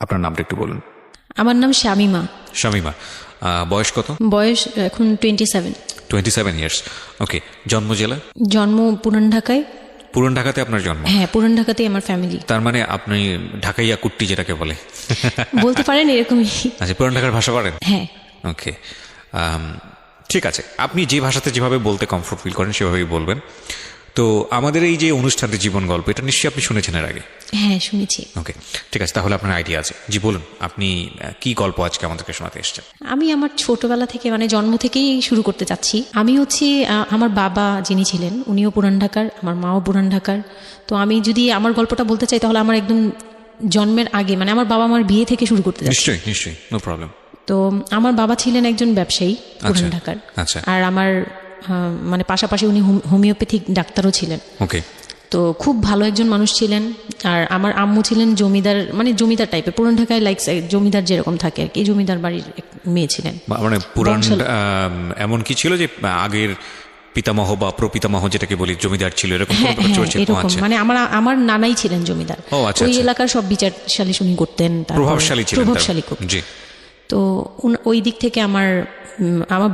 আপনার নামটা একটু বলুন। আমার নাম শামিমা। শামিমা, বয়স কত? বয়স এখন 27। 27 ইয়ার্স। ওকে, জন্ম জেলা? জন্ম পুরান ঢাকায়। পুরান ঢাকাতে আপনার জন্ম? হ্যাঁ, পুরান ঢাকাতেই আমার ফ্যামিলি। তার মানে আপনি ঢাকাইয়া কুট্টি যেটাকে বলে বলতে পারেন এরকমই। আচ্ছা, পুরান ঢাকার ভাষা পারেন? হ্যাঁ। ওকে, ঠিক আছে, আপনি যে ভাষাতে যেভাবে বলতে কমফোর্ট ফিল করেন সেভাবেই বলবেন। তো আমাদের এই যে অনুষ্ঠানটি জীবন গল্প, এটা নিশ্চয়ই আপনি শুনেছেন এর আগে? হ্যাঁ, শুনেছি। ওকে, ঠিক আছে, তাহলে আপনার আইডিয়া আছে। জি বলুন, আপনি কি গল্প আজকে আমাদেরকে শোনাতে এসেছেন? আমি আমার ছোটবেলা থেকে মানে জন্ম থেকেই শুরু করতে চাচ্ছি। আমি হচ্ছি আমার বাবা যিনি ছিলেন উনিও পুরান ঢাকার, আমার মাও পুরান ঢাকার। তো আমি যদি আমার গল্পটা বলতে চাই তাহলে আমার একদম জন্মের আগে মানে আমার বাবা আমার বিয়ে থেকে শুরু করতে চাচ্ছি। নিশ্চয়ই নিশ্চয়ই, নো প্রবলেম। তো আমার বাবা ছিলেন একজন ব্যবসায়ী পুরান ঢাকার। আচ্ছা। আর আমার মানে পাশাপাশি উনি হোমিওপ্যাথিক ডাক্তারও ছিলেন। ওকে। তো খুব ভালো একজন মানুষ ছিলেন। আর আমার আম্মু ছিলেন জমিদার, মানে জমিদার টাইপের, পুরান ঢাকায় লাইক জমিদার যেরকম থাকে আর কি, জমিদার বাড়ির মেয়ে ছিলেন। মানে পুরান এমন কি ছিল যে আগের পিতামহ বা প্রপিতামহ যেটাকে বলি জমিদার ছিল, এরকম? হ্যাঁ, এরকম। মানে আমার নানাই ছিলেন জমিদার। ওই এলাকার সব বিচারশালী উনি করতেন, প্রভাবশালী খুব। তো ওই দিক থেকে আমার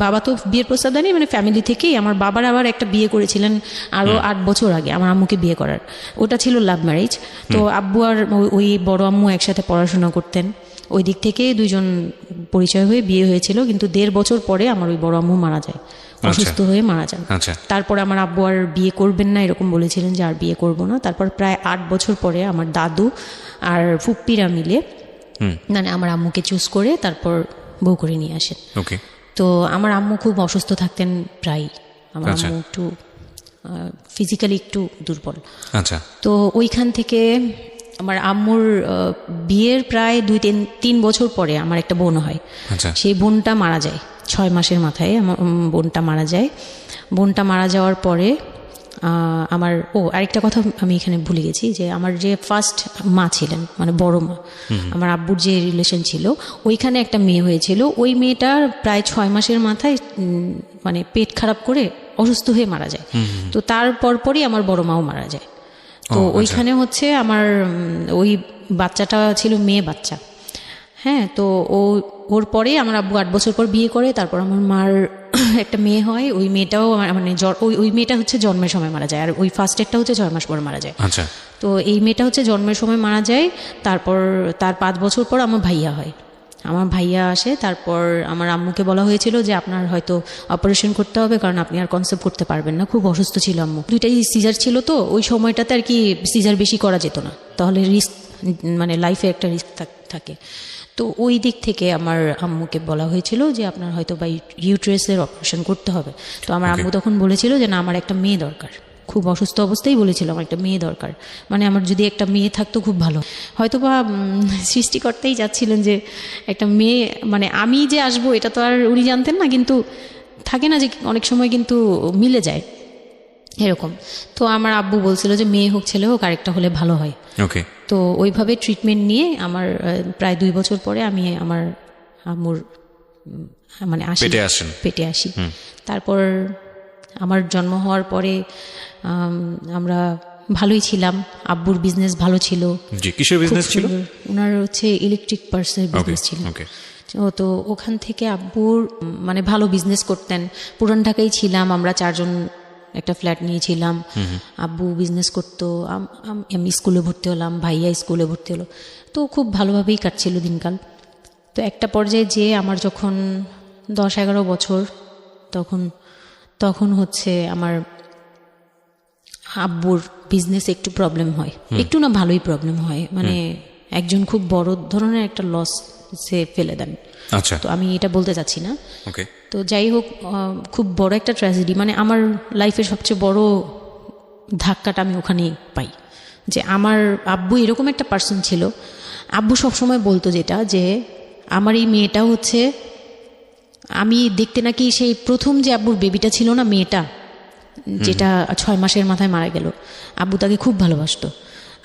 বাবা তো বিয়ের প্রস্তাব দেয়নি, মানে ফ্যামিলি থেকেই। আমার বাবার আবার একটা বিয়ে করেছিলেন আরো 8 বছর আগে আমার আম্মুকে বিয়ে করার, ওটা ছিল লাভ ম্যারেজ। তো আব্বু আর ওই বড় আম্মু একসাথে পড়াশোনা করতেন, ওই দিক থেকে দুইজন পরিচয় হয়ে বিয়ে হয়েছিল। কিন্তু 1.5 বছর পরে আমার ওই বড় আম্মু মারা যায়, অসুস্থ হয়ে মারা যান। তারপরে আমার আব্বু আর বিয়ে করবেন না এরকম বলেছিলেন যে আর বিয়ে করব না। তারপর প্রায় 8 বছর পরে আমার দাদু আর ফুপ্পিরা মিলে মানে আমার আম্মুকে চুজ করে তারপর বউ করে নিয়ে আসেন। ওকে। তো আমার আম্মু খুব অসুস্থ থাকতেন প্রায়, আমার আম্মু একটু ফিজিক্যালি একটু দুর্বল। আচ্ছা। তো ওইখান থেকে আমার আম্মুর বিয়ের প্রায় 2-3 বছর পরে আমার একটা বোন হয়। সেই বোনটা মারা যায় 6 মাসের মাথায়। আমার বোনটা মারা যায়। বোনটা মারা যাওয়ার পরে আমার আরেকটা কথা আমি এখানে ভুলে গেছি, যে আমার যে ফার্স্ট মা ছিলেন মানে বড় মা, আমার আব্বুর যে রিলেশন ছিল, ওইখানে একটা মেয়ে হয়েছিল। ওই মেয়েটার প্রায় 6 মাসের মাথায় মানে পেট খারাপ করে অসুস্থ হয়ে মারা যায়। তো তার পরপরই আমার বড় মাও মারা যায়। তো ওইখানে হচ্ছে আমার ওই বাচ্চাটা ছিল মেয়ে বাচ্চা। হ্যাঁ, তো ওর পরে আমার আব্বু 8 বছর পর বিয়ে করে। তারপর আমার মার একটা মেয়ে হয়, ওই মেয়েটাও মানে ওই মেয়েটা হচ্ছে জন্মের সময় মারা যায়, আর ওই ফার্স্টেরটা হচ্ছে 6 মাস পরে মারা যায়। আচ্ছা। তো এই মেয়েটা হচ্ছে জন্মের সময় মারা যায়। তারপর তার 5 বছর পর আমার ভাইয়া হয়, আমার ভাইয়া আসে। তারপর আমার আম্মুকে বলা হয়েছিল যে আপনার হয়তো অপারেশন করতে হবে, কারণ আপনি আর কনসেপ্ট করতে পারবেন না, খুব অসুস্থ ছিল আম্মু। 2টাই সিজার ছিল, তো ওই সময়টাতে আর কি সিজার বেশি করা যেত না, তাহলে রিস্ক মানে লাইফে একটা রিস্ক থাকে। তো ওই দিক থেকে আমার আম্মুকে বলা হয়েছিল যে আপনার হয়তো বা ইউট্রাসের অপারেশন করতে হবে। তো আমার আম্মু তখন বলেছিল যে না, আমার একটা মেয়ে দরকার, খুব অসুস্থ অবস্থায় বলেছিল আমার একটা মেয়ে দরকার, মানে আমার যদি একটা মেয়ে থাকতো খুব ভালো। হয়তো বা সৃষ্টিকর্তাই চাচ্ছিলেন যে একটা মেয়ে, মানে আমি যে আসবো এটা তো আর উনি জানতেন না, কিন্তু থাকে না যে অনেক সময় কিন্তু মিলে যায় এরকম। তো আমার আব্বু বলছিল যে মেয়ে হোক ছেলে হোক, আরেকটা হলে ভালো হয়। ওকে। তো ওইভাবে ট্রিটমেন্ট নিয়ে আমার প্রায় 2 বছর পরে আমি আমার আম্মুর মানে পেটে আসি। তারপর আমার জন্ম হওয়ার পরে আমরা ভালোই ছিলাম। আব্বুর বিজনেস ভালো ছিল। জি, কিসের বিজনেস ছিল? ওনার হচ্ছে ইলেকট্রিক পার্সের বিজনেস ছিল। তো ওখান থেকে আব্বুর মানে ভালো বিজনেস করতেন। পুরান ঢাকায় ছিলাম আমরা 4 জন, একটা ফ্ল্যাট নিয়েছিলাম। আব্বু বিজনেস করতো, আমি স্কুলে ভর্তি হলাম, ভাইয়া স্কুলে ভর্তি হলো। তো খুব ভালোভাবেই কাটছিল দিনকাল। তো একটা পর্যায়ে যে আমার যখন 10-11 বছর, তখন হচ্ছে আমার আব্বুর বিজনেস একটু প্রবলেম হয়, একটু না ভালোই প্রবলেম হয়, মানে একজন খুব বড় ধরনের একটা লস সে ফেলে দেন। আচ্ছা। তো আমি এটা বলতে চাচ্ছি না। তো যাই হোক, খুব বড় একটা ট্র্যাজেডি, মানে আমার লাইফের সবচেয়ে বড় ধাক্কাটা আমি ওখানেই পাই, যে আমার আব্বু এরকম একটা পার্সন ছিল। আব্বু সবসময় বলতো যেটা, যে আমার এই মেয়েটা হচ্ছে, আমি দেখতে নাকি সেই প্রথম যে আব্বুর বেবিটা ছিল না, মেয়েটা যেটা 6 মাসের মাথায় মারা গেল, আব্বু তাকে খুব ভালোবাসতো।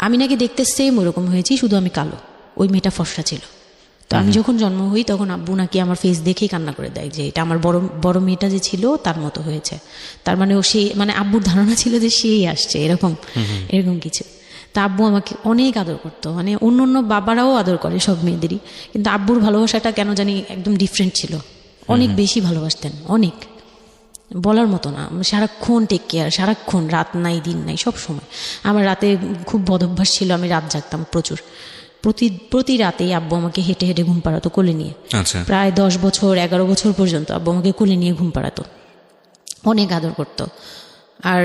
আমি নাকি দেখতে সেম ওরকম হয়েছি, শুধু আমি কালো, ওই মেয়েটা ফর্সা ছিল। তো আমি যখন জন্ম হই তখন আব্বু নাকি আমার ফেস দেখেই কান্না করে দেয় যে এটা আমার বড় মেয়েটা যে ছিল তার মতো হয়েছে। তার মানে মানে আব্বুর ধারণা ছিল যে সেই আসছে, এরকম কিছু। তা আব্বু আমাকে অনেক আদর করতো, মানে অন্য অন্য বাবারাও আদর করে সব মেয়েদেরই, কিন্তু আব্বুর ভালোবাসাটা কেন জানি একদম ডিফারেন্ট ছিল, অনেক বেশি ভালোবাসতেন, অনেক বলার মতো না। সারাক্ষণ টেক কেয়ার, সারাক্ষণ, রাত নাই দিন নাই সব সময়। আমার রাতে খুব বদভ্যাস ছিল, আমি রাত জাগতাম প্রচুর, প্রতি রাতেই আব্বু আমাকে হেঁটে হেঁটে ঘুম পাড়াতো কোলে নিয়ে। আচ্ছা, প্রায় 10 বছর 11 বছর পর্যন্ত আব্বু আমাকে কোলে নিয়ে ঘুম পাড়াতো, অনেক আদর করতো। আর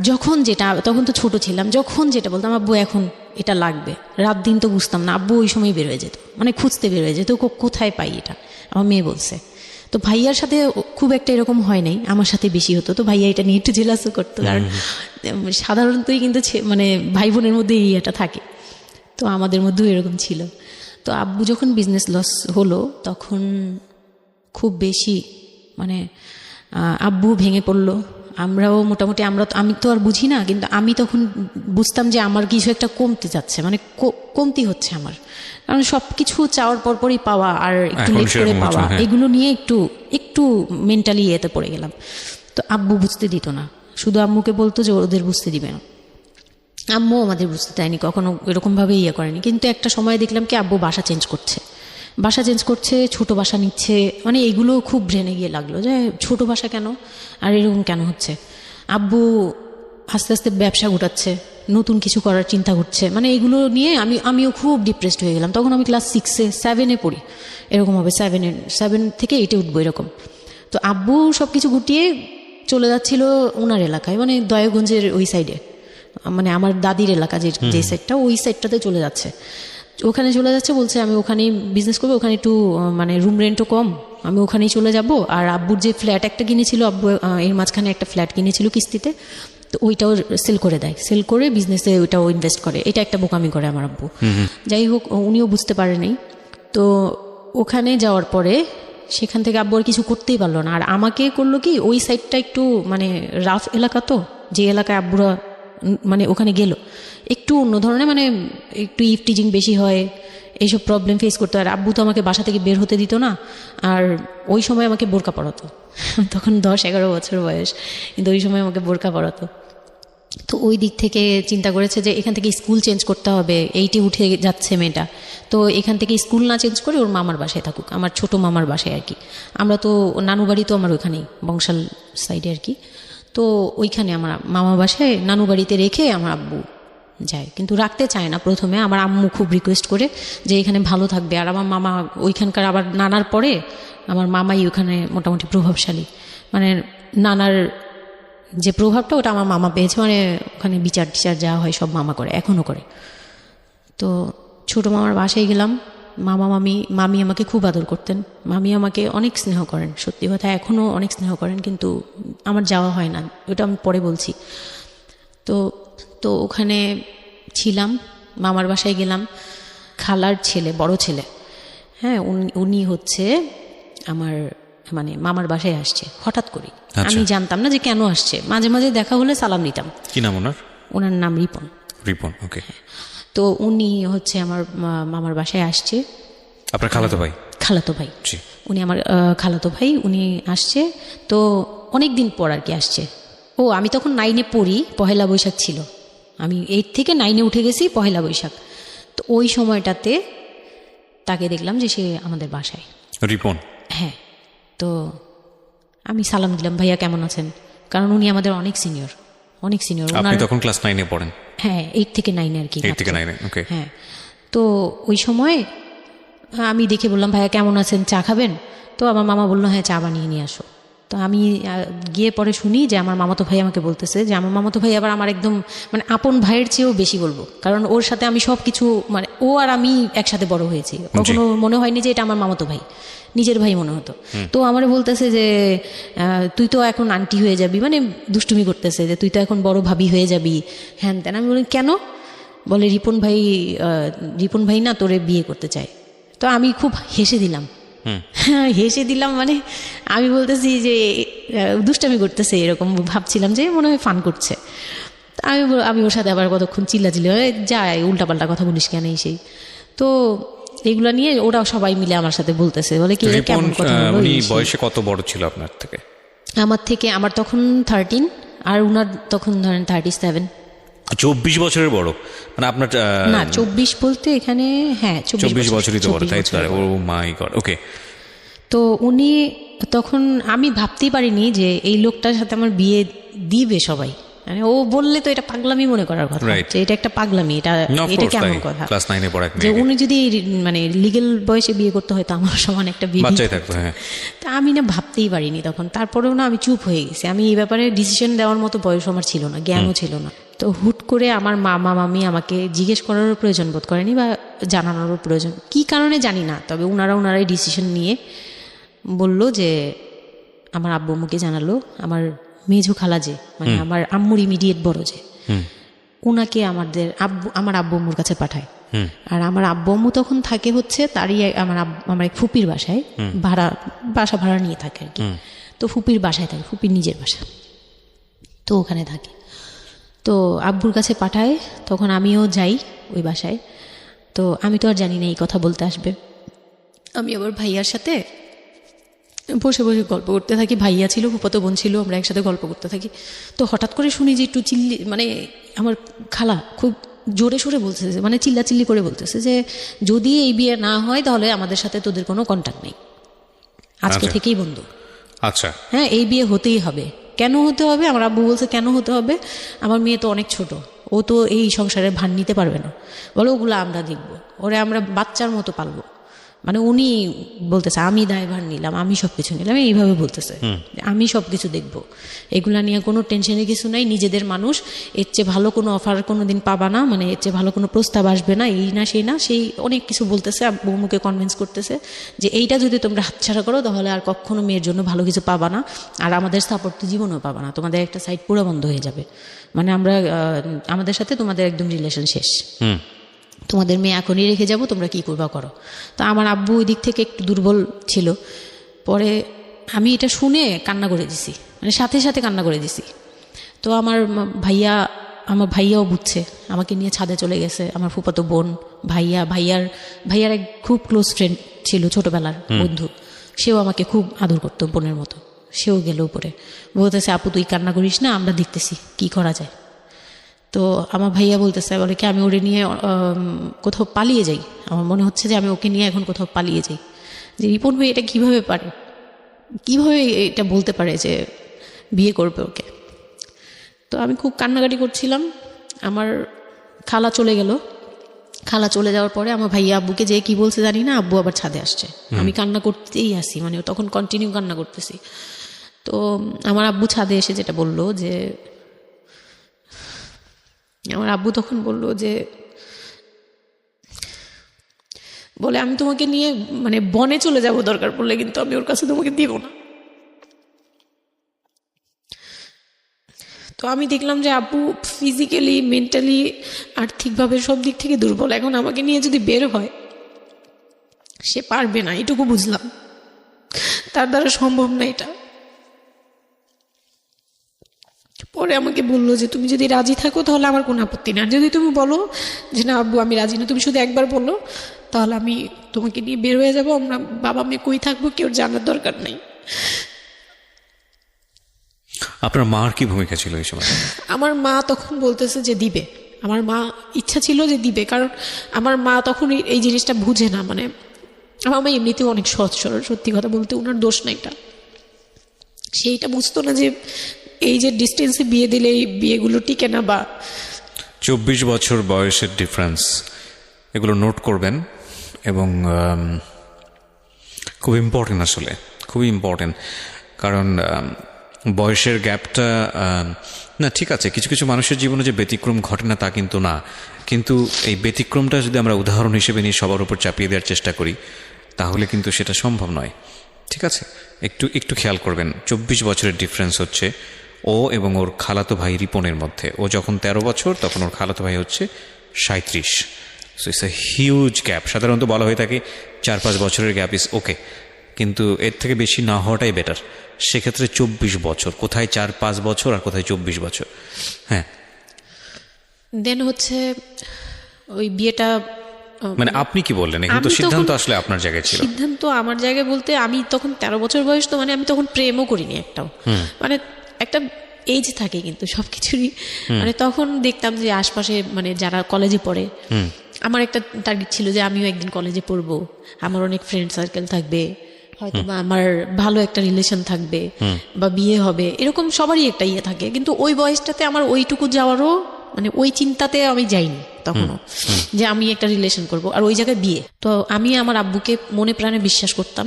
যখন যেটা, তখন তো ছোট ছিলাম, যখন যেটা বলতাম আব্বু এখন এটা লাগবে, রাত দিন তো বুঝতাম না, আব্বু ওই সময় বের হয়ে যেত, মানে খুঁজতে বের হয়ে যেত কোথায় পাই এটা, আমার মেয়ে বলছে। তো ভাইয়ার সাথে খুব একটা এরকম হয় নাই, আমার সাথে বেশি হতো, তো ভাইয়া এটা নিয়ে একটু জেলাসও করতো, কারণ সাধারণতই কিন্তু মানে ভাই বোনের মধ্যে এই এটা থাকে, তো আমাদের মধ্যেও এরকম ছিল। তো আব্বু যখন বিজনেস লস হলো তখন খুব বেশি মানে আব্বু ভেঙে পড়লো, আমরাও মোটামুটি, আমি তো আর বুঝি না, কিন্তু আমি তখন বুঝতাম যে আমার কিছু একটা কমতে যাচ্ছে, মানে কমতি হচ্ছে আমার, কারণ সব কিছু চাওয়ার পরপরই পাওয়া আর একটু লেট করে পাওয়া, এগুলো নিয়ে একটু মেন্টালি এতে পড়ে গেলাম। তো আব্বু বুঝতে দিত না, শুধু আম্মুকে বলতো যে ওদের বুঝতে দিবে না, আম্মু আমাদের বুঝতে দেয়নি কখনো, এরকমভাবে করেনি। কিন্তু একটা সময় দেখলাম কি আব্বু বাসা চেঞ্জ করছে, ছোট বাসা নিচ্ছে, মানে এগুলো খুব ব্রেনে গিয়ে লাগলো যে ছোট বাসা কেন আর এরকম কেন হচ্ছে। আব্বু আস্তে আস্তে ব্যবসা গোটাচ্ছে, নতুন কিছু করার চিন্তা করছে, মানে এগুলো নিয়ে আমিও খুব ডিপ্রেসড হয়ে গেলাম। তখন আমি ক্লাস 6-7 পড়ি, এরকম হবে 7 থেকে 8 উঠবো এরকম। তো আব্বু সব কিছু গুটিয়ে চলে যাচ্ছিল ওনার এলাকায়, মানে দয়াগঞ্জের ওই সাইডে, মানে আমার দাদির এলাকা যে সাইডটা, ওই সাইডটাতে চলে যাচ্ছে, ওখানে চলে যাচ্ছে, বলছে আমি ওখানেই বিজনেস করবো, ওখানে একটু মানে রুম রেন্টও কম, আমি ওখানেই চলে যাব। আর আব্বুর যে ফ্ল্যাট একটা কিনেছিল, আব্বু এর মাঝখানে একটা ফ্ল্যাট কিনেছিল কিস্তিতে, তো ওইটাও সেল করে দেয়, সেল করে বিজনেসে ওইটাও ইনভেস্ট করে, এটা একটা বোকামি করে আমার আব্বু। যাই হোক, উনিও বুঝতে পারেনি। তো ওখানে যাওয়ার পরে সেখান থেকে আব্বু আর কিছু করতেই পারলো না, আর আমাকে করলো কি, ওই সাইডটা একটু মানে রাফ এলাকা, তো যে এলাকায় আব্বুরা মানে ওখানে গেল একটু অন্য ধরনের, মানে একটু ইফটিজিং বেশি হয়, এইসব প্রবলেম ফেস করতে হয়। আব্বু তো আমাকে বাসা থেকে বের হতে দিত না, আর ওই সময় আমাকে বোরকা পরাতো, তখন 10-11 বছর বয়স, কিন্তু ওই সময় আমাকে বোরকা পরাতো। তো ওই দিক থেকে চিন্তা করেছে যে এখান থেকে স্কুল চেঞ্জ করতে হবে, 8-এ উঠে যাচ্ছে মেয়েটা, তো এখান থেকে স্কুল না চেঞ্জ করে ওর মামার বাসায় থাকুক, আমার ছোট মামার বাসায় আর কি। আমরা তো নানু বাড়ি তো আমার ওখানেই বংশাল সাইডে আর কি, তো ওইখানে আমার মামা বাসায় নানু বাড়িতে রেখে আমার আব্বু যায়, কিন্তু রাখতে চায় না প্রথমে। আমার আম্মু খুব রিকোয়েস্ট করে যে এখানে ভালো থাকবে, আর আমার মামা ওইখানকার, আবার নানার পরে আমার মামাই ওখানে মোটামুটি প্রভাবশালী, মানে নানার যে প্রভাবটা ওটা আমার মামা পেয়েছে, মানে ওখানে বিচার টিচার যা হয় সব মামা করে, এখনও করে। তো ছোটো মামার বাসায় গেলাম, মামি আমাকে খুব আদর করতেন, মামি আমাকে অনেক স্নেহ করেন, সত্যি কথা এখনও অনেক স্নেহ করেন, কিন্তু আমার যাওয়া হয় না, ওটা আমি পরে বলছি। তো ওখানে ছিলাম, মামার বাসায় গেলাম, খালার ছেলে, বড় ছেলে, হ্যাঁ, উনি হচ্ছে আমার মানে মামার বাসায় আসছে হঠাৎ করে, আমি জানতাম না যে কেন আসছে, মাঝে মাঝে দেখা হলে সালাম নিতাম। কি নাম ওনার নাম রিপন। ওকে। তো উনি হচ্ছে আমার মামার বাসায় আসছে, আপনার খালাতো ভাই, উনি আমার খালাতো ভাই, উনি আসছে। তো অনেক দিন পর আর কি আসছে। আমি তখন 9-এ পড়ি, পহেলা বৈশাখ ছিল, আমি 8 থেকে 9-এ উঠে গেছি পহেলা বৈশাখ। তো ওই সময়টাতে তাকে দেখলাম যে সে আমাদের বাসায়, রিপন। হ্যাঁ, তো আমি সালাম দিলাম, ভাইয়া কেমন আছেন, কারণ উনি আমাদের অনেক সিনিয়র। আপনি তখন ক্লাস 9-এ পড়েন? হ্যাঁ, 8 থেকে 9-এ আর কি। 8 থেকে 9-এ, ওকে। হ্যাঁ, তো ওই সময় আমি দেখে বললাম, ভাইয়া কেমন আছেন, চা খাবেন? তো আমার মামা বললো, হ্যাঁ চা বানিয়ে নিয়ে আসো। তো আমি গিয়ে পরে শুনি যে আমার মামাতো ভাই আমাকে বলতেছে, যে আমার মামাতো ভাই আবার আমার একদম মানে আপন ভাইয়ের চেয়েও বেশি বলবো, কারণ ওর সাথে আমি সব কিছু, মানে ও আর আমি একসাথে বড় হয়েছি, কখনো মনে হয়নি যে এটা আমার মামাতো ভাই, নিজের ভাই মনে হতো। তো আমার বলতেছে যে তুই তো এখন আন্টি হয়ে যাবি, মানে দুষ্টুমি করতেছে যে তুই তো এখন বড় ভাবি হয়ে যাবি, হ্যান তেন। আমি বলি কেন? বলে রিপন ভাই না তোরে বিয়ে করতে চায়। তো আমি খুব হেসে দিলাম, মানে আমি বলতেছি যে দুষ্টামি করতেছে, এরকম ভাবছিলাম যে মনে হয় ফান করছে। আমি ওর সাথে আবার কতক্ষণ চিল্লাচিল্লি, যাই উল্টাপাল্টা কথা বলিস কেন এই সেই। তো এইগুলা নিয়ে ওরা সবাই মিলে আমার সাথে বলতেছে, বলে কি কেমন কথা বলো। বয়সে কত বড় ছিল আপনার থেকে? আমার তখন 13, আর উনার তখন ধরেন 37। 24 বছরের বড়, মানে আপনার না 24 বলতে এখানে, হ্যাঁ 24 বছরই তো বড়, 24 তাই তো? বছরের ও বড়। মাই গড, ওকে। তো উনি তখন, আমি ভাবতেই পারিনি যে এই লোকটার সাথে আমার বিয়ে দিবে সবাই। মানে ও বললে তো এটা পাগলামি মনে করার কথা, Right. যে এটা একটা পাগলামি, এটা এটা কেমন কথা ক্লাস 9-এ পড়া এক যে মেয়েকে উনি যদি মানে লিগেল বয়সে বিয়ে করতে হয় তো আমার সমান একটা বিয়ে বাচ্চাই থাকতো, হ্যাঁ। তা আমি না ভাবতেই পারিনি তখন। তারপরেও না আমি চুপ হয়ে গেছি, আমি এই ব্যাপারে ডিসিশন দেওয়ার মতো বয়স আমার ছিল না, জ্ঞানও ছিল না। তো হুট করে আমার মামা মামি আমাকে জিজ্ঞেস করারও প্রয়োজন বোধ করেনি বা জানানোরও প্রয়োজন, কি কারণে জানি না, তবে ওনারাই ডিসিশন নিয়ে বলল যে আমার আব্বু আম্মুকে জানালো, আমার মেঝো খালা যে মানে আমার আম্মুর ইমিডিয়েট বড় যে, ওনাকে আমার আব্বু আম্মুর কাছে পাঠায়। আর আমার আব্বু আম্মু তখন থাকে হচ্ছে তারই আমার এক ফুপির বাসায়, বাসা ভাড়া নিয়ে থাকে আর কি। তো ফুপির বাসায় থাকে, ফুপির নিজের বাসা, তো ওখানে থাকে। তো আব্বুর কাছে পাঠায়, তখন আমিও যাই ওই বাসায়। তো আমি তো আর জানি না এই কথা বলতে আসবে। আমি আবার ভাইয়ার সাথে বসে বসে গল্প করতে থাকি, ভাইয়া ছিল, ফুফাতো বোন ছিল, আমরা একসাথে গল্প করতে থাকি। তো হঠাৎ করে শুনি যে একটু মানে আমার খালা খুব জোরে সোরে বলতেছে, মানে চিল্লাচিল্লি করে বলতেছে যে যদি এই বিয়ে না হয় তাহলে আমাদের সাথে তোদের কোনো কন্ট্যাক্ট নেই, আজকে আচ্ছা। থেকেই বন্ধ। আচ্ছা, হ্যাঁ, এই বিয়ে হতেই হবে। কেন হতে হবে? আমার আব্বু বলছে কেন হতে হবে, আমার মেয়ে তো অনেক ছোট, ও তো এই সংসারের ভার নিতে পারবে না, বলো ওগুলো আমরা দেখবো, ওরে আমরা বাচ্চার মতো পালবো। মানে উনি বলতেছে আমি দায়ভার নিলাম, আমি সব কিছু নিলাম, এইভাবে বলতেছে আমি সব কিছু দেখবো, এগুলা নিয়ে কোনো টেনশনের কিছু নাই, নিজেদের মানুষ, এর চেয়ে ভালো কোনো অফার কোনো দিন পাবা না, মানে এর চেয়ে ভালো কোনো প্রস্তাব আসবে না, এই না সেই না, সেই অনেক কিছু বলতেছে। বৌমুকে কনভিন্স করতেছে যে এইটা যদি তোমরা হাতছাড়া করো তাহলে আর কখনো মেয়ের জন্য ভালো কিছু পাবা না, আর আমাদের সাপোর্ট তো জীবনেও পাবা না, তোমাদের একটা সাইড পুরো বন্ধ হয়ে যাবে, মানে আমরা আমাদের সাথে তোমাদের একদম রিলেশন শেষ, তোমাদের মেয়ে এখনই রেখে যাব, তোমরা কি করবা করো। তো আমার আব্বু ওই দিক থেকে একটু দুর্বল ছিল। পরে আমি এটা শুনে কান্না করে দিছি, মানে সাথে সাথে কান্না করে দিছি। তো আমার ভাইয়াও বুঝছে, আমাকে নিয়ে ছাদে চলে গেছে। আমার ফুফাতো বোন, ভাইয়ার এক খুব ক্লোজ ফ্রেন্ড ছিল, ছোটবেলার বন্ধু, সেও আমাকে খুব আদর করতো বোনের মতো, সেও গেল উপরে, বলতেছে আপু তুই কান্না করিস না, আমরা দেখতেছি কি করা যায়। তো আমার ভাইয়া বলতেছে, বলে কি আমি ওরে নিয়ে কোথাও পালিয়ে যাই, আমার মনে হচ্ছে যে আমি ওকে নিয়ে এখন কোথাও পালিয়ে যাই। যে রিপন ভাই এটা কিভাবে এটা বলতে পারে যে বিয়ে করবে ওকে। তো আমি খুব কান্নাকাটি করছিলাম। আমার খালা চলে গেল, খালা চলে যাওয়ার পরে আমার ভাইয়া আব্বুকে যে কি বলছে জানি না, আব্বু আবার ছাদে আসছে, আমি কান্না করতেই আসি, মানে তখন কন্টিনিউ কান্না করতেছি। তো আমার আব্বু ছাদে এসে যেটা বলল যে, আমার আব্বু তখন বলল যে, বলে আমি তোমাকে নিয়ে মানে বনে চলে যাব দরকার পড়লে, কিন্তু আমি ওর কাছে তোমাকে দিব না। তো আমি দেখলাম যে আব্বু ফিজিক্যালি, মেন্টালি, আর্থিকভাবে সব দিক থেকে দুর্বল, এখন আমাকে নিয়ে যদি বের হয় সে পারবে না, এটুকু বুঝলাম, তার দ্বারা সম্ভব না এটা। পরে আমাকে বললো যে তুমি যদি রাজি থাকো তাহলে আমার কোনো আপত্তি নেই, আর যদি তুমি বলো যে না আব্বু আমি রাজি না, তুমি শুধু একবার বলো, তাহলে আমি তোমাকে নিয়ে বের হয়ে যাবো, আমরা বাবা মেয়ে কই থাকবো কেউ জানার দরকার নেই। আপনার মার কি ভূমিকা ছিল এই সময়? আমার মা তখন বলতেছে যে দিবে, আমার মা ইচ্ছা ছিল যে দিবে, কারণ আমার মা তখন এই জিনিসটা বুঝে না, মানে আমার মা এমনিতেও অনেক সহজ সরল, সত্যি কথা বলতে ওনার দোষ না এটা, সেইটা বুঝতো না যে এই যে ডিস্টেন্সে বিয়ে দিলে এই বিয়েগুলো টিকে না, বা 24 বছর বয়সের ডিফারেন্স, এগুলো নোট করবেন এবং খুব ইম্পর্টেন্ট, আসলে খুবই ইম্পর্টেন্ট, কারণ বয়সের গ্যাপটা না ঠিক আছে, কিছু কিছু মানুষের জীবনে যে ব্যতিক্রম ঘটে না তা কিন্তু না, কিন্তু এই ব্যতিক্রমটা যদি আমরা উদাহরণ হিসেবে নিয়ে সবার উপর চাপিয়ে দেওয়ার চেষ্টা করি তাহলে কিন্তু সেটা সম্ভব নয়। ঠিক আছে, একটু খেয়াল করবেন, 24 বছরের ডিফারেন্স হচ্ছে ও এবং ওর খালাতো ভাই রিপনের মধ্যে। ও যখন 13 বছর তখন ওর খালাতো ভাই হচ্ছে 37। So it's a huge gap. সাধারণত বলা হয়ে থাকে 4-5 বছরের গ্যাপ ইজ ওকে, কিন্তু এর থেকে বেশি না হওয়াটাই বেটার। সেক্ষেত্রে 24 বছর, কোথায় 4-5 বছর আর কোথায় 24 বছর। হ্যাঁ, দেন হচ্ছে ওই বিয়েটা, মানে আপনি কি বললেন? এখন তো সিদ্ধান্ত আসলে আপনার জায়গায় ছিল। সিদ্ধান্ত আমার জায়গায় বলতে আমি তখন 13 বছর বয়স, তো মানে আমি তখন প্রেমও করিনি একটাও, মানে একটা এজ থাকে কিন্তু সব কিছুরই। মানে তখন দেখতাম যে আশপাশে মানে যারা কলেজে পড়ে, আমার একটা টার্গেট ছিল যে আমিও একদিন কলেজে পড়বো, আমার অনেক ফ্রেন্ড সার্কেল থাকবে, হয়তো বা আমার ভালো একটা রিলেশন থাকবে বা বিয়ে হবে, এরকম সবারই একটা ইয়ে থাকে। কিন্তু ওই বয়সটাতে আমার ওইটুকু যাওয়ারও মানে ওই চিন্তাতে আমি যাইনি তখনও, যে আমি একটা রিলেশন করব আর ওই জায়গায় বিয়ে। তো আমি আমার আব্বুকে মনে প্রাণে বিশ্বাস করতাম,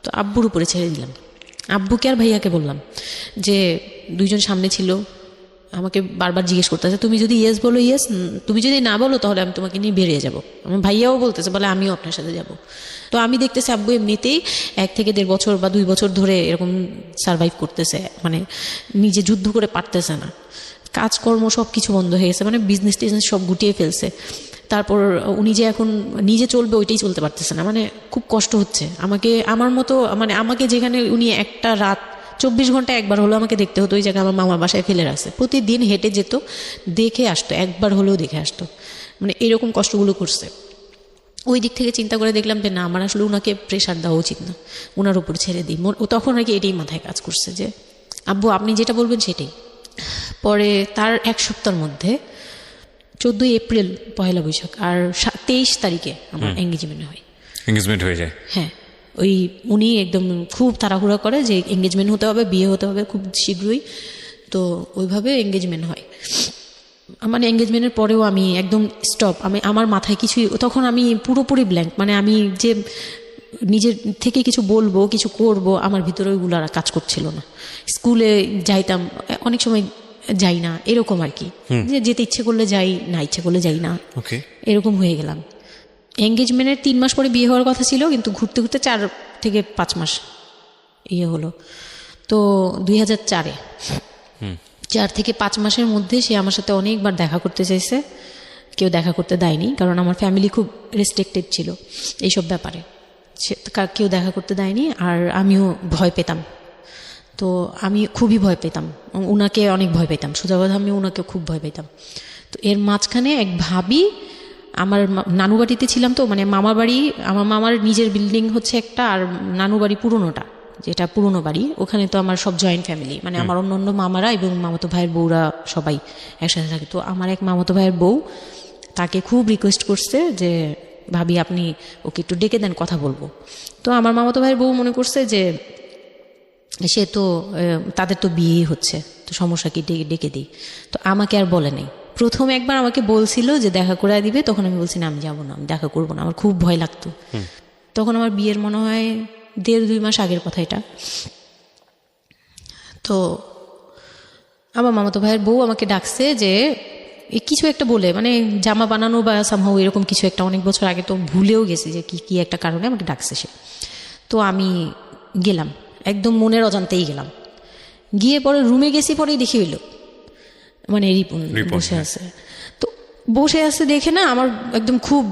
তো আব্বুর উপরে ছেড়ে দিলাম। আব্বুকে আর ভাইয়াকে বললাম যে দুইজন সামনে ছিল, আমাকে বারবার জিজ্ঞেস করতেছে তুমি যদি ইয়েস বলো ইয়েস, তুমি যদি না বলো তাহলে আমি তোমাকে নিয়ে বেরিয়ে যাবো। আমার ভাইয়াও বলতেছে বলে আমিও আপনার সাথে যাব। তো আমি দেখতেছি আব্বু এমনিতেই 1 থেকে 1.5 বছর বা 2 বছর ধরে এরকম সার্ভাইভ করতেছে, মানে নিজে যুদ্ধ করে পারতেছে না, কাজকর্ম সব কিছু বন্ধ হয়ে গেছে, মানে বিজনেস টিজনেস সব গুটিয়ে ফেলছে। তারপর উনি যে এখন নিজে চলবে ওইটাই চলতে পারতেছে না, মানে খুব কষ্ট হচ্ছে। আমাকে আমার মতো মানে আমাকে যেখানে উনি একটা রাত 24 ঘন্টা একবার হলো আমাকে দেখতে হতো, ওই জায়গায় আমার মামার বাসায় ফেলে রাখছে, প্রতিদিন হেঁটে যেত, দেখে আসতো, একবার হলেও দেখে আসতো, মানে এরকম কষ্টগুলো করছে। ওই দিক থেকে চিন্তা করে দেখলাম যে না, আমার আসলে উনাকে প্রেশার দেওয়া উচিত না, ওনার উপর ছেড়ে দিই। তখন আর কি এটাই মাথায় কাজ করছে যে আব্বু আপনি যেটা বলবেন সেটাই। পরে তার 1 সপ্তাহের মধ্যে 14 এপ্রিল পয়লা বৈশাখ আর 23 তারিখে আমার এঙ্গেজমেন্ট হয়। এঙ্গেজমেন্ট হয়ে যায়? হ্যাঁ, ওই উনি একদম খুব তাড়াহুড়া করে যে এঙ্গেজমেন্ট হতে হবে, বিয়ে হতে হবে খুব শীঘ্রই, তো ওইভাবে এঙ্গেজমেন্ট হয়। মানে এঙ্গেজমেন্টের পরেও আমি একদম স্টপ, আমার মাথায় কিছুই, তখন আমি পুরোপুরি ব্ল্যাঙ্ক, মানে আমি যে নিজের থেকে কিছু বলবো কিছু করব আমার ভিতরে ওইগুলো আর কাজ করছিল না। স্কুলে যাইতাম, অনেক সময় যাই না, এরকম আর কি, যে যেতে ইচ্ছে করলে যাই, না ইচ্ছে করলে যাই না, এরকম হয়ে গেলাম। এঙ্গেজমেন্টের 3 মাস পরে বিয়ে হওয়ার কথা ছিল, কিন্তু ঘুরতে ঘুরতে 4 থেকে 5 মাস ইয়ে হলো। তো 2004-এ 4 থেকে 5 মাসের মধ্যে সে আমার সাথে অনেকবার দেখা করতে চাইছে, কেউ দেখা করতে দেয়নি, কারণ আমার ফ্যামিলি খুব রেস্ট্রিক্টেড ছিল এইসব ব্যাপারে, কেউ দেখা করতে দেয়নি। আর আমিও ভয় পেতাম, তো আমি খুবই ভয় পেতাম, উনাকে অনেক ভয় পেতাম, সোজা কথা আমি উনাকে খুব ভয় পেতাম। তো এর মাঝখানে এক ভাবি, আমার নানু বাড়িতে ছিলাম, তো মানে মামার বাড়ি, আমার মামার নিজের বিল্ডিং হচ্ছে একটা, আর নানু বাড়ি পুরোনোটা, যেটা পুরোনো বাড়ি, ওখানে তো আমার সব জয়েন্ট ফ্যামিলি, মানে আমার অন্য মামারা এবং মামাতো ভাইয়ের বউরা সবাই একসাথে থাকে। তো আমার এক মামাতো ভাইয়ের বউ তাকে খুব রিকোয়েস্ট করছে যে ভাবি আপনি ওকে একটু ডেকে দেন, কথা বলবো। তো আমার মামাতো ভাইয়ের বউ মনে করছে যে সে তো তাদের তো বিয়েই হচ্ছে, তো সমস্যা কি, ডেকে দিই। তো আমাকে আর বলে নাই। প্রথম একবার আমাকে বলছিল যে দেখা করে দিবে, তখন আমি বলছি না আমি যাবো না, আমি দেখা করবো না, আমার খুব ভয় লাগতো। তখন আমার বিয়ের মনে হয় 1.5-2 মাস আগের কথা এটা। তো আমার মামাতো ভাইয়ের বউ আমাকে ডাকছে যে কিছু একটা বলে, মানে জামা বানানো বা সামহাও এরকম কিছু একটা, অনেক বছর আগে, তো ভুলেও গেছি যে কি একটা কারণে আমাকে ডাকছে সে। তো আমি গেলাম, একদম মনের অজান্তেই গেলাম। গিয়ে পরে রুমে গেছি, পরেই দেখি হইল মানে রিপুন বসে আছে। তো বসে আছে দেখে না আমার একদম খুব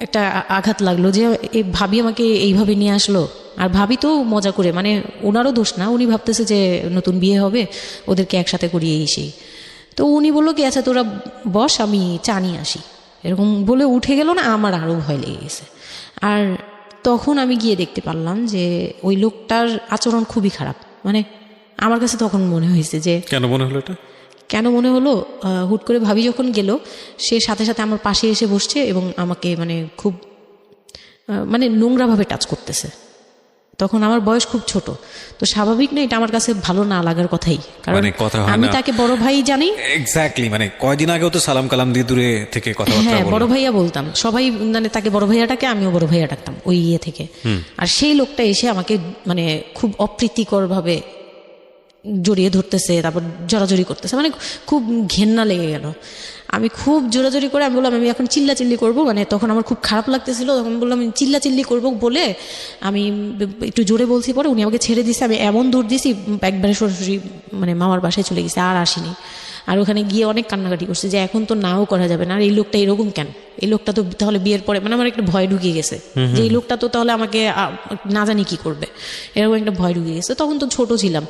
একটা আঘাত লাগলো যে এই ভাবি আমাকে এইভাবে নিয়ে আসলো। আর ভাবি তো মজা করে, মানে ওনারও দোষ না, উনি ভাবতেছে যে নতুন বিয়ে হবে, ওদেরকে একসাথে করিয়ে এসে। তো উনি বললো কি আচ্ছা তোরা বস, আমি চা নিয়ে আসি, এরকম বলে উঠে গেল না, আমার আরও ভয় লেগে গেছে। আর তখন আমি গিয়ে দেখতে পারলাম যে ওই লোকটার আচরণ খুবই খারাপ। মানে আমার কাছে তখন মনে হয়েছে যে কেন মনে হলো এটা, কেন মনে হলো, হুট করে ভাবি যখন গেল, সে সাথে সাথে আমার পাশে এসে বসছে এবং আমাকে মানে খুব মানে নোংরাভাবে টাচ করতেছে। তখন আমার বয়স খুব ছোট, তো স্বাভাবিক না এটা আমার কাছে ভালো না লাগার কথাই, কারণ আমি তাকে বড় ভাই জানি। এক্স্যাক্টলি, মানে কয়দিন আগেও তো সালাম কালাম দিয়ে দূরে থেকে কথাবার্তা হ্যাঁ, বড় ভাইয়া বলতাম, সবাই মানে তাকে বড় ভাইয়াটাকে, আমিও বড় ভাইয়া ডাকতাম ওই ইয়ে থেকে। আর সেই লোকটা এসে আমাকে মানে খুব অপ্রীতিকর ভাবে জড়িয়ে ধরতেছে, তারপর জড়াজড়ি করতেছে, মানে খুব ঘেন্না লেগে গেল। আমি খুব জোরাজোরি করে আমি বললাম আমি এখন চিল্লাচিল্লি করবো, মানে তখন আমার খুব খারাপ লাগতেছিল, তখন বললাম আমি চিল্লাচিল্লি করবো বলে আমি একটু জোরে বলছি। পরে উনি আমাকে ছেড়ে দিছে, আমি এমন দূর দিছি একবারে সরাসরি মানে মামার বাসায় চলে গেছে, আর আসিনি। আর ওখানে গিয়ে অনেক কান্নাকাটি করছে যে এখন তো নাও করা যাবে না, আর এই লোকটা এরকম কেন, এই লোকটা তো তাহলে বিয়ের পরে, মানে আমার একটা ভয় ঢুকিয়ে গেছে যে এই লোকটা তো তাহলে আমাকে না জানি কি করবে, এরকম একটা ভয় ঢুকিয়ে গেছে। তখন তো ছোট ছিলাম,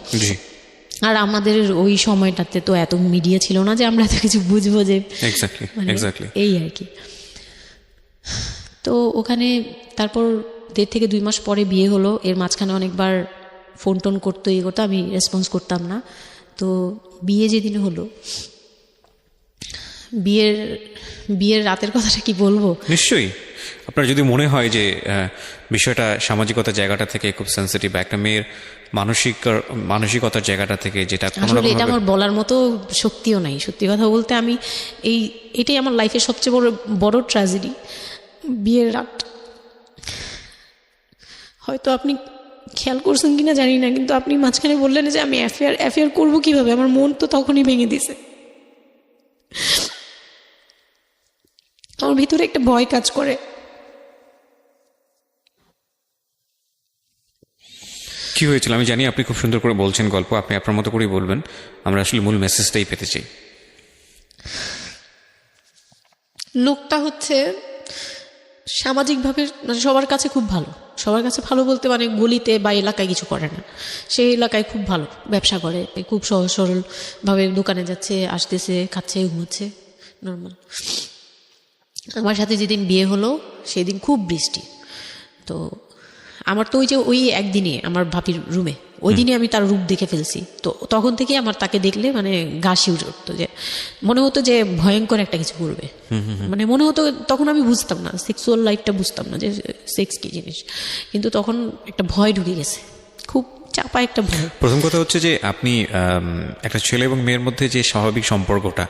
আর আমাদের ওই সময়টাতে তো এত মিডিয়া ছিল না যে আমরা এত কিছু বুঝবো যে এই আর কি। তো ওখানে তারপর 1.5 থেকে 2 মাস পরে বিয়ে হলো। এর মাঝখানে অনেকবার ফোন টোন করতো, ইয়ে করতো, আমি রেসপন্স করতাম না। তো বিয়ে যেদিন হলো, বিয়ের রাতের কথাটা কি বলবো। নিশ্চয়ই আপনার যদি মনে হয় যে বিষয়টা সামাজিকতার জায়গাটা থেকে খুব সেন্সিটিভ, একটা মেয়ের মানসিকতার জায়গাটা থেকে, যেটা আসলে এটা আমার বলার মতো শক্তিও নাই। সত্যি কথা বলতে আমি এটাই আমার লাইফের সবচেয়ে বড় ট্র্যাজেডি, বিয়ের রাত। হয়তো আপনি খেয়াল করছেন কিনা জানি না, কিন্তু আপনি মাঝখানে বললেন যে আমি অ্যাফেয়ার করবো কিভাবে, আমার মন তো তখনই ভেঙে দিছে। আমার ভিতরে একটা ভয় কাজ করে। কি হয়েছিল আমি জানি, আপনি খুব সুন্দর করে বলছেন গল্প, আপনি আপনার মতো করেই বলবেন, আমরা আসলে মূল মেসেজটাই পেতে চাই। লোকটা হচ্ছে সামাজিকভাবে মানে সবার কাছে খুব ভালো, সবার কাছে ভালো বলতে মানে গলিতে বা এলাকায় কিছু করে না, সেই এলাকায় খুব ভালো ব্যবসা করে, খুব সহজ সরলভাবে দোকানে যাচ্ছে, আসতেছে, খাচ্ছে, ঘুমাচ্ছে, নর্মাল। আমার সাথে যেদিন বিয়ে হলো সেদিন খুব বৃষ্টি। তো আমার তো ওই একদিনে আমার ভাবির রুমে, ওই দিনে আমি তার রূপ দেখে ফেলছি। তো তখন থেকে আমার তাকে দেখলে মানে গা শিউরে উঠতো, যে মনে হতো যে ভয়ঙ্কর একটা কিছু করবে। মানে মনে হতো, তখন আমি বুঝতাম না, সেক্সুয়াল লাইফটা বুঝতাম না যে সেক্স কি জিনিস, কিন্তু তখন একটা ভয় ঢুকে গেছে, খুব চাপা একটা ভয়। প্রথম কথা হচ্ছে যে আপনি একটা ছেলে এবং মেয়ের মধ্যে যে স্বাভাবিক সম্পর্কটা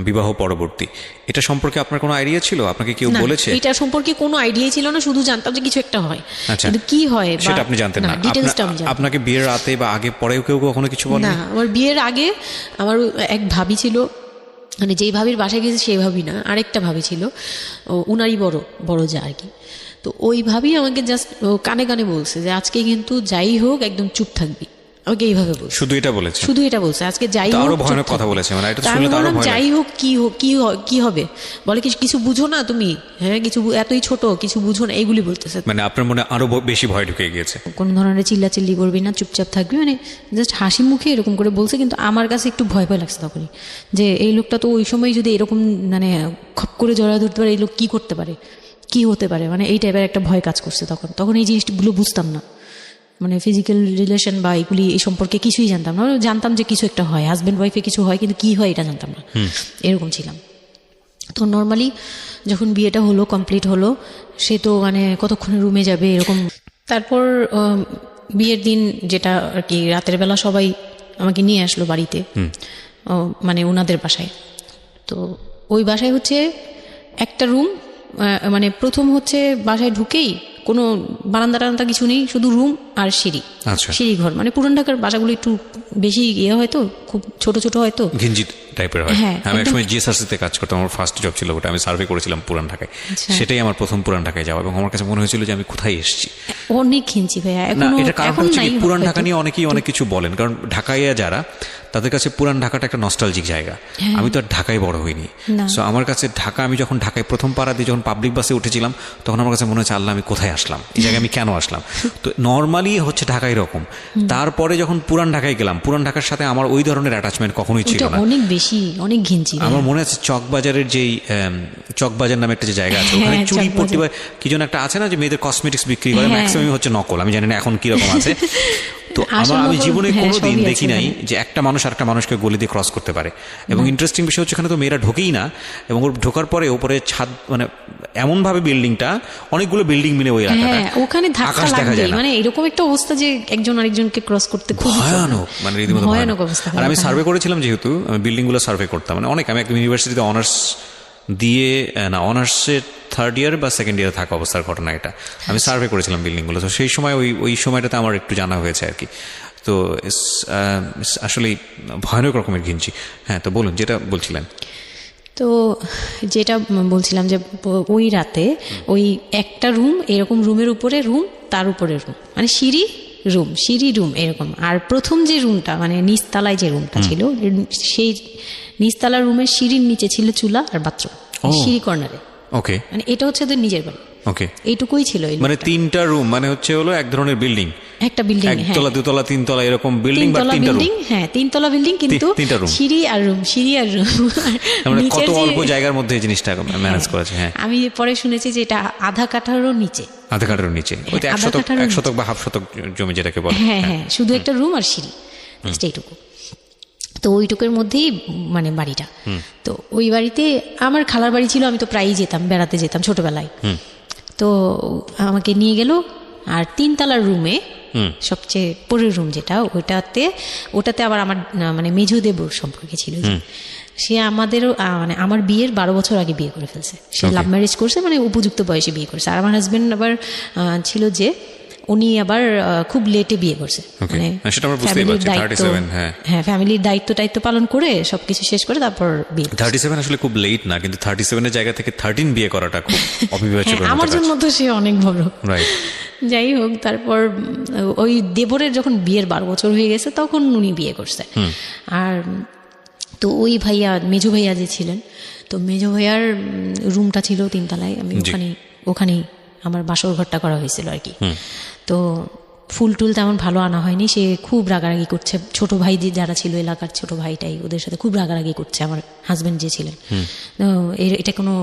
বিবাহ পরবর্তী, এটা সম্পর্কে আপনার কোনো আইডিয়া ছিল? আপনাকে কেউ বলেছে? এটা সম্পর্কে কোনো আইডিয়াই ছিল না, শুধু জানতাম যে কিছু একটা হয়, আচ্ছা, কিন্তু কি হয় সেটা আপনি জানতেন না? ডিটেইলসটা আমি জানতাম। আপনাকে বিয়ের রাতে বা আগে পরেও কেউ কখনো কিছু বলে না? আমার বিয়ের আগে আমার এক ভাবি ছিল, মানে যেই ভাবির বাসায় গেছে সেই ভাবি না, আরেকটা ভাবি ছিল, উনারই বড় যা আর কি। তো ওই ভাবি আমাকে জাস্ট কানে কানে বলছে যে আজকে কিন্তু যাই হোক একদম চুপ থাকবি, আমাকে এইভাবে বলছে। শুধু এটা বলেছে? শুধু এটা বলছে, আজকে যাই হোক। আরো ভয়ানক কথা বলেছে, মানে এটা শুনলে তো আরো ভয় লাগে। যাই হোক কি হবে, বলে কিছু বুঝো না তুমি, হ্যাঁ কিছু এতই ছোট, কিছু বুঝো না, এইগুলি বলতেছে। মানে আপনার মনে আরো বেশি ভয় ঢুকে গিয়েছে? কোনো ধরনের চিল্লাচিল্লি করবি না, চুপচাপ থাকবি, মানে জাস্ট হাসি মুখে এরকম করে বলছে। কিন্তু আমার কাছে একটু ভয় লাগছে তখনই, যে এই লোকটা তো ওই সময় যদি এরকম মানে খপ করে জড়া ধরতে পারে, এই লোক কি করতে পারে, কি হতে পারে, মানে এই টাইপের একটা ভয় কাজ করছে তখন এই জিনিসগুলো বুঝতাম না, মানে ফিজিক্যাল রিলেশন বা এগুলি এই সম্পর্কে কিছুই জানতাম না। জানতাম যে কিছু একটা হয়, হাজব্যান্ড ওয়াইফে কিছু হয়, কিন্তু কি হয় এটা জানতাম না, এরকম ছিলাম। তো নর্মালি যখন বিয়েটা হলো, কমপ্লিট হলো, সে তো মানে কতক্ষণে রুমে যাবে এরকম। তারপর বিয়ের দিন যেটা আর কি, রাতের বেলা সবাই আমাকে নিয়ে আসলো বাড়িতে, মানে ওনাদের বাসায়। তো ওই বাসায় হচ্ছে একটা রুম, মানে প্রথম হচ্ছে বাসায় ঢুকেই কোনো বারান্দা টারান্দা কিছু নেই, শুধু রুম আর সিঁড়ি, সিঁড়ি ঘর। মানে পুরান ঢাকার বাসাগুলো একটু বেশি হয়তো, খুব ছোট ছোট হয়তো, ঘিঞ্জি টাইপের হয়। হ্যাঁ, আমি একসময় জিএসআরসিতে কাজ করতাম, আমার ফার্স্ট জব ছিল ওটা, আমি সার্ভে করেছিলাম পুরান ঢাকায়। সেটাই আমার প্রথম পুরান ঢাকায় যাওয়া, এবং আমার কাছে মনে হয়েছিল যে আমি কোথায় এসেছি। অনেক ঘিঞ্জি ভাইয়া। এটা কারণ হচ্ছে পুরান ঢাকা নিয়ে অনেকেই অনেক কিছু বলেন, কারণ ঢাকায় যারা, তাদের কাছে পুরান ঢাকাটা একটা নস্টালজিক জায়গা। আমি তো আর ঢাকায় বড় হইনি, সো আমার কাছে ঢাকা, আমি যখন ঢাকায় প্রথম পাড়া দিয়ে যখন পাবলিক বাসে উঠেছিলাম, তখন আমার কাছে মনে হচ্ছে আল্লাহ আমি কোথায় আসলাম, এই জায়গায় আমি কেন আসলাম। তো নর্মালি হচ্ছে ঢাকা এরকম। তারপরে যখন পুরান ঢাকায় গেলাম, পুরান ঢাকার সাথে আমার ওই ধরনের অ্যাটাচমেন্ট কখনোই ছিল না, অনেক বেশি, অনেক ঘিঞ্জি। আমার মনে আছে চকবাজারের যেই চকবাজার নামে একটা যে জায়গা আছে, ওখানে চুরি পট্টি বা কি যেন একটা আছে না, যে মেয়েদের কসমেটিক্স বিক্রি করে, ম্যাক্সিমাম হচ্ছে নকল, আমি জানি না এখন কিরকম আছে। তো আমি জীবনে কোনোদিন দেখি নাই যে একটা মানুষ আরেকটা মানুষকে গলি দিয়ে ক্রস করতে পারে। এবং ইন্টারেস্টিং বিষয় হচ্ছে এখানে তো মেয়েরা ঢোকেই না, এবং ওর ঢোকার পরে ওপরে ছাদ, মানে এমনভাবে বিল্ডিংটা, অনেকগুলো বিল্ডিং মিলে ওই এলাকাটা, ওখানে আকাশ দেখা যায় না, মানে এরকম একটা অবস্থা যে একজন আরেকজনকে ক্রস করতে খুব ভয়ানক, মানে রীতিমতো ভয়ানক অবস্থা। আর আমি সার্ভে করেছিলাম, যেহেতু আমি বিল্ডিংগুলো সার্ভে করতাম, মানে অনেক, আমি একদম ইউনিভার্সিটিতে অনার্স দিয়ে, না অনার্সের থার্ড ইয়ার বা সেকেন্ড ইয়ারে থাকা অবস্থার ঘটনা এটা, আমি সার্ভে করেছিলাম বিল্ডিংগুলো। তো সেই সময় ওই সময়টাতে আমার একটু জানা হয়েছে আর কি। তো আসলে ভয়ানক রকমের ঘিঞ্জি। হ্যাঁ, তো বলুন যেটা বলছিলেন। তো যেটা বলছিলাম যে ওই রাতে ওই একটা রুম, এরকম রুমের উপরে রুম, তার উপরে রুম, মানে সিঁড়ি রুম এরকম। আর প্রথম যে রুমটা, মানে নিচতলায় যে রুমটা ছিল, সেই নিচতলার রুমের সিঁড়ির নিচে ছিল চুলা আর বাথরুম, সিঁড়ি কর্নারে। ওকে, মানে এটা হচ্ছে ওদের নিজের বাড়ি। ওকে, এইটুকুই ছিল। মানে তিনটা রুম, মানে হচ্ছে হলো এক ধরনের বিল্ডিং, একটা বিল্ডিং, একতলা দুতলা তিনতলা এরকম বিল্ডিং, বা তিনটা রুম। হ্যাঁ, তিনতলা বিল্ডিং, কিন্তু সিঁড়ি আর রুম। মানে কত অল্প জায়গার মধ্যে এই জিনিসটা ম্যানেজ করেছে। হ্যাঁ, আমি পরে শুনেছি যে এটা আধা কাঠারও নিচে, আধা কাঠারও নিচে, ওই 1 শতক বা হাফ শতক জমি যেটাকে বলে। হ্যাঁ, শুধু একটা রুম আর সিঁড়ি, এইটুকু। তো ওইটুকুর মধ্যেই মানে বাড়িটা। তো ওই বাড়িতে আমার খালার বাড়ি ছিল, আমি তো প্রায়ই যেতাম, বেড়াতে যেতাম ছোটবেলায়। তো আমাকে নিয়ে গেল, আর 3 তলার রুমে সবচেয়ে পরের রুম যেটা, ওটাতে আবার আমার মানে মেজো দেবর সম্পর্কে ছিল। সে আমাদেরও মানে আমার বিয়ের 12 বছর আগে বিয়ে করে ফেলছে। সে লাভ ম্যারেজ করছে, মানে উপযুক্ত বয়সে বিয়ে করছে। আর আমার হাজবেন্ড আবার ছিল যে উনি আবার খুব লেটে বিয়ে করছে, মানে ফ্যামিলির দায়িত্ব পালন করে সবকিছু শেষ করে তারপর বিয়ে। 37 আসলে খুব লেট না, কিন্তু 37 এর জায়গা থেকে 13 বিয়ে করাটা খুব অবিবেচ্য। আমার জন্য তো সে অনেক বড়। যাই হোক, তারপর ওই দেবরের যখন বিয়ের 12 বছর হয়ে গেছে তখন উনি বিয়ে করছে। আর তো ওই ভাইয়া, মেজো ভাইয়া যে ছিলেন, তো মেজো ভাইয়ার রুমটা ছিল 3 তলায়। আমি ওখানেই আমার বাসর ঘরটা করা হয়েছিল আর কি। তো ফুল টুল তেমন ভালো আনা হয়নি, সে খুব রাগারাগি করছে। ছোট ভাই যারা ছিল এলাকার ছোট ভাইটাই, ওদের সাথে খুব রাগারাগি করছে আমার হাজবেন্ড যে ছিলেন। এটা কোনো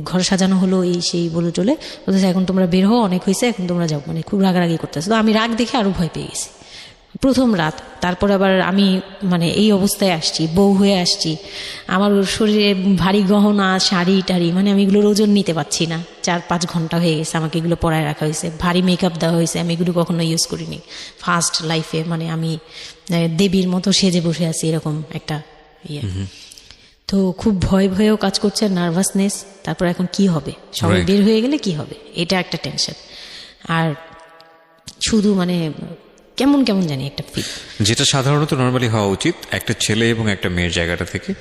ঘর সাজানো হলো এই সেই বলে চলে বলতেছে, এখন তোমরা বের হও, অনেক হয়েছে, এখন তোমরা যাও, মানে খুব রাগারাগি করতেছে। তো আমি রাগ দেখে আরো ভয় পেয়ে গেছি প্রথম রাত। তারপর আবার আমি মানে এই অবস্থায় আসছি, বউ হয়ে আসছি, আমার শরীরে ভারী গহনা, শাড়ি টাড়ি, মানে আমি এগুলোর ওজন নিতে পারছি না। 4-5 ঘন্টা হয়ে গেছে আমাকে এগুলো পরায় রাখা হয়েছে, ভারী মেকআপ দেওয়া হয়েছে, আমি এগুলো কখনো ইউজ করিনি ফার্স্ট লাইফে। মানে আমি দেবীর মতো সেজে বসে আছি, এরকম একটা ইয়ে। তো খুব ভয়েও কাজ করছে, নার্ভাসনেস। তারপর এখন কি হবে, সবাই বের হয়ে গেলে কি হবে, এটা একটা টেনশন। আর শুধু মানে কেমন জানি একটা ফিল, যেটা সাধারণত নর্মালি হওয়া উচিত একটা ছেলে এবং একটা মেয়ের জায়গাটা থেকে।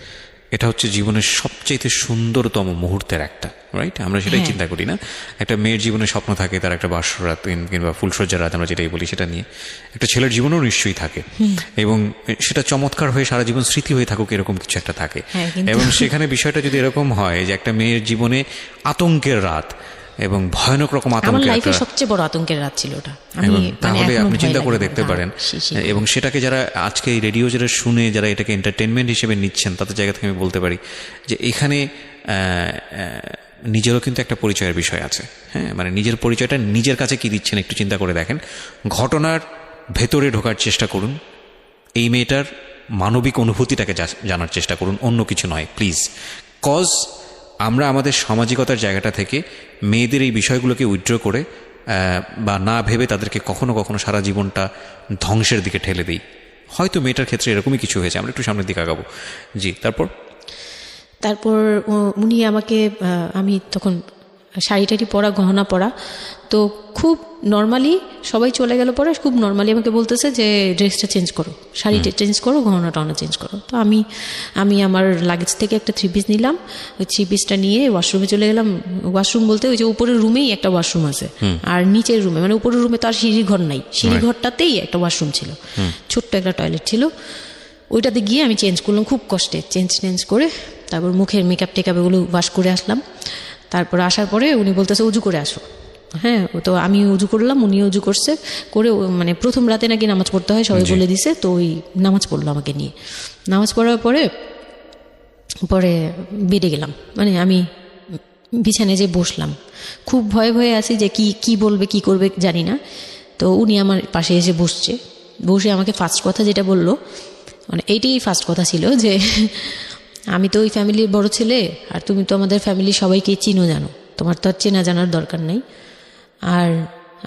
এটা হচ্ছে জীবনের সবচেয়ে সুন্দরতম মুহূর্তের একটা, রাইট? আমরা সেটাই চিন্তা করি না। একটা মেয়ের জীবনে স্বপ্ন থাকে তার একটা বাসরাত কিংবা ফুলসজ্জার রাত, আমরা যেটাই বলি সেটা নিয়ে। একটা ছেলের জীবনেও নিশ্চয়ই থাকে, এবং সেটা চমৎকার হয়ে সারা জীবন স্মৃতি হয়ে থাকুক, এরকম কিছু একটা থাকে। এবং সেখানে বিষয়টা যদি এরকম হয় যে একটা মেয়ের জীবনে আতঙ্কের রাত এবং ভয়ানক রকম আতঙ্কের, সবচেয়ে বড় আতঙ্কের রাত ছিল ওটা। তাহলে আপনি চিন্তা করে দেখতে পারেন। এবং সেটাকে যারা আজকে এই রেডিও যারা শুনে, যারা এটাকে এন্টারটেনমেন্ট হিসেবে নিচ্ছেন, তাদের জায়গা থেকে আমি বলতে পারি যে এখানে নিজেরও কিন্তু একটা পরিচয়ের বিষয় আছে। হ্যাঁ, মানে নিজের পরিচয়টা নিজের কাছে কি দিচ্ছেন একটু চিন্তা করে দেখেন। ঘটনার ভেতরে ঢোকার চেষ্টা করুন, এই মেয়েটার মানবিক অনুভূতিটাকে জানার চেষ্টা করুন, অন্য কিছু নয় প্লিজ। কজ আমরা আমাদের সামাজিকতার জায়গাটা থেকে মেয়েদের এই বিষয়গুলোকে উইথড্র করে বা না ভেবে তাদেরকে কখনো কখনো সারা জীবনটা ধ্বংসের দিকে ঠেলে দিই। হয়তো মেয়েটার ক্ষেত্রে এরকমই কিছু হয়েছে, আমরা একটু সামনের দিকে আগাবো। জি, তারপর উনি আমাকে, আমি তখন শাড়ি টাড়ি পরা, গহনা পরা, তো খুব নর্মালি সবাই চলে গেল পরে, খুব নর্মালি আমাকে বলতেছে যে ড্রেসটা চেঞ্জ করো, শাড়িটা চেঞ্জ করো, গহনাটা চেঞ্জ করো। তো আমি আমার লাগেজ থেকে একটা 3 পিস নিলাম, ওই 3 পিসটা নিয়ে ওয়াশরুমে চলে গেলাম। ওয়াশরুম বলতে ওই যে উপরের রুমেই একটা ওয়াশরুম আছে, আর নিচের রুমে, মানে উপরের রুমে তো আর সিঁড়ি ঘর নাই, সিঁড়ি ঘরটাতেই একটা ওয়াশরুম ছিল, ছোট্ট একটা টয়লেট ছিল। ওইটাতে গিয়ে আমি চেঞ্জ করলাম খুব কষ্টে, চেঞ্জ করে তারপর মুখের মেকআপ টেকআপ এগুলো ওয়াশ করে আসলাম। তারপর আসার পরে উনি বলতেছে উজু করে আসো। হ্যাঁ, তো আমি উজু করলাম, উনি উজু করছে করে, মানে প্রথম রাতে নাকি নামাজ পড়তে হয় সবাই বলে দিছে, তো ওই নামাজ পড়লো আমাকে নিয়ে। নামাজ পড়ার পরে বেডে গেলাম, মানে আমি বিছানায় যে বসলাম, খুব ভয়ে আছি যে কি বলবে কি করবে জানি না। তো উনি আমার পাশে এসে বসে আমাকে ফার্স্ট কথা যেটা বললো, মানে এইটাই ফার্স্ট কথা ছিল যে আমি তো ওই ফ্যামিলির বড় ছেলে, আর তুমি তো আমাদের ফ্যামিলির সবাইকে চিনো জানো, তোমার তো আর চেনা জানার দরকার নেই। আর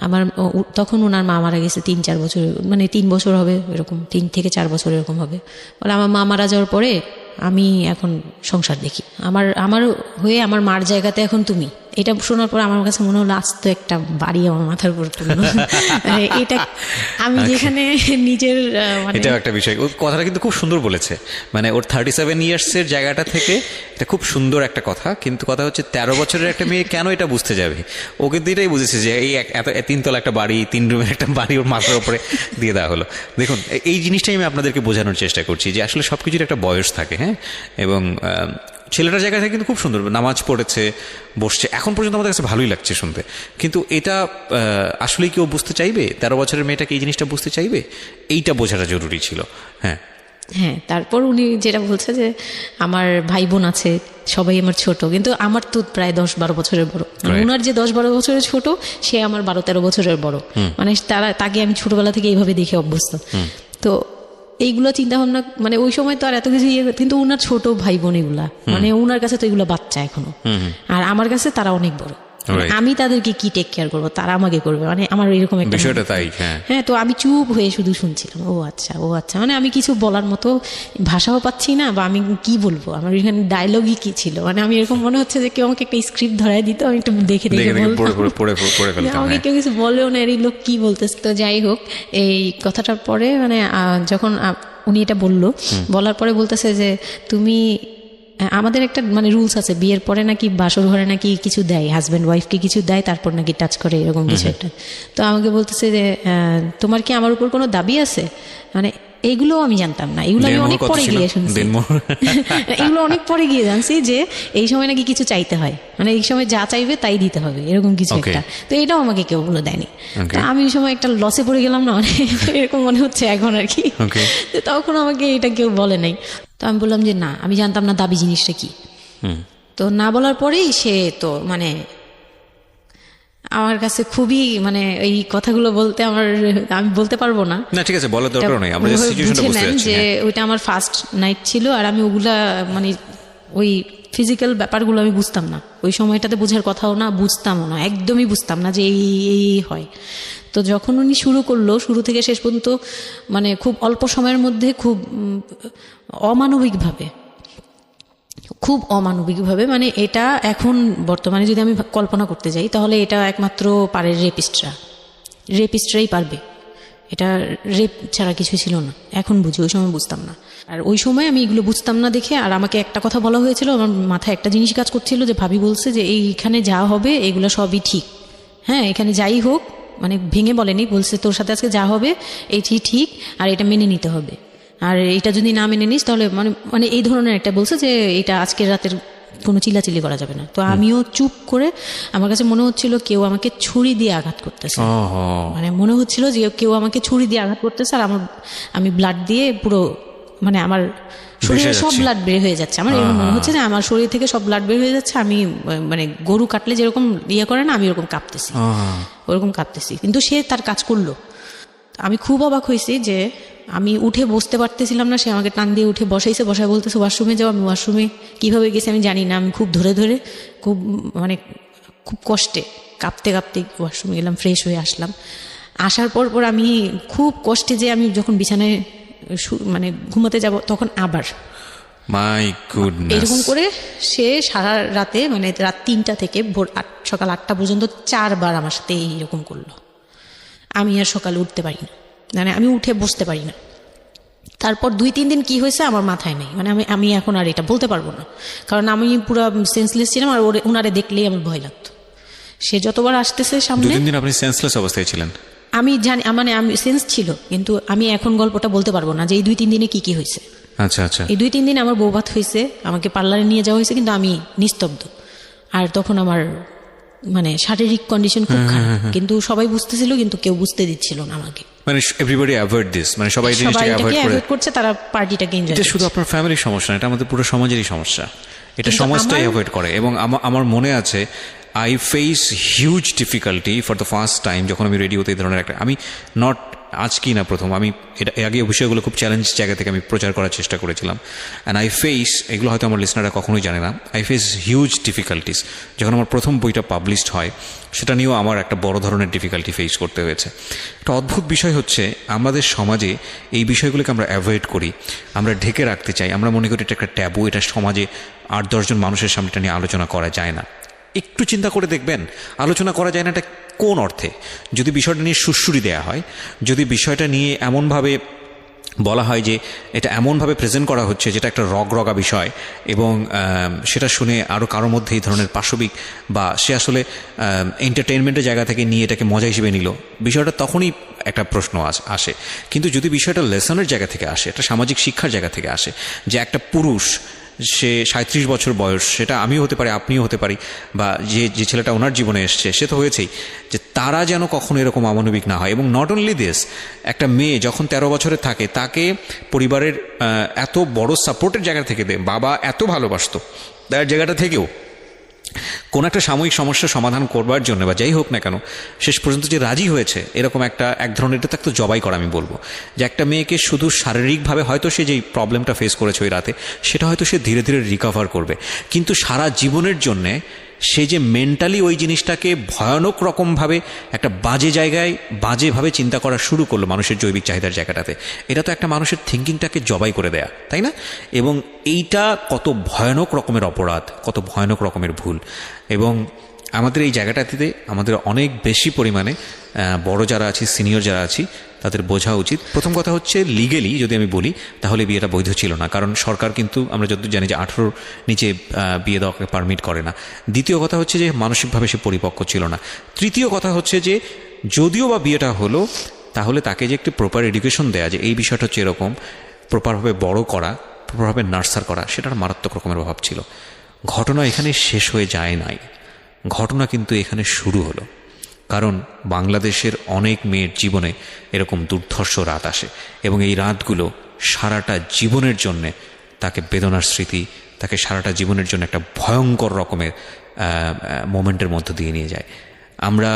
আমার তখন ওনার মা মারা গেছে 3-4 বছর, মানে 3 বছর হবে এরকম, 3 থেকে 4 বছর এরকম হবে। বলে আমার মা মারা যাওয়ার পরে আমি এখন সংসার দেখি, আমার হয়ে আমার মার জায়গাতে এখন তুমি। এটা শোনার পর আমার কাছে মনে হলো আস্ত একটা বাড়ি আমার মাথার উপর পড়লো। এটা আমি যেখানে নিজের, এটা একটা বিষয়, ওর কথাটা কিন্তু খুব সুন্দর বলেছে। মানে ওর 37 ইয়ার্সের জায়গাটা থেকে এটা খুব সুন্দর একটা কথা, কিন্তু কথা হচ্ছে 13 বছরের একটা মেয়ে কেন এটা বুঝতে যাবে? ও কিন্তু এটাই বুঝেছে যে এই 3 তলা একটা বাড়ি, 3 রুমের একটা বাড়ি ওর মাথার উপরে দিয়ে দেওয়া হলো। দেখুন, এই জিনিসটাই আমি আপনাদেরকে বোঝানোর চেষ্টা করছি যে আসলে সবকিছুর একটা বয়স থাকে। হ্যাঁ, এবং ছেলেটার জায়গা থেকে কিন্তু খুব সুন্দর নামাজ পড়েছে, বসছে, এখন পর্যন্ত আমাদের কাছে ভালোই লাগছে শুনতে। কিন্তু এটা আসলেই কেউ বুঝতে চাইবে? 13 বছরের মেয়েটাকে এই জিনিসটা বুঝতে চাইবে? এইটা বোঝাটা জরুরি ছিল। হ্যাঁ, তারপর উনি যেটা বলছে যে আমার ভাই বোন আছে, সবাই আমার ছোট, কিন্তু আমার তো প্রায় 10-12 বছরের বড়। ওনার যে 10-12 বছরের ছোট, সে আমার 12-13 বছরের বড়। মানে তাকে আমি ছোটবেলা থেকে এইভাবে দেখে অভ্যস্ত। তো এইগুলো চিন্তা ভাবনা মানে ওই সময় তো আর এত কিছু কিন্তু ওনার ছোট ভাই বোন এগুলা মানে ওনার কাছে তো এগুলো বাচ্চা এখনো, আর আমার কাছে তারা অনেক বড়, আমি তাদেরকে কি টেক কেয়ার করবো, তারা আমাকে করবে, মানে আমার এরকম একটা বিষয়টা তাই। হ্যাঁ, তো আমি চুপ হয়ে শুধু শুনছিলাম, ও আচ্ছা, মানে আমি কিছু বলার মতো ভাষাও পাচ্ছি না, বা আমি কি বলবো, আমার এখানে ডায়লগই কি ছিল, মানে আমি এরকম মনে হচ্ছে যে কেউ আমাকে একটা স্ক্রিপ্ট ধরাই দিত, আমি একটু দেখে বলতাম, আমাকে কেউ কিছু বলেও না, এই লোক কি বলতেছে। তো যাই হোক, এই কথাটার পরে মানে যখন উনি এটা বলার পরে বলতেছে যে তুমি, আমাদের একটা মানে রুলস আছে, বিয়ের পরে নাকি বাসর ঘরে নাকি কিছু দেয়, হাজব্যান্ড ওয়াইফকে কিছু দেয়, তারপর নাকি টাচ করে, এরকম কিছু একটা। তো আমাকে বলতেছে যে তোমার কি আমার উপর কোনো দাবি আছে, মানে এইগুলো আমি জানতাম না, এগুলো আমি অনেক পরে গিয়ে শুনছি, এগুলো অনেক পরে গিয়ে জানছি যে এই সময় নাকি কিছু চাইতে হয়, মানে এই সময় যা চাইবে তাই দিতে হবে, এরকম কিছু একটা। তো এটাও আমাকে কেউ বলে দেয়নি। আমি ওই সময় একটা লসে পড়ে গেলাম না, মানে এরকম মনে হচ্ছে এখন আর কি। তখন আমাকে এটা কেউ বলে নাই। তো আমি বললাম যে না, আমি জানতাম না দাবি জিনিসটা কি। তো না বলার পরেই সে তো মানে আমার কাছে খুবই মানে এই কথাগুলো বলতে আমি বলতে পারবো না। ঠিক আছে, বলার দরকার নেই, আমরা জাস্ট সিচুয়েশনটা বুঝতে যাচ্ছি যে ওইটা আমার ফার্স্ট নাইট ছিল, আর আমি ওগুলা মানে ওই ফিজিক্যাল ব্যাপারগুলো আমি বুঝতাম না, ওই সময়টাতে বোঝার কথাও না, বুঝতামও না, একদমই বুঝতাম না যে এই হয়। তো যখন উনি শুরু করলো, শুরু থেকে শেষ পর্যন্ত মানে খুব অল্প সময়ের মধ্যে খুব অমানবিকভাবে মানে এটা এখন বর্তমানে যদি আমি কল্পনা করতে যাই, তাহলে এটা একমাত্র পারে রেপিস্টরাই পারবে, এটা রেপ ছাড়া কিছু ছিল না। এখন বুঝি, ওই সময় বুঝতাম না। আর ওই সময় আমি এগুলো বুঝতাম না দেখে, আর আমাকে একটা কথা বলা হয়েছিল, আমার মাথায় একটা জিনিস কাজ করছিল যে ভাবি বলছে যে এইখানে যা হবে এগুলো সবই ঠিক, হ্যাঁ এখানে যাই হোক, মানে ভেঙে বলেনি, বলছে তোর সাথে আজকে যা হবে এটি ঠিক, আর এটা মেনে নিতে হবে, আর এটা যদি না মেনে নিস তাহলে মানে এই ধরনের একটা বলছে যে এটা আজকের রাতের কোনো চিল্লাচিল্লি করা যাবে না। তো আমিও চুপ করে, আমার কাছে মনে হচ্ছিল কেউ আমাকে ছুরি দিয়ে আঘাত করতেছে, মানে মনে হচ্ছিল যে কেউ আমাকে ছুরি দিয়ে আঘাত করতেছে, আর আমি ব্লাড দিয়ে পুরো মানে আমার শরীরে সব ব্লাড বের হয়ে যাচ্ছে, আমার এরকম মনে হচ্ছে যে আমার শরীর থেকে সব ব্লাড বের হয়ে যাচ্ছে, আমি মানে গরু কাটলে যেরকম করে না, আমি ওরকম কাঁপতেছি, কিন্তু সে তার কাজ করলো। আমি খুব অবাক হয়েছি যে আমি উঠে বসতে পারতেছিলাম না, সে আমাকে টান দিয়ে উঠে বসায় বলতেছে ওয়াশরুমে যাও। আমি ওয়াশরুমে কীভাবে গেছি আমি জানি না, আমি খুব ধরে খুব কষ্টে কাঁপতে ওয়াশরুমে গেলাম, ফ্রেশ হয়ে আসলাম। আসার পর আমি খুব কষ্টে, যে আমি যখন বিছানায় মানে ঘুমাতে যাব, তখন আবার মাই গুডনেস এরকম করে সে সারা রাতে মানে রাত 3টা থেকে ভোর সকাল 8টা পর্যন্ত 4 বার আমার সাথে এইরকম করলো। আমি আর সকালে উঠতে পারি না, মানে আমি উঠে বসতে পারি না। তারপর 2-3 দিন কি হয়েছে আমার মাথায় নেই, মানে আমি এখন আর এটা বলতে পারবো না, কারণ আমি পুরো সেন্সলেস ছিলাম, আর ওনারে দেখলেই আমার ভয় লাগতো। সে যতবার আসতেছে সামনে। 2-3 দিন আপনি সেন্সলেস অবস্থায় ছিলেন? আমি জানি, মানে আমি সেন্স ছিল, কিন্তু আমি এখন গল্পটা বলতে পারবো না যে এই 2-3 দিনে কি হয়েছে। আচ্ছা, এই 2-3 দিন আমার বৌভাত হয়েছে, আমাকে পার্লারে নিয়ে যাওয়া হয়েছে, কিন্তু আমি নিস্তব্ধ। আর তখন আমার মানে শারীরিক কন্ডিশন খুব খারাপ, কিন্তু সবাই বুঝতেছিল, কিন্তু কেউ বুঝতে দিচ্ছিল না আমাকে। মানে এভরিবডি অ্যাভয়েড দিস, মানে সবাই জিনিসটাকে অ্যাভয়েড করছে, তারা পার্টিটাকে এনজয় করছে। এটা শুধু আপনার ফ্যামিলির সমস্যা না, এটা আমাদের পুরো সমাজেরই সমস্যা, এটা সমাজটাই অ্যাভয়েড করে। এবং আমার মনে আছে I face huge difficulty for the first time যখন আমি রেডিওতে এই ধরনের একটা, আমি নট আজকেই না প্রথম, আমি এটা আগে বিষয়গুলো খুব চ্যালেঞ্জ জায়গা থেকে আমি প্রচার করার চেষ্টা করেছিলাম। অ্যান্ড আই ফেস, এগুলো হয়তো আমার লিসনাররা কখনোই জানে না, আই ফেস হিউজ ডিফিকাল্টিস। যখন আমার প্রথম বইটা পাবলিশড হয়, সেটা নিয়েও আমার একটা বড় ধরনের ডিফিকাল্টি ফেস করতে হয়েছে। একটা অদ্ভুত বিষয় হচ্ছে, আমাদের সমাজে এই বিষয়গুলোকে আমরা অ্যাভয়েড করি, আমরা ঢেকে রাখতে চাই, আমরা মনে করি এটা একটা ট্যাবু, এটা সমাজে 8-10 জন মানুষের সামনে এটা নিয়ে আলোচনা করা যায় না। একটু চিন্তা করে দেখবেন, আলোচনা করা যায় না এটা কোন অর্থে? যদি বিষয়টা নিয়ে সুড়সুড়ি দেওয়া হয়, যদি বিষয়টা নিয়ে এমনভাবে বলা হয় যে এটা এমনভাবে প্রেজেন্ট করা হচ্ছে যেটা একটা রগরগা বিষয়, এবং সেটা শুনে আরও কারোর মধ্যে এই ধরনের পাশবিক বা সে আসলে এন্টারটেনমেন্টের জায়গা থেকে নিয়ে এটাকে মজা হিসেবে নিল, বিষয়টা তখনই একটা প্রশ্ন আসে। কিন্তু যদি বিষয়টা লেসনের জায়গা থেকে আসে, একটা সামাজিক শিক্ষার জায়গা থেকে আসে, যে একটা পুরুষ, সে 37 বছর বয়স, সেটা আমিও হতে পারি, আপনিও হতে পারি, বা যে ছেলেটা ওনার জীবনে এসছে সে তো হয়েছেই, যে তারা যেন কখনো এরকম অমানবিক না হয়। এবং নট অনলি দিস, একটা মেয়ে যখন 13 বছরের থাকে, তাকে পরিবারের এত বড় সাপোর্টের জায়গা থেকে বাবা এত ভালোবাসতো, তার জায়গাটা থেকেও কোনো একটা সাময়িক সমস্যা সমাধান করবার জন্য বা যাই হোক না কেন শেষ পর্যন্ত যে রাজি হয়েছে, এরকম এক ধরনের এটা তো জবাই করা আমি বলবো, যে একটা মেয়েকে শুধু শারীরিকভাবে হয়তো সে যেই প্রবলেমটা ফেস করেছে ওই রাতে সেটা হয়তো সে ধীরে ধীরে রিকভার করবে, কিন্তু সারা জীবনের জন্যে সে যে মেন্টালি ওই জিনিসটাকে ভয়ানক রকমভাবে একটা বাজে জায়গায় বাজেভাবে চিন্তা করা শুরু করলো মানুষের জৈবিক চাহিদার জায়গাটাতে, এটা তো একটা মানুষের থিঙ্কিংটাকে জবাই করে দেয়া, তাই না? এবং এইটা কত ভয়ানক রকমের অপরাধ, কত ভয়ানক রকমের ভুল। এবং আমাদের এই জায়গাটাতে আমাদের অনেক বেশি পরিমাণে বড় যারা আছি, সিনিয়র যারা আছি, তাদের বোঝা উচিত। প্রথম কথা হচ্ছে লিগেলি যদি আমি বলি তাহলে বিয়েটা বৈধ ছিল না, কারণ সরকার কিন্তু আমরা যতদূর জানি যে 18 নিচে বিয়ে দেওয়াকে পারমিট করে না। দ্বিতীয় কথা হচ্ছে যে মানসিকভাবে সে পরিপক্ক ছিল না। তৃতীয় কথা হচ্ছে যে যদিও বা বিয়েটা হলো তাহলে তাকে যে একটি প্রপার এডুকেশন দেয়া, যে এই বিষয়টা হচ্ছে এরকম, প্রপারভাবে বড় করা, প্রপারভাবে নার্সার করা, সেটার মারাত্মক রকমের অভাব ছিল। ঘটনা এখানে শেষ হয়ে যায় নাই, ঘটনা কিন্তু এখানে শুরু হলো। কারণ বাংলাদেশের অনেক মেয়ের জীবনে এরকম দুর্ধর্ষ রাত আসে এবং এই রাতগুলো সারাটা জীবনের জন্যে তাকে বেদনার স্মৃতি, তাকে সারাটা জীবনের জন্য একটা ভয়ঙ্কর রকমের মোমেন্টের মধ্য দিয়ে নিয়ে যায়। আমরা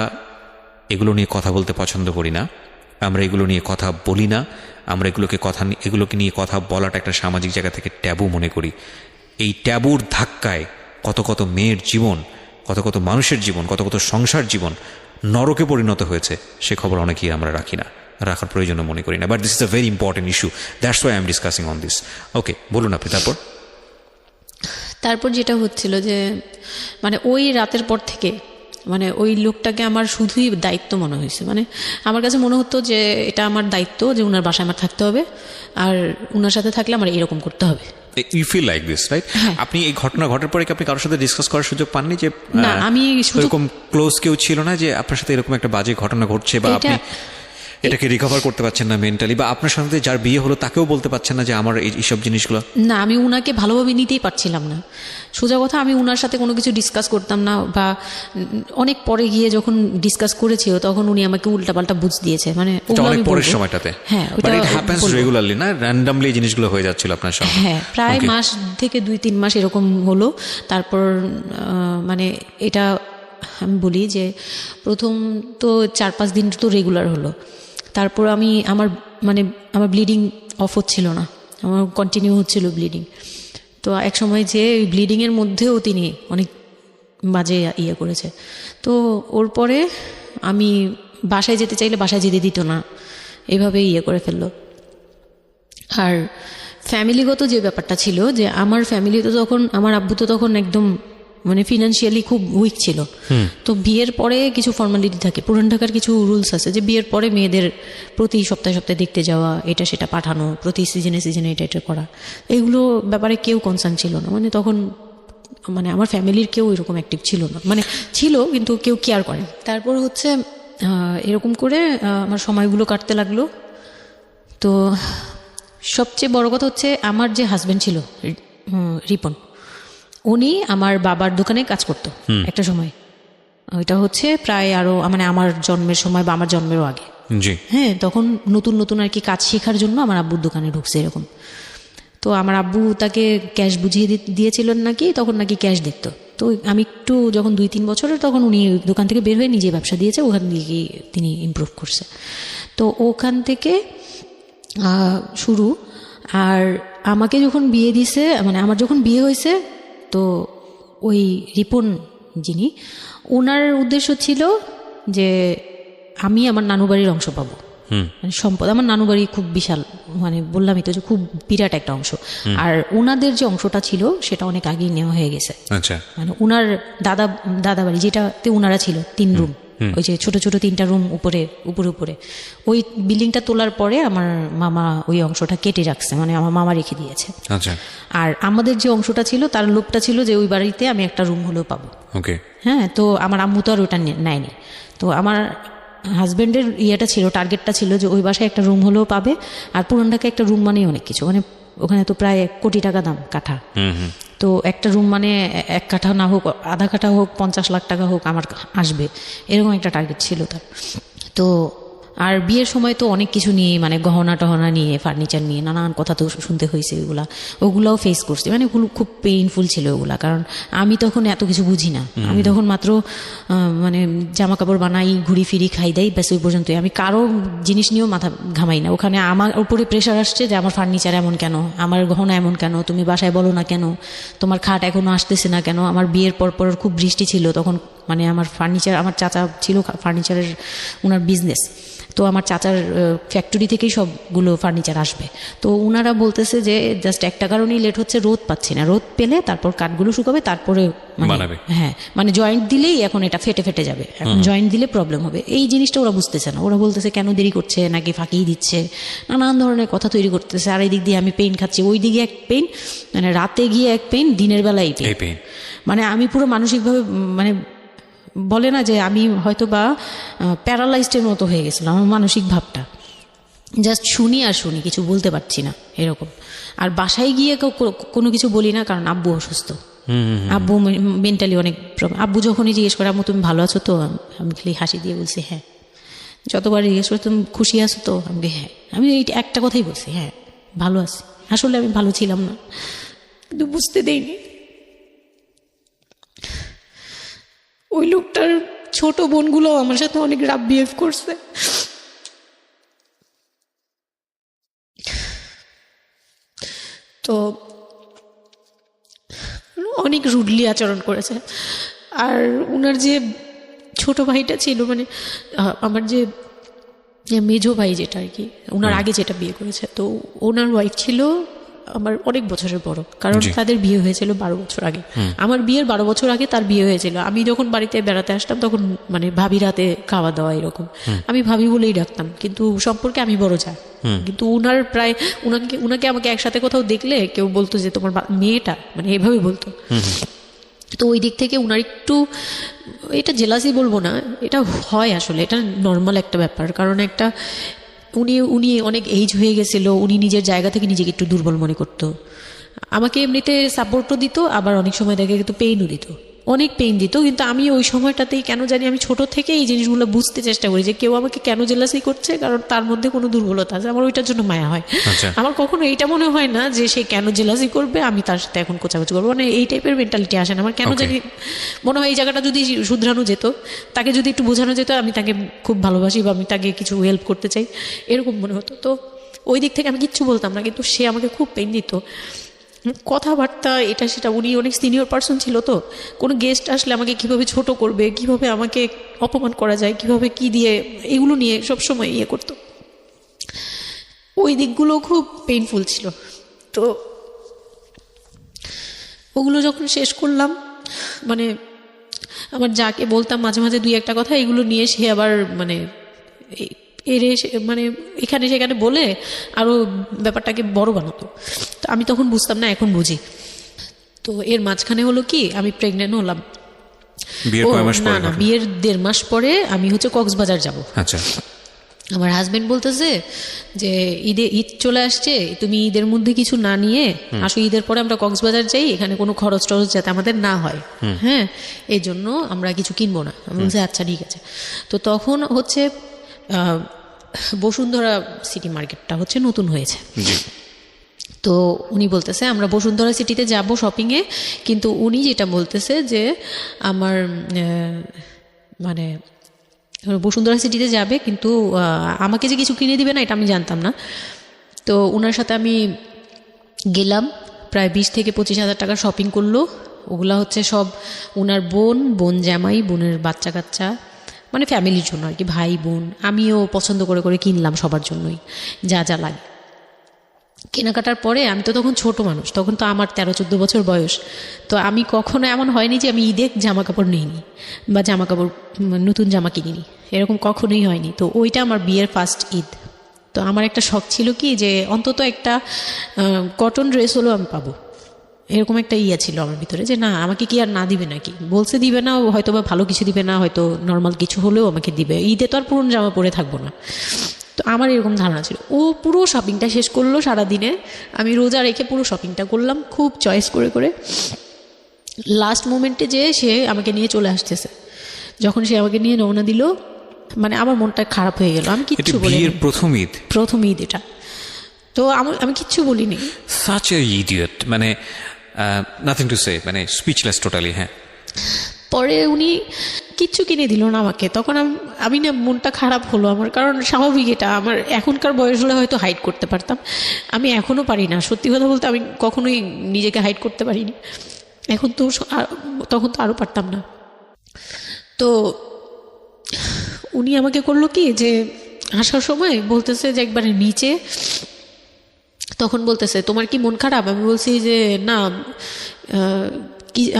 এগুলো নিয়ে কথা বলতে পছন্দ করি না, আমরা এগুলো নিয়ে কথা বলি না, আমরা এগুলোকে নিয়ে কথা বলাটা একটা সামাজিক জায়গা থেকে ট্যাবু মনে করি। এই ট্যাবুর ধাক্কায় কত কত মেয়ের জীবন, কত কত মানুষের জীবন, কত কত সংসার জীবন নরকে পরিণত হয়েছে, সে খবর অনেকেই আমরা রাখি না, রাখার প্রয়োজন মনে করি না। But this is a very important issue, that's why I am discussing on this. Okay, বলুন আপনি। তারপর যেটা হচ্ছিল যে মানে ওই রাতের পর থেকে মানে ওই লোকটাকে আমার শুধুই দায়িত্ব মনে হয়েছে। মানে আমার কাছে মনে হতো যে এটা আমার দায়িত্ব, যে ওনার বাসায় আমার থাকতে হবে, আর ওনার সাথে থাকলে আমার এরকম করতে হবে। You feel like this, right? আপনি এই ঘটনা ঘটার পরে কি আপনি কারোর সাথে ডিসকাস করার সুযোগ পাননি যে না, আমি এরকম ক্লোজ কেউ ছিল না যে আপনার সাথে এরকম একটা বাজে ঘটনা ঘটছে, বা আপনি এটাকে রিকভার করতে পারছেন না মেন্টালি, বা আপনার সাথে যার বিয়ে হলো তাকেও বলতে পারছেন না যে আমার এইসব জিনিসগুলো? না, আমি উনাকে ভালোভাবে নিতেই পারছিলাম না। সোজা কথা, আমি উনার সাথে কোনো কিছু ডিসকাস করতাম না, বা অনেক পরে গিয়ে যখন ডিসকাস করেছি তখন উনি আমাকে উল্টাপাল্টা বুঝ দিয়েছে। মানে অনেক পরের সময়টাতে, হ্যাঁ, বাট ইট হ্যাপেন্স রেগুলারলি, না র্যান্ডমলি এই জিনিসগুলো হয়ে যাচ্ছিল আপনার সাথে? হ্যাঁ, প্রায় মাস থেকে 2-3 মাস এরকম হলো। তারপর মানে এটা আমি বলি যে প্রথম তো 4-5 দিন তো রেগুলার হলো। তারপর আমার ব্লিডিং অফ হচ্ছিল না, আমার কন্টিনিউ হচ্ছিল ব্লিডিং। তো এক সময় যে ওই ব্লিডিংয়ের মধ্যেও তিনি অনেক বাজে ইয়ে করেছে। তো ওর পরে আমি বাসায় যেতে চাইলে বাসায় যেতে দিত না, এভাবে ইয়ে করে ফেললো। আর ফ্যামিলিগত যে ব্যাপারটা ছিল, যে আমার ফ্যামিলি তো তখন, আমার আব্বু তো তখন একদম মানে ফিনান্সিয়ালি খুব উইক ছিল। তো বিয়ের পরে কিছু ফর্মালিটি থাকে, পুরান ঢাকার কিছু রুলস আছে, যে বিয়ের পরে মেয়েদের প্রতি সপ্তাহে সপ্তাহে দেখতে যাওয়া, এটা সেটা পাঠানো, প্রতি সিজনে সিজনে এটা এটা করা, এগুলো ব্যাপারে কেউ কনসার্ন ছিল না। মানে তখন মানে আমার ফ্যামিলির কেউ এরকম অ্যাক্টিভ ছিল না, মানে ছিল কিন্তু কেউ কেয়ার করে। তারপর হচ্ছে এরকম করে আমার সময়গুলো কাটতে লাগলো। তো সবচেয়ে বড় কথা হচ্ছে আমার যে হাজব্যান্ড ছিল রিপন, উনি আমার বাবার দোকানে কাজ করতো একটা সময়। ওইটা হচ্ছে প্রায় আরো মানে আমার জন্মের সময় বা আমার জন্মেরও আগে। হ্যাঁ, তখন নতুন নতুন আর কি কাজ শেখার জন্য আমার আব্বুর দোকানে ঢুকছে এরকম। তো আমার আব্বু তাকে ক্যাশ বুঝিয়ে দিয়েছিলেন নাকি, তখন নাকি ক্যাশ দিত। তো আমি একটু যখন 2-3 বছরের, তখন উনি দোকান থেকে বের হয়ে নিজে ব্যবসা দিয়েছে, ওখান থেকে তিনি ইমপ্রুভ করছে। তো ওখান থেকে শুরু। আর আমাকে যখন বিয়ে দিছে, মানে আমার যখন বিয়ে হয়েছে, তো ওই রিপন যিনি, ওনার উদ্দেশ্য ছিল যে আমি আমার নানু বাড়ির অংশ পাবো, মানে সম্পদ। আমার নানু বাড়ি খুব বিশাল, মানে বললামই তো যে খুব বিরাট একটা অংশ। আর ওনাদের যে অংশটা ছিল সেটা অনেক আগেই নেওয়া হয়ে গেছে। মানে ওনার দাদা বাড়ি যেটাতে ওনারা ছিল 3 রুম, ওই যে ছোট ছোট 3টা রুম উপরে ওই বিল্ডিংটা তোলার পরে আমার মামা ওই অংশটা কেটে রাখছে, মানে আমার মামা রেখে দিয়েছে। আর আমাদের যে অংশটা ছিল তার লোভটা ছিল যে ওই বাড়িতে আমি একটা রুম হলেও পাবো। হ্যাঁ, তো আমার আম্মু তো আর ওটা নেয়নি। তো আমার হাজব্যান্ডের ইয়েটা ছিল, টার্গেটটা ছিল যে ওই বাসায় একটা রুম হলেও পাবে। আর পুরান ঢাকায় একটা রুম মানেই অনেক কিছু, মানে ওখানে তো প্রায় 1 কোটি টাকা দাম কাঠা। তো একটা রুম মানে 1 কাঠা না হোক, আধা কাঠা হোক, 50 লাখ টাকা হোক আমার আসবে, এরকম একটা টার্গেট ছিল তার। তো আর বিয়ের সময় তো অনেক কিছু নিয়ে মানে গহনা টহনা নিয়ে ফার্নিচার নিয়ে নানান কথা তো শুনতে হয়েছে, ওগুলাও ফেস করছি, মানে ওগুলো খুব পেইনফুল ছিল ওগুলা, কারণ আমি তখন এত কিছু বুঝি না, আমি তখন মাত্র মানে জামা কাপড় বানাই, ঘুরি ফিরি, খাই দেই, ব্যাস ওই পর্যন্তই। আমি কারো জিনিস নিয়েও মাথা ঘামাই না। ওখানে আমার উপরে প্রেশার আসছে যে আমার ফার্নিচার এমন কেন, আমার গহনা এমন কেন, তুমি বাসায় বলো না কেন, তোমার খাট এখনো আসতেছে না কেন। আমার বিয়ের পর খুব বৃষ্টি ছিল তখন, মানে আমার ফার্নিচার, আমার চাচা ছিল ফার্নিচারের ওনার বিজনেস, তো আমার চাচার ফ্যাক্টরি থেকেই সবগুলো ফার্নিচার আসবে। তো ওনারা বলতেছে যে জাস্ট একটা কারণেই লেট হচ্ছে, রোদ পাচ্ছি না, রোদ পেলে তারপর কাঠগুলো শুকাবে, তারপরে হ্যাঁ মানে জয়েন্ট দিলেই এখন এটা ফেটে ফেটে যাবে, এখন জয়েন্ট দিলে প্রবলেম হবে। এই জিনিসটা ওরা বুঝতেছে না, ওরা বলতেছে কেন দেরি করছে, নাকি ফাঁকিই দিচ্ছে, নানান ধরনের কথা তৈরি করতেছে। আর এই দিক দিয়ে আমি পেইন খাচ্ছি, ওই দিকে এক পেইন, মানে রাতে গিয়ে এক পেইন, দিনের বেলায় পেইন, মানে আমি পুরো মানসিকভাবে মানে বলে না যে আমি হয়তো বা প্যারালাইজডের মতো হয়ে গেছিলাম, আমার মানসিক ভাবটা জাস্ট শুনি আর শুনি, কিছু বলতে পারছি না এরকম। আর বাসায় গিয়ে কোনো কিছু বলি না, কারণ আব্বু অসুস্থ, আব্বু মেন্টালি অনেক প্রবলেম। আব্বু যখনই জিজ্ঞেস করে আম্মু তুমি ভালো আছো তো, আমি খালি হাসি দিয়ে বলছি হ্যাঁ। যতবার জিজ্ঞেস করে তুমি খুশি আছো তো, আমি হ্যাঁ। আমি এই একটা কথাই বলছি, হ্যাঁ ভালো আছি। আসলে আমি ভালো ছিলাম না, কিন্তু বুঝতে দেইনি। ওই লোকটার ছোট বোনগুলো আমার সাথে অনেক রাফ বিহেভ করছে, তো অনেক রুডলি আচরণ করেছে। আর ওনার যে ছোট ভাইটা ছিল, মানে আমার যে মেজো ভাই যেটা আর কি, ওনার আগে যেটা বিয়ে করেছে, তো ওনার ওয়াইফ ছিল আমার অনেক বছরের বড়, কারণ তাদের বিয়ে হয়েছিল 12 বছর আগে। আমার বিয়ের 12 বছর আগে তার বিয়ে হয়েছিল। আমি যখন বাড়িতে বেড়াতে আসতাম তখন মানে ভাবি রাতে খাওয়া দাওয়া এরকম, আমি ভাবি বলেই ডাকতাম, কিন্তু সম্পর্কে আমি বড় যা। কিন্তু উনার প্রায় উনাকে আমাকে একসাথে কোথাও দেখলে কেউ বলতো যে তোমার মেয়েটা, মানে এভাবে বলতো। তো ওই দিক থেকে উনার একটু, এটা জেলাসি বলবো না, এটা হয় আসলে, এটা নর্মাল একটা ব্যাপার, কারণ একটা উনি অনেক এইজ হয়ে গেছিল, উনি নিজের জায়গা থেকে নিজেকে একটু দুর্বল মনে করতো। আমাকে এমনিতে সাপোর্টও দিত, আবার অনেক সময় দেখে কিন্তু পেইনও দিত, অনেক পেইন দিত। কিন্তু আমি ওই সময়টাতেই কেন জানি আমি ছোট থেকে এই জিনিসগুলো বুঝতে চেষ্টা করি যে কেউ আমাকে কেন জেলাসি করছে, কারণ তার মধ্যে কোনো দুর্বলতা আছে, আমার ওইটার জন্য মায়া হয়। আমার কখনো এইটা মনে হয় না যে সে কেন জেলাসি করবে, আমি তার সাথে এখন কোচাকুচি করবো, মানে এই টাইপের মেন্টালিটি আসে না আমার। কেন জানি মনে হয় এই জায়গাটা যদি শুধরানো যেত, তাকে যদি একটু বোঝানো যেত আমি তাকে খুব ভালোবাসি বা আমি তাকে কিছু হেল্প করতে চাই, এরকম মনে হতো। তো ওই দিক থেকে আমি কিচ্ছু বলতাম না, কিন্তু সে আমাকে খুব পেইন দিত, কথাবার্তা এটা সেটা। উনি অনেক সিনিয়র পার্সন ছিল, তো কোনো গেস্ট আসলে আমাকে কিভাবে ছোট করবে, কিভাবে আমাকে অপমান করা যায়, কিভাবে কি দিয়ে, এগুলো নিয়ে সবসময় ইয়ে করতো। ওই দিকগুলো খুব পেইনফুল ছিল। তো ওগুলো যখন শেষ করলাম, মানে আমার যাকে বলতাম মাঝে মাঝে দুই একটা কথা, এগুলো নিয়ে সে আবার মানে মানে এখানে সেখানে বলে আরও ব্যাপারটাকে বড় বানাতো। তো আমি তখন বুঝতাম না, এখন বুঝি। তো এর মাঝখানে হলো কি, আমি প্রেগনেন্ট হলাম। না, বিয়ের 1.5 মাস পরে আমি হচ্ছে কক্সবাজার যাব। আচ্ছা। আমার হাজবেন্ড বলতেছে যে ঈদ চলে আসছে, তুমি ঈদের মধ্যে কিছু না নিয়ে আসো, ঈদের পরে আমরা কক্সবাজার যাই, এখানে কোনো খরচ টরচ যাতে আমাদের না হয়, হ্যাঁ এই জন্য আমরা কিছু কিনবো না। আমি বলছি আচ্ছা ঠিক আছে। তো তখন হচ্ছে বসুন্ধরা সিটি মার্কেটটা হচ্ছে নতুন হয়েছে, তো উনি বলতেছে আমরা বসুন্ধরা সিটিতে যাব শপিংয়ে, কিন্তু উনি যেটা বলতেছে যে আমার মানে বসুন্ধরা সিটিতে যাবে, কিন্তু আমাকে যে কিছু কিনে দিবে না এটা আমি জানতাম না। তো ওনার সাথে আমি গেলাম, প্রায় 20 থেকে 25 হাজার টাকা শপিং করলো। ওগুলা হচ্ছে সব ওনার বোন জামাই, বোনের বাচ্চা কাচ্চা, মানে ফ্যামিলির জন্য আর কি, ভাই বোন। আমিও পছন্দ করে করে কিনলাম সবার জন্যই যা যা লাগে। কেনাকাটার পরে আমি তো তখন ছোট মানুষ, তখন তো আমার 13-14 বছর বয়স। তো আমি কখনো এমন হয়নি যে আমি ঈদে জামা কাপড় নিইনি বা জামা কাপড় নতুন জামা কিনিনি, এরকম কখনোই হয়নি। তো ওইটা আমার বিয়ের ফার্স্ট ঈদ। তো আমার একটা শখ ছিল কি যে অন্তত একটা কটন ড্রেস হলেও আমি পাবো, এরকম একটা ইয়ে ছিল আমার ভিতরে, যে না আমাকে কি আর না দিবে নাকি, বলছে দিবে না, হয়তো বা ভালো কিছু দিবে না, হয়তো নর্মাল কিছু হলেও আমাকে দিবে, ঈদে তো আর পুরনো জামা পরে থাকবো না। তো আমার এরকম ধারণা ছিল। ও পুরো শপিংটা শেষ করলো সারাদিনে, আমি রোজা রেখে পুরো শপিংটা করলাম খুব চয়েস করে করে। লাস্ট মোমেন্টে যে সে আমাকে নিয়ে চলে আসতেছে, যখন সে আমাকে নিয়ে রওনা দিল, মানে আমার মনটা খারাপ হয়ে গেল, আমি এটা কিচ্ছু বলিনি। বিয়ের প্রথম ঈদ, প্রথম ঈদ এটা, তো আমি কিচ্ছু বলিনি। সাচ এ ইডিয়ট, মানে নাথিং টু সে, মানে স্পিচলেস টোটালি। হ্যাঁ, পরে উনি কিচ্ছু কিনে দিল না আমাকে, তখন আমি না মনটা খারাপ হলো আমার, কারণ স্বাভাবিক এটা, আমার এখনকার বয়স হলে হয়তো হাইড করতে পারতাম, আমি এখনও পারি না, সত্যি কথা বলতে আমি কখনোই নিজেকে হাইড করতে পারিনি, এখন তো তখন তো আরও পারতাম না। তো উনি আমাকে করলো কি, যে আসার সময় বলতেছে যে একবারে নিচে, তখন বলতেছে তোমার কি মন খারাপ? আমি বলছি যে না,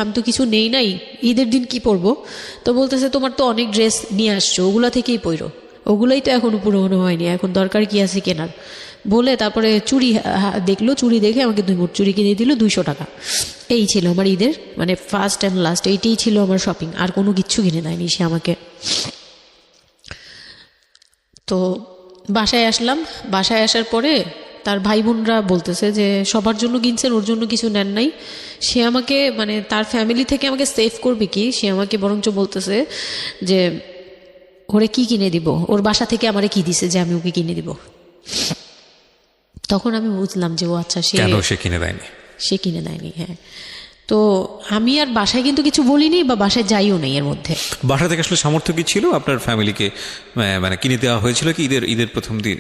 আমি তো কিছু নেই নাই, ঈদের দিন কি পরবো? তো বলতেছে তোমার তো অনেক ড্রেস নিয়ে আসছো, ওগুলা থেকেই পরো, ওগুলাই তো এখনো পুরোনো হয়নি, এখন দরকার কি আছে কেনার? বলে তারপরে চুড়ি দেখলো, চুড়ি দেখে আমাকে 2 মুঠ চুড়ি কিনে দিল 200 টাকা। এই ছিল আমার ঈদের মানে ফার্স্ট অ্যান্ড লাস্ট, এইটাই ছিল আমার শপিং, আর কোনো কিচ্ছু কিনে দেয়নি সে আমাকে। তো বাসায় আসলাম, বাসায় আসার পরে তার ভাই বোনরা বলতেছে যে সবার জন্য কিনছেন, ওর জন্য কিছু নেন নাই। সে আমাকে মানে তার ফ্যামিলি থেকে আমাকে সেভ করবে কি, সে আমাকে বরঞ্চ বলতেছে যে ওরে কি কিনে দিব, ওর বাসা থেকে আমারে কি দিছে যে আমি ওকে কিনে দিব। তখন আমি বুঝলাম যে ও আচ্ছা, সে কিনে দেয়নি, সে কিনে দেয়নি। হ্যাঁ, তো আমি আর বাসায় কিন্তু কিছু বলিনি বা বাসায় যাইও নেই এর মধ্যে। বাসা থেকে আসলে সামর্থ্য কি ছিল আপনার ফ্যামিলিকে, মানে কিনে দেওয়া হয়েছিল কি ঈদের প্রথম দিন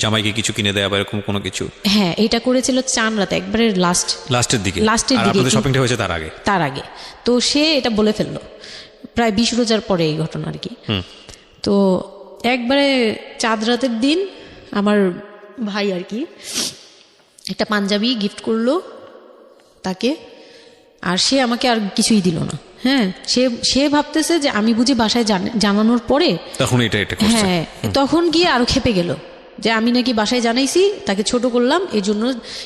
জামাইকে কিছু কিনে দেওয়া বা এরকম কোনো কিছু? হ্যাঁ, এটা করেছিল চান রাতে, একবারে লাস্টের দিকে। শপিংটা হয়েছে তার আগে। তো সে এটা বলে ফেললো প্রায় 20 রোজার পরে এই ঘটনা আর কি। তো একবারে চাঁদ রাতের দিন আমার ভাই আর কি একটা পাঞ্জাবি গিফট করলো তাকে, আর সে আমাকে আর কিছুই দিল না। হ্যাঁ, সে ভাবতেছে যে আমি বুঝি বাসায় জানানোর পরে তখন এটা করছে। হ্যাঁ, তখন গিয়ে আরো খেপে গেল যে আমি নাকি বাসায় জানাইছি, তাকে ছোট করলাম এই জন্য।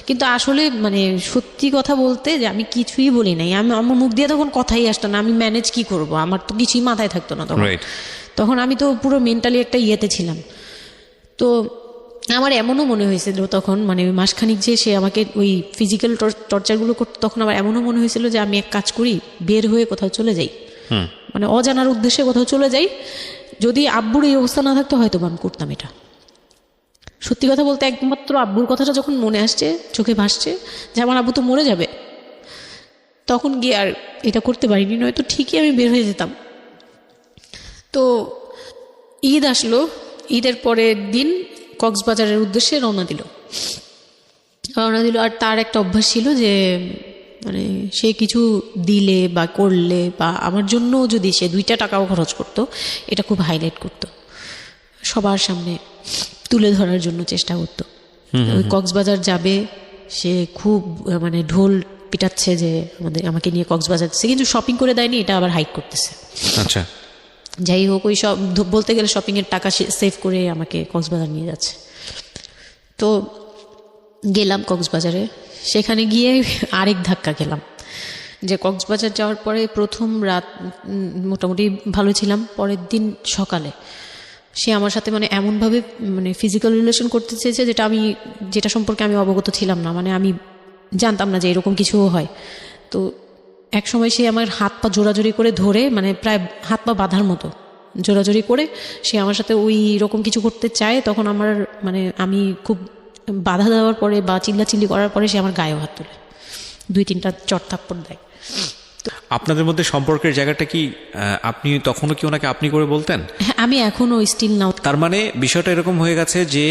কিন্তু আসলে মানে সত্যি কথা বলতে যে আমি কিছুই বলি নাই, আমার মুখ দিয়ে তখন কথাই আসতো না, আমি ম্যানেজ কি করব, আমার তো কিছুই মাথায় থাকতো না তখন আমি তো পুরো মেন্টালি একটা ইয়েতে ছিলাম। তো আমার এমনও মনে হয়েছিল তখন, মানে ওই মাসখানিক যে সে আমাকে ওই ফিজিক্যাল টর্চারগুলো করতো, তখন আমার এমনও মনে হয়েছিল যে আমি এক কাজ করি, বের হয়ে কোথাও চলে যাই, মানে অজানার উদ্দেশ্যে কোথাও চলে যাই। যদি আব্বুর এই অবস্থা না থাকতো হয়তো আমি করতাম এটা। সত্যি কথা বলতে একমাত্র আব্বুর কথাটা যখন মনে আসছে, চোখে ভাসছে যে আমার আব্বু তো মরে যাবে, তখন গিয়ে আর এটা করতে পারিনি, নয়তো ঠিকই আমি বের হয়ে যেতাম। তো ঈদ আসলো, ঈদের পরের দিন কক্সবাজারের উদ্দেশ্যে রওনা দিল। আর তার একটা অভ্যাস ছিল যে মানে সে কিছু দিলে বা করলে বা আমার জন্য যদি সে 2টা টাকাও খরচ করতো, এটা খুব হাইলাইট করতো, সবার সামনে তুলে ধরার জন্য চেষ্টা করতো। ওই কক্সবাজার যাবে, সে খুব মানে ঢোল পিটাচ্ছে যে আমাকে নিয়ে কক্সবাজার যাচ্ছে, কিন্তু শপিং করে দেয়নি, এটা আবার হাইড করতেছে। আচ্ছা, যাই হোক, ওই সব বলতে গেলে শপিংয়ের টাকা সেভ করে আমাকে কক্সবাজার নিয়ে যাচ্ছে। তো গেলাম কক্সবাজারে, সেখানে গিয়ে আরেক ধাক্কা খেলাম যে কক্সবাজার যাওয়ার পরে প্রথম রাত মোটামুটি ভালো ছিলাম, পরের দিন সকালে সে আমার সাথে মানে এমনভাবে মানে ফিজিক্যাল রিলেশন করতে চেয়েছে যেটা সম্পর্কে আমি অবগত ছিলাম না, মানে আমি জানতাম না যে এরকম কিছুও হয়। তো এক সময় সে আমার হাত পা জোড়াজোড়ি করে ধরে, মানে প্রায় হাত পা বাঁধার মতো জোড়াজোড়ি করে সে আমার সাথে ওই রকম কিছু করতে চায়। তখন আমার মানে আমি খুব বাধা দেওয়ার পরে বা চিল্লাচিল্লি করার পরে সে আমার গায়েও হাত তোলে, 2-3টা চট থাপ্পড় দেয়। আপনাদের মধ্যে সম্পর্কের জায়গাটা কি আপনি তখনও কি ওনাকে আপনি করে বলতেন? হ্যাঁ, আমি এখনো স্টিল নাও। তার মানে বিষয়টা এরকম হয়ে গেছে যে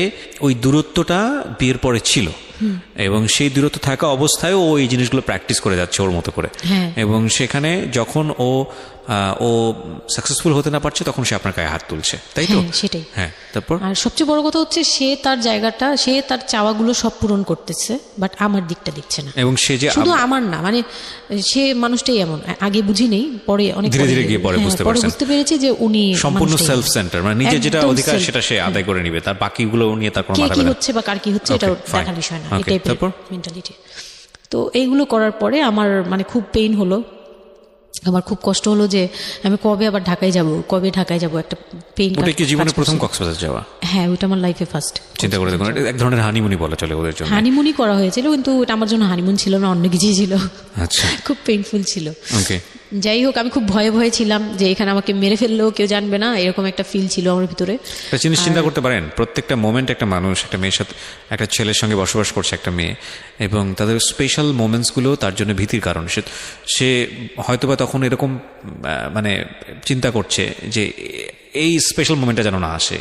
ওই দূরত্বটা বিয়ের পরে ছিল, এবং সেই দূরত্ব থাকা অবস্থায় ও এই জিনিসগুলো প্র্যাকটিস করে যাচ্ছে ওর মতো করে। এবং সেখানে যখন ও সাকসেসফুল হতে না পারছে, তখন সে আপনার গায়ে হাত তুলছে, তাই তো? সেটাই। হ্যাঁ, তারপর আর সবচেয়ে বড় কথা হচ্ছে সে তার জায়গাটা, সে তার চাওয়াগুলো সব পূরণ করতেছে, বাট আমার দিকটা দিচ্ছে না। এবং সে যে শুধু আমার না, মানে সে মানুষটাই এমন, আগে বুঝি নেই, পরে অনেক ধীরে ধীরে গিয়ে পরে বুঝতে পেরেছি যে উনি সম্পূর্ণ সেলফ সেন্টার, মানে নিজের যেটা অধিকার সেটা সে আদায় করে নিবে, তার বাকিগুলো নিয়ে তার কোনো মাথা কি হচ্ছে বা কার কি হচ্ছে এটা দেখার বিষয় না, এটাই মেন্টালিটি। তো এইগুলো করার পরে আমার মানে খুব পেইন হলো, আমার খুব কষ্ট হলো যে আমি কবে আবার ঢাকায় যাব, একটা পেইন। ওটা কি জীবনে প্রথম কক্সবাজার যাওয়া? হ্যাঁ, ওটা আমার লাইফে ফার্স্ট। চিন্তা করে দেখুন, এক ধরনের হানিমুনি বলা চলে ওদের জন্য। হানিমুনি করা হয়েছিল, কিন্তু এটা আমার জন্য হানিমুন ছিল না, অন্য কিছুই ছিল। আচ্ছা, খুব পেইনফুল ছিল। ওকে। যাই হোক, আমি খুব ভয়ে ভয়ে ছিলাম যে এখানে আমাকে মেরে ফেললেও কেউ জানবে না, এরকম একটা ফিল ছিল আমার ভিতরে। একটা জিনিস চিন্তা করতে পারেন, প্রত্যেকটা মোমেন্ট একটা মানুষ একটা মেয়ের সাথে, একটা ছেলের সঙ্গে বসবাস করছে একটা মেয়ে, এবং তাদের স্পেশাল মোমেন্টসগুলো তার জন্য ভীতির কারণ। সে হয়তোবা তখন এরকম মানে চিন্তা করছে যে এই স্পেশাল মোমেন্টটা যেন না আসে,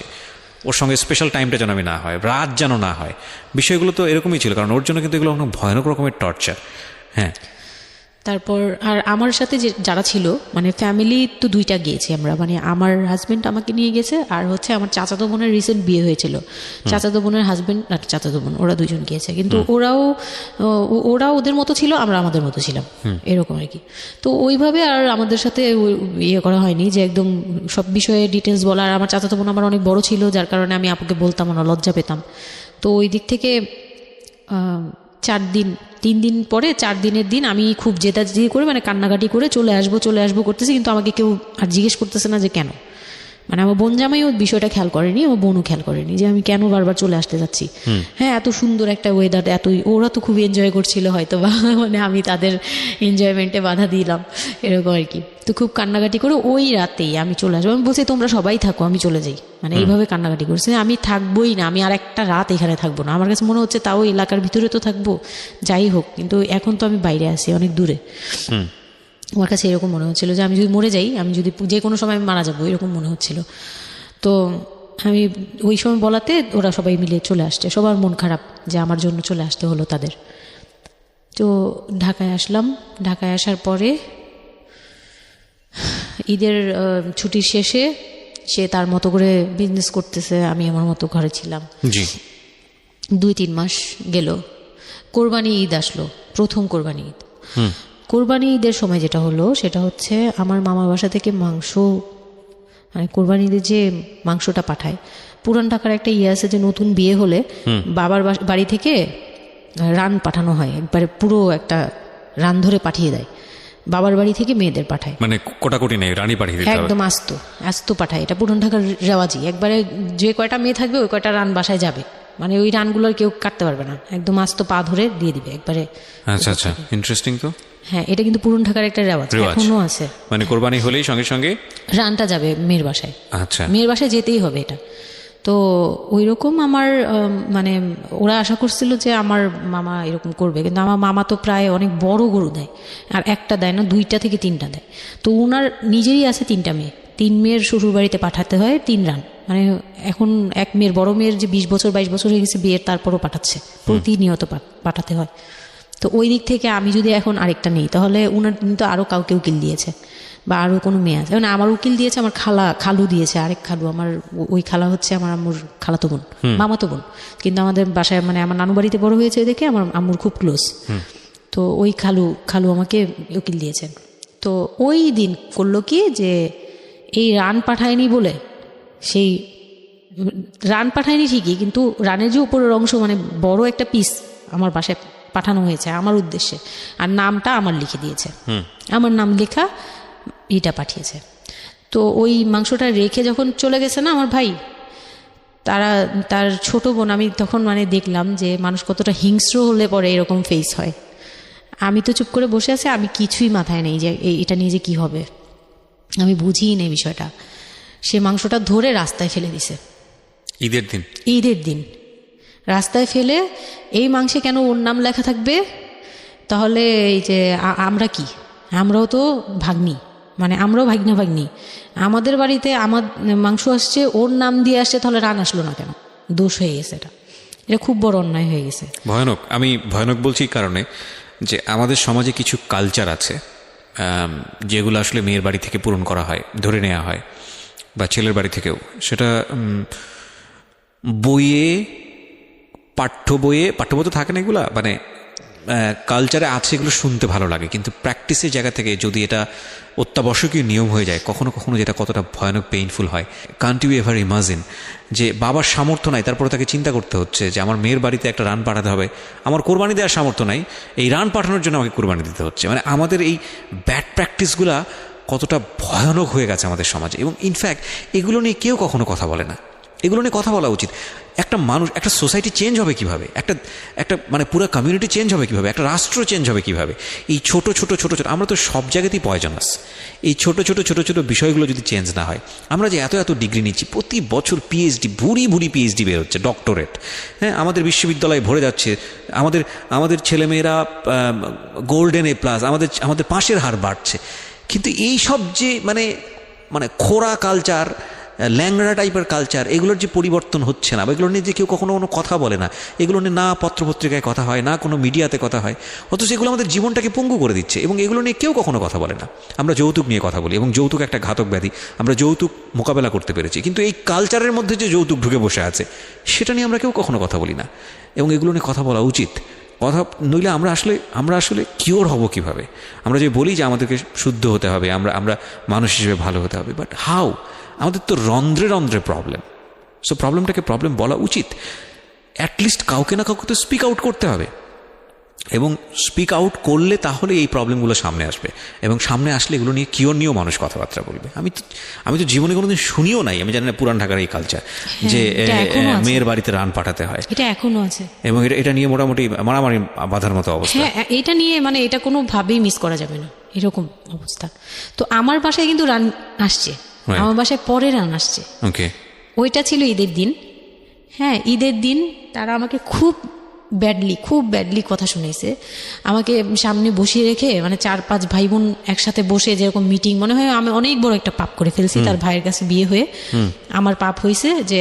ওর সঙ্গে স্পেশাল টাইমটা যেন আমি না হয়, রাত যেন না হয়। বিষয়গুলো তো এরকমই ছিল, কারণ ওর জন্য কিন্তু এগুলো অনেক ভয়ানক রকমের টর্চার। হ্যাঁ, তারপর আর আমার সাথে যে যারা ছিল, মানে ফ্যামিলি তো দুইটা গিয়েছি আমরা, মানে আমার হাজব্যান্ড আমাকে নিয়ে গেছে, আর হচ্ছে আমার চাচাতো বোনের রিসেন্ট বিয়ে হয়েছিল, চাচাতো বোনের হাজব্যান্ড আর চাচাতো বোন, ওরা দুজন গিয়েছে। কিন্তু ওরা ওদের মতো ছিল, আমরা আমাদের মতো ছিলাম, এরকম আর কি। তো ওইভাবে আর আমাদের সাথে ইয়ে করা হয়নি যে একদম সব বিষয়ে ডিটেলস বলা। আর আমার চাচাতো বোন আমার অনেক বড় ছিল, যার কারণে আমি আপুকে বলতাম না, লজ্জা পেতাম। তো ওই দিক থেকে 3 দিন পরে 4 দিনের দিন আমি খুব জেদাজেদি করে, মানে কান্নাকাটি করে চলে আসবো করতেছি, কিন্তু আমাকে কেউ আর জিজ্ঞেস করতেছে না যে কেন। মানে আমার বোন জামাইও বিষয়টা খেয়াল করেনি, আমার বোনও খেয়াল করেনি যে আমি কেন বারবার চলে আসতে যাচ্ছি। হ্যাঁ, এত সুন্দর একটা ওয়েদার, ওরা তো খুব এনজয় করছিল হয়তো বা, মানে আমি তাদের এনজয়মেন্টে বাধা দিলাম, এরকম আর কি। তো খুব কান্নাকাটি করে ওই রাতেই আমি চলে আসবো। আমি বলছি তোমরা সবাই থাকো, আমি চলে যাই, মানে এইভাবে কান্নাকাটি করছে। আমি থাকবোই না, আমি আর একটা রাত এখানে থাকবো না। আমার কাছে মনে হচ্ছে তাও এলাকার ভিতরে তো থাকবো, যাই হোক, কিন্তু এখন তো আমি বাইরে আছি, অনেক দূরে। আমার কাছে এরকম মনে হচ্ছিল যে আমি যদি মরে যাই, আমি যদি যে কোনো সময় মারা যাবো, এরকম মনে হচ্ছিল। তো আমি ওই সময় বলাতে ওরা সবাই মিলে চলে আসছে, সবার মন খারাপ যে আমার জন্য চলে আসতে হলো তাদের। তো ঢাকায় আসলাম। ঢাকায় আসার পরে ঈদের ছুটির শেষে সে তার মতো করে বিজনেস করতেছে, আমি আমার মতো ঘরে ছিলাম। জি। 2-3 মাস গেল, কোরবানি ঈদ আসলো, প্রথম কোরবানি ঈদ। কোরবানি ঈদের সময় যেটা হলো সেটা হচ্ছে আমার মামার বাসা থেকে মাংস, মানে কোরবানি ঈদের যে মাংসটা পাঠায়, পুরান ঢাকার একটা ইয়ে আছে যে নতুন বিয়ে হলে বাবার বাড়ি থেকে রান পাঠানো হয়, একবারে পুরো একটা রান ধরে পাঠিয়ে দেয়, বাবার বাড়ি থেকে মেয়েদের পাঠায়, মানে কোটাকুটি নেই, রানী পাঠিয়ে দিতে হবে, একদম আস্ত পাঠায়। এটা পুরান ঢাকার রেওয়াজি, একবারে যে কয়টা মেয়ে থাকবে ওই কয়টা রান বাসায় যাবে, মানে ওই রানগুলোর কেউ কাটতে পারবে না, একদম আস্ত পা ধরে দিয়ে দিবে একবারে। আচ্ছা আচ্ছা, ইন্টারেস্টিং তো। হ্যাঁ, এটা কিন্তু পুরান ঢাকার একটা রেওয়াজ, এখনো আছে। মানে কোরবানি হলেই সঙ্গে সঙ্গে রানটা যাবে মেয়ের বাসায়। আচ্ছা, মেয়ের বাসায় যেতেই হবে এটা। তো ওই রকম আমার মানে ওরা আশা করছিল যে আমার মামা এরকম করবে, কিন্তু আমার মামা তো প্রায় অনেক বড় গরু দেয়, আর একটা দেয় না, 2টা থেকে 3টা দেয়। তো ওনার নিজেরই আছে 3টা মেয়ে, 3 মেয়ের শ্বশুর বাড়িতে পাঠাতে হয় 3 রান। মানে এখন এক মেয়ের, বড় মেয়ের যে 20 বছর 22 বছর হয়ে গেছে বিয়ের, তারপরও পাঠাচ্ছে, প্রতিনিয়ত পাঠাতে হয়। তো ওই দিক থেকে আমি যদি এখন আরেকটা নেই, তাহলে উনার কিন্তু আরও কাউকে উকিল দিয়েছে, বা আরও কোনো মেয়ে আছে, মানে আমার উকিল দিয়েছে, আমার খালু দিয়েছে, আরেক খালু, আমার ওই খালা হচ্ছে আমার আম্মুর খালাতো বোন, মামাতো বোন, কিন্তু আমাদের বাসায়, মানে আমার নানু বাড়িতে বড় হয়েছে দেখে আমার আম্মুর খুব ক্লোজ। তো ওই খালু আমাকে উকিল দিয়েছেন। তো ওই দিন করলো কি, যে এই রান পাঠায়নি বলে, সেই রান পাঠায়নি ঠিকই, কিন্তু রানের যে উপরের অংশ, মানে বড় একটা পিস আমার বাসায় পাঠানো হয়েছে আমার উদ্দেশ্যে, আর নামটা আমার লিখে দিয়েছে, আমার নাম লেখা এটা পাঠিয়েছে। তো ওই মাংসটা রেখে যখন চলে গেছে না আমার ভাই, তার ছোট বোন, আমি তখন মানে দেখলাম যে মানুষ কতটা হিংস্র হলে পরে এরকম ফেস হয়। আমি তো চুপ করে বসে আছি, আমি কিছুই মাথায় নেই যে এটা নিয়ে যে কী হবে, আমি বুঝিই নেই বিষয়টা। সে মাংসটা ধরে রাস্তায় ফেলে দিছে ঈদের দিন রাস্তায় ফেলে, এই মাংসে কেন ওর নাম লেখা থাকবে? তাহলে এই যে আমরা কি, আমরাও তো ভাগ্নি, মানে আমরাও ভাগ্নি, আমাদের বাড়িতে আমার মাংস আসছে, ওর নাম দিয়ে আসছে, তাহলে রান আসলো না কেন? দোষ হয়ে গেছে, এটা খুব বড় অন্যায় হয়ে গেছে। ভয়ানক। আমি ভয়ানক বলছি কারণে যে আমাদের সমাজে কিছু কালচার আছে যেগুলো আসলে মেয়ের বাড়ি থেকে পূরণ করা হয়, ধরে নেওয়া হয়, বা ছেলের বাড়ি থেকেও। সেটা পাঠ্য বইয়ে তো থাকে না এগুলা, মানে কালচারে আছে, এগুলো শুনতে ভালো লাগে, কিন্তু প্র্যাকটিসের জায়গা থেকে যদি এটা অত্যাবশ্যকীয় নিয়ম হয়ে যায়, কখনো কখনো যেটা কতটা ভয়ানক পেইনফুল হয়। কান্ট ইউ এভার ইমাজিন যে বাবার সামর্থ্য নাই, তারপরে তাকে চিন্তা করতে হচ্ছে যে আমার মেয়ের বাড়িতে একটা রান পাঠাতে হবে, আমার কোরবানি দেওয়ার সামর্থ্য নাই, এই রান পাঠানোর জন্য আমাকে কোরবানি দিতে হচ্ছে। মানে আমাদের এই ব্যাড প্র্যাকটিসগুলা কতটা ভয়ানক হয়ে গেছে আমাদের সমাজে, এবং ইনফ্যাক্ট এগুলো নিয়ে কেউ কখনো কথা বলে না। এগুলো নিয়ে কথা বলা উচিত। একটা মানুষ, একটা সোসাইটি চেঞ্জ হবে কিভাবে, একটা একটা মানে পুরো কমিউনিটি চেঞ্জ হবে কিভাবে, একটা রাষ্ট্র চেঞ্জ হবে কিভাবে, এই ছোট ছোট ছোট ছোট, আমরা তো সব জায়গাতেই পয়জনাস, এই ছোট ছোট ছোট ছোট বিষয়গুলো যদি চেঞ্জ না হয়, আমরা যে এত এত ডিগ্রি নিচ্ছি, প্রতি বছর পিএইচডি, ভুরি ভুরি পিএইচডি বের হচ্ছে, ডক্টরেট, হ্যাঁ, আমাদের বিশ্ববিদ্যালয়ে ভরে যাচ্ছে, আমাদের ছেলেমেয়েরা গোল্ডেন এ প্লাস, আমাদের পাশের হার বাড়ছে, কিন্তু এই সব যে মানে খোরা কালচার, ল্যাংড়া টাইপের কালচার, এগুলোর যে পরিবর্তন হচ্ছে না, বা এগুলো নিয়ে যে কেউ কখনো কোনো কথা বলে না, এগুলো নিয়ে না পত্রপত্রিকায় কথা হয়, না কোনো মিডিয়াতে কথা হয়, অথচ এগুলো আমাদের জীবনটাকে পঙ্গু করে দিচ্ছে, এবং এগুলো নিয়ে কেউ কখনো কথা বলে না। আমরা যৌতুক নিয়ে কথা বলি, এবং যৌতুক একটা ঘাতক ব্যাধি, আমরা যৌতুক মোকাবেলা করতে পেরেছি, কিন্তু এই কালচারের মধ্যে যে যৌতুক ঢুকে বসে আছে, সেটা নিয়ে আমরা কেউ কখনো কথা বলি না, এবং এগুলো নিয়ে কথা বলা উচিত। কথা নইলে আমরা আসলে কিওর হব কিভাবে? আমরা যে বলি যে আমাদেরকে শুদ্ধ হতে হবে, আমরা মানুষ হিসেবে ভালো হতে হবে, বাট হাউ? আমাদের তো রন্ধ্রে রন্ধ্রে প্রবলেম। সো প্রবলেমটাকে প্রবলেম বলা উচিত, অ্যাটলিস্ট কাউকে না কাউকে তো স্পিক আউট করতে হবে, এবং স্পিক আউট করলে তাহলে এই প্রবলেমগুলো সামনে আসবে, এবং সামনে আসলে এগুলো নিয়ে কিওর নিয়েও মানুষ কথাবার্তা বলবে। আমি তো জীবনে কোনোদিন শুনিও নাই, আমি জানি না পুরান ঢাকার এই কালচার যে মেয়ের বাড়িতে রান পাঠাতে হয়, এটা এখনো আছে, এবং এটা নিয়ে মোটামুটি মারামারি বাঁধার মতো অবস্থা। হ্যাঁ, এটা নিয়ে এটা কোনোভাবেই মিস করা যাবে না, এরকম অবস্থা। তো আমার বাসায় কিন্তু রান আসছে, আমার বাসায় পরে রান আসছে। ওকে, ওইটা ছিল ঈদের দিন। হ্যাঁ, ঈদের দিন তারা আমাকে খুব ব্যাডলি কথা শুনেছে। আমাকে সামনে বসিয়ে রেখে, 4-5 ভাই বোন একসাথে বসে যেরকম মিটিং, মনে হয় আমি অনেক বড় একটা পাপ করে ফেলছি তার ভাইয়ের কাছে বিয়ে হয়ে। আমার পাপ হয়েছে যে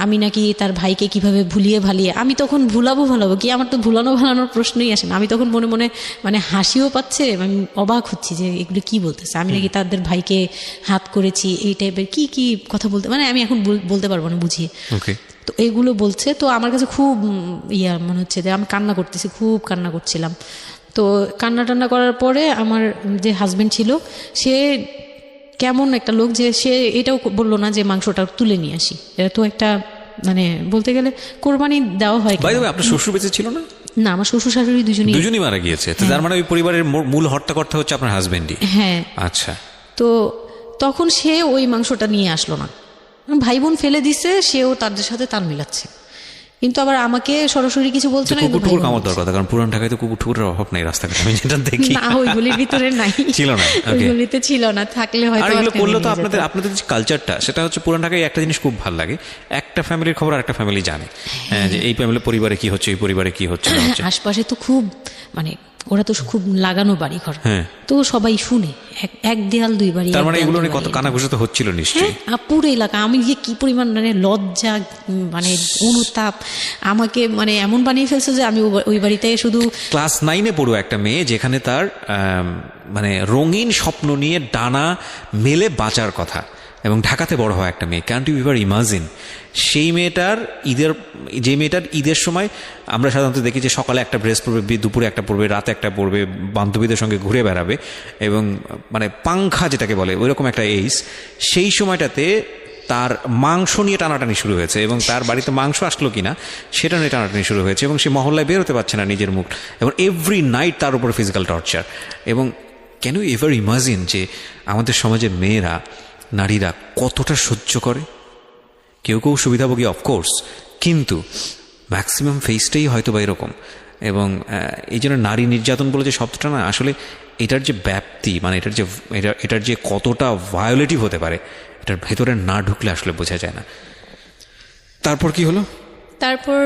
আমি নাকি তার ভাইকে কিভাবে ভুলিয়ে ভালিয়ে, আমি তখন ভুলাবো কি, আমার তো ভালানোর প্রশ্নই আসে না। আমি তখন মনে মনে হাসিও পাচ্ছে, আমি অবাক হচ্ছি যে এগুলো কি বলতেছে, আমি নাকি তাদের ভাইকে হাত করেছি, এই টাইপের কি কথা বলতে, আমি এখন বলতে পারবো না বুঝিয়ে। তো এইগুলো বলছে, তো আমার কাছে খুব মনে হচ্ছে যে আমি কান্না করতেছি, খুব কান্না করছিলাম। তো কান্না করার পরে আমার যে হাজবেন্ড ছিল, সে কেমন একটা লোক যে সে এটাও বললো না যে মাংসটা তুলে নিয়ে আসি। এটা তো একটা বলতে গেলে কোরবানি দেওয়া হয়। আপনার শ্বশুর বেঁচে ছিল না? না, আমার শ্বশুর শাশুড়ি দুজনই মারা গিয়েছে। তার মানে ওই পরিবারের মূল হর্তাকর্তা হচ্ছে আপনার হাজবেন্ডই? হ্যাঁ। আচ্ছা। তো তখন সে ওই মাংসটা নিয়ে আসলো না, ভাই বোন ফেলে দিছে, সেও তাদের সাথে তাল মিলাচ্ছে, কিন্তু আবার আমাকে সরাসরি কিছু বলছে না। কুকুর কামড় দরকার, কারণ পুরান ঢাকায় তো কুকুরের অভাব নাই রাস্তাঘাটে, আমি যেটা দেখি। না, ওইগুলির ভিতরে নাই, ছিল না, ওইগুলিতে ছিল না, থাকলে হয়তো। এগুলো করলে তো আপনাদের যে কালচারটা, সেটা হচ্ছে পুরান ঢাকায় একটা জিনিস খুব ভালো লাগে, একটা ফ্যামিলির খবর আরেকটা ফ্যামিলি জানে, যে এই ফ্যামিলি পরিবারে কি হচ্ছে, এই পরিবারে কি হচ্ছে। আশপাশে তো খুব ওরা তো খুব লাগানো বাড়ি ঘর, তো সবাই শুনে, এক দেয়াল দুই বাড়ি। তার মানে এগুলো নিয়ে কত কানাঘুষা তো হচ্ছিল নিশ্চয়ই। পুরো এলাকা, আমি যে কি পরিমাণ লজ্জা, অনুতাপ, আমাকে এমন বানিয়ে ফেলছে যে আমি ওই বাড়িতে শুধু ক্লাস 9-এ পড়ুয়া একটা মেয়ে, যেখানে তার রঙিন স্বপ্ন নিয়ে ডানা মেলে বাঁচার কথা, এবং ঢাকাতে বড় হয় একটা মেয়ে, ক্যান্ট ইউ এভার ইমাজিন? সেই মেয়েটার ঈদের সময় আমরা সাধারণত দেখি যে সকালে একটা ড্রেস পরবে, দুপুরে একটা পরবে, রাতে একটা পরবে, বান্ধবীদের সঙ্গে ঘুরে বেড়াবে, এবং পাংখা যেটাকে বলে ওইরকম একটা এইজ। সেই সময়টাতে তার মাংস নিয়ে টানাটানি শুরু হয়েছে, এবং তার বাড়িতে মাংস আসলো কিনা সেটা নিয়ে টানাটানি শুরু হয়েছে, এবং সে মহল্লায় বেরোতে পারছে না নিজের মুখ, এবং এভরি নাইট তার উপর ফিজিক্যাল টর্চার। এবং ক্যান ইউ এভার ইমাজিন যে আমাদের সমাজে মেয়েরা, নারীরা কতটা সহ্য করে? কেউ সুবিধাভোগী অফকোর্স, কিন্তু ম্যাক্সিমাম ফেসটাই হয়তো বা এরকম। এবং এই জন্য নারী নির্যাতন বলে যে শব্দটা না, আসলে এটার যে ব্যাপ্তি, এটার যে কতটা ভায়োলেটিভ হতে পারে, এটার ভেতরে না ঢুকলে আসলে বোঝা যায় না। তারপর কি হলো? তারপর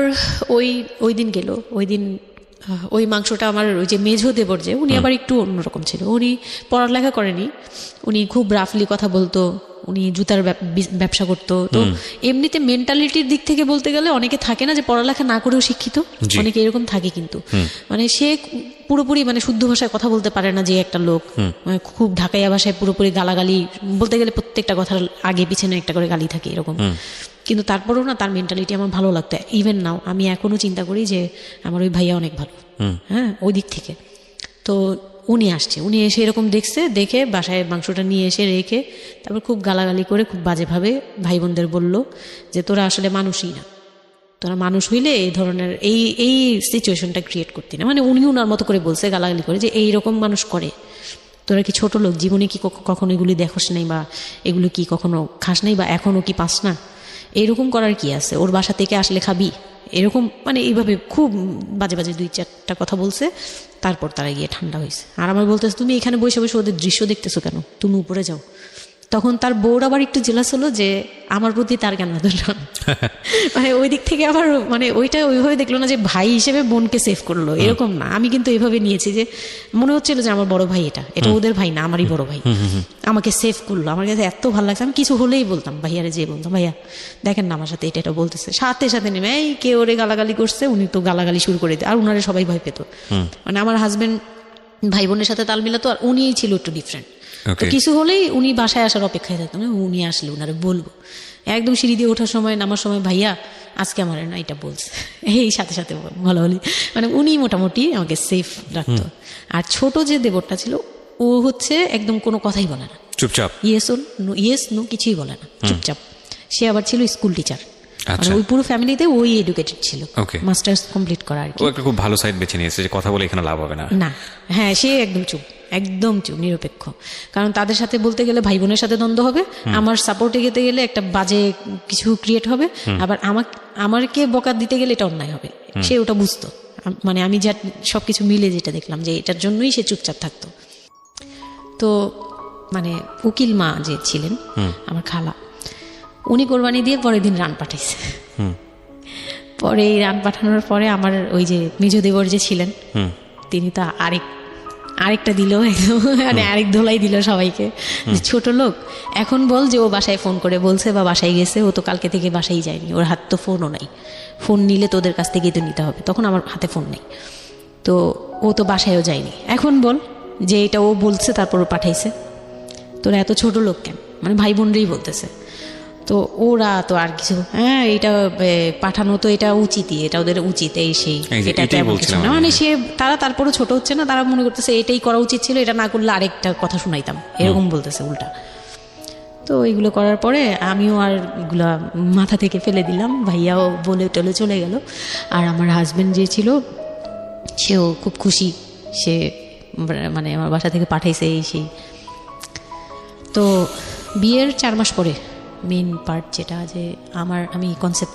ওই দিন গেল, ওই মাংসটা আমার ওই যে মেঝো দেবর, যে উনি আবার একটু অন্যরকম ছিল, উনি পড়ালেখা করেনি, উনি খুব রাফলি কথা বলতো, উনি জুতার ব্যবসা করতো। তো এমনিতে মেন্টালিটির দিক থেকে বলতে গেলে অনেকে থাকে না যে পড়ালেখা না করেও শিক্ষিত, অনেকে এরকম থাকে, কিন্তু সে পুরোপুরি শুদ্ধ ভাষায় কথা বলতে পারে না যে একটা লোক, খুব ঢাকাইয়া ভাষায় পুরোপুরি গালাগালি, বলতে গেলে প্রত্যেকটা কথার আগে পিছনে একটা করে গালি থাকে এরকম। কিন্তু তারপরেও না, তার মেন্টালিটি আমার ভালো লাগতো। ইভেন নাও আমি এখনো চিন্তা করি যে আমার ওই ভাইয়া অনেক ভালো, হ্যাঁ, ওই দিক থেকে। তো উনি এসে এরকম দেখে বাসায় মাংসটা নিয়ে এসে রেখে তারপর খুব গালাগালি করে, খুব বাজেভাবে ভাই বোনদের বলল যে তোরা আসলে মানুষই না, তোরা মানুষ হইলে এই ধরনের এই সিচুয়েশনটা ক্রিয়েট করতি না। উনি ওনার মতো করে বলছে, গালাগালি করে, যে এইরকম মানুষ করে, তোরা কি ছোট লোক, জীবনে কি কখনো এগুলি দেখোস নাই, বা এগুলো কি কখনো খাস নাই, বা এখনো কি পাস না? এরকম করার কি আছে, ওর বাসা থেকে আসলে খাবি, এরকম মানে এইভাবে খুব বাজে বাজে 2-4টা কথা বলছে। তারপর তারা গিয়ে ঠান্ডা হয়েছে। আর আমার বলতেছে তুমি এখানে বসে বসে ওদের দৃশ্য দেখতেছো কেন, তুমি উপরে যাও। তখন তার বউর আবার একটু জেলাস হলো যে আমার প্রতি তার কেন এত টান। মানে ওই দিক থেকে আবার মানে ওইটা ওইভাবে দেখলো না যে ভাই হিসেবে বোনকে সেভ করলো, এরকম না। আমি কিন্তু এইভাবে নিয়েছি যে মনে হচ্ছিল যে আমার বড় ভাই, এটা ওদের ভাই না, আমারই বড় ভাই, আমাকে সেভ করলো। আমার কাছে এত ভালো লাগছে, আমি কিছু হলেই বলতাম ভাইয়ারে, যে বলতাম ভাইয়া দেখেন না আমার সাথে এটা বলতেছে, সাথে সাথে নেমে এই কে ওরে গালাগালি করছে, উনি তো গালাগালি শুরু করে দিত। আর উনারে সবাই ভয় পেত। মানে আমার হাজবেন্ড ভাই বোনের সাথে তাল মিলাতো, আর উনিই ছিল একটু ডিফারেন্ট। তো কিছু হলেই উনি বাসায় আসার অপেক্ষায় থাকতো না, উনি আসলে উনারে বলবো। একদম সিঁড়ি দিয়ে ওঠার সময় নামার সময় ভাইয়া আজকে আমার না এটা বলছে, এই সাথে সাথে ভালো বলি। মানে উনি মোটামুটি আমাকে সেফ রাখতো। আর ছোট যে দেবরটা ছিল ও হচ্ছে একদম কোনো কথাই বলে না, চুপচাপ, ইয়েস নো কিছুই বলে না, চুপচাপ। সে আবার ছিল স্কুল টিচার, মানে ওই পুরো ফ্যামিলিতে ওই এডুকেটেড ছিল, মাস্টার্স কমপ্লিট করা আর কি। ও একটা খুব ভালো সাইড বেছে নিয়েছে যে কথা বলে এখানে লাভ হবে না। না, হ্যাঁ, সে একদম চুপ, একদম চুপ, নিরপেক্ষ। কারণ তাদের সাথে বলতে গেলে ভাই বোনের সাথে দ্বন্দ্ব হবে, আমার সাপোর্টে যেতে গেলে একটা বাজে কিছু ক্রিয়েট হবে, আবার আমাকে বকা দিতে গেলে এটা অন্যায় হবে। সে ওটা বুঝতো। মানে আমি যা সবকিছু মিলে যেটা দেখলাম যে এটার জন্যই সে চুপচাপ থাকতো। তো মানে উকিল মা যে ছিলেন আমার খালা, উনি কোরবানি দিয়ে পরের দিন রান পাঠাইছে। পরে এই রান পাঠানোর পরে আমার ওই যে মেজ দেবর যে ছিলেন তিনি তো আরেকটা দিল, মানে আরেক ধোলাই দিল সবাইকে, ছোট লোক। এখন বল যে ও বাসায় ফোন করে বলছে বা বাসায় গেছে, ও তো কালকে থেকে বাসায় যায়নি, ওর হাত তো ফোনও নাই, ফোন নিলে তোদের কাছ থেকেই তো নিতে হবে। তখন আমার হাতে ফোন নেই, তো ও তো বাসায়ও যায়নি। এখন বল যে এটা ও বলছে তারপর ও পাঠাইছে, তোরা এত ছোট লোক কেন? মানে ভাই বোনরাই বলতেছে। তো ওরা তো আর কিছু, হ্যাঁ এটা পাঠানো তো এটা উচিতই, এটা ওদের উচিত, এই সেই, এটা তেমন কিছু না। মানে সে তারা তারপরও ছোট হচ্ছে না, তারা মনে করতেছে এটাই করা উচিত ছিল, এটা না করলে আরেকটা কথা শুনাইতাম, এরকম বলতেছে উল্টা। তো এইগুলো করার পরে আমিও আর এগুলা মাথা থেকে ফেলে দিলাম, ভাইয়াও বলে টলে চলে গেল। আর আমার হাজবেন্ড যে ছিল সেও খুব খুশি, সে মানে আমার বাসা থেকে পাঠাইছে এই সেই। তো বিয়ের 4 মাস পরে মেইন পার্ট যেটা, যে আমি কনসেপ্ট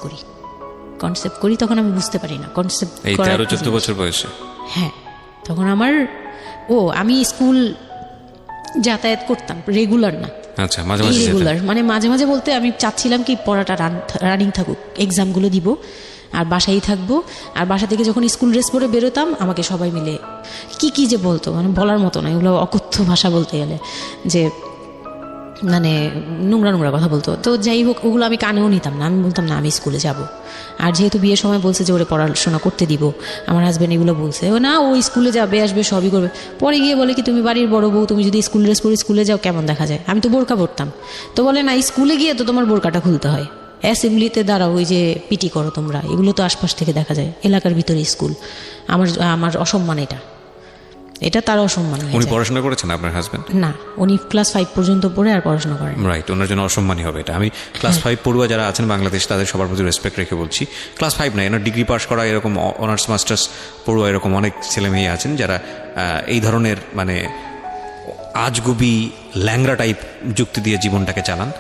করি, তখন আমি বুঝতে পারি না কনসেপ্ট এই 13-14 বছর বয়সে। হ্যাঁ, তখন আমি স্কুল যাতায়াত করতাম, রেগুলার না, আচ্ছা, মাঝে মাঝে রেগুলার, মানে মাঝে মাঝে বলতে আমি চাচ্ছিলাম কি পড়াটা রানিং থাকুক, এক্সামগুলো দিব আর বাসায় থাকবো। আর বাসা থেকে যখন স্কুল ড্রেস পরে বেরোতাম আমাকে সবাই মিলে কি যে বলতো, মানে বলার মতো না, এগুলো অকথ্য ভাষা বলতে গেলে, যে মানে নোংরা কথা বলতো। তো যাই হোক, ওগুলো আমি কানেও নিতাম না, আমি বলতাম না আমি স্কুলে যাব। আর যেহেতু বিয়ের সময় বলছে যে ওরে পড়াশোনা করতে দিব, আমার হাজব্যান্ড এগুলো বলছে, ও না ও স্কুলে যাবে আসবে সবই করবে। পরে গিয়ে বলে কি তুমি বাড়ির বড় বউ, তুমি যদি স্কুল ড্রেস পরে স্কুলে যাও কেমন দেখা যায়? আমি তো বোরকা পরতাম। তো বলে না, স্কুলে গিয়ে তো তোমার বোরকাটা খুলতে হয়, অ্যাসেম্বলিতে দাঁড়াও, ওই যে পিটি করো তোমরা, এগুলো তো আশপাশ থেকে দেখা যায়, এলাকার ভিতরে স্কুল। আমার অসম্মান, এটা তার অসম্মান। উনি পড়াশোনা করেছেন আপনার হাজবেন্ড? না, উনি ক্লাস 5 পর্যন্ত পড়ে আর পড়াশোনা করেন। রাইট, ওনার জন্য অসম্মানই হবে এটা। আমি ক্লাস 5 পড়ুয়া যারা আছেন বাংলাদেশ, তাদের সবার প্রতি রেসপেক্ট রেখে বলছি, ক্লাস 5 না, এনার ডিগ্রি পাস করা এরকম অনার্স মাস্টার্স পড়ুয়া এরকম অনেক ছেলে মেয়ে আছেন যারা এই ধরনের মানে আজগুবি ল্যাংরা টাইপ যুক্তি দিয়ে জীবনটাকে চালান।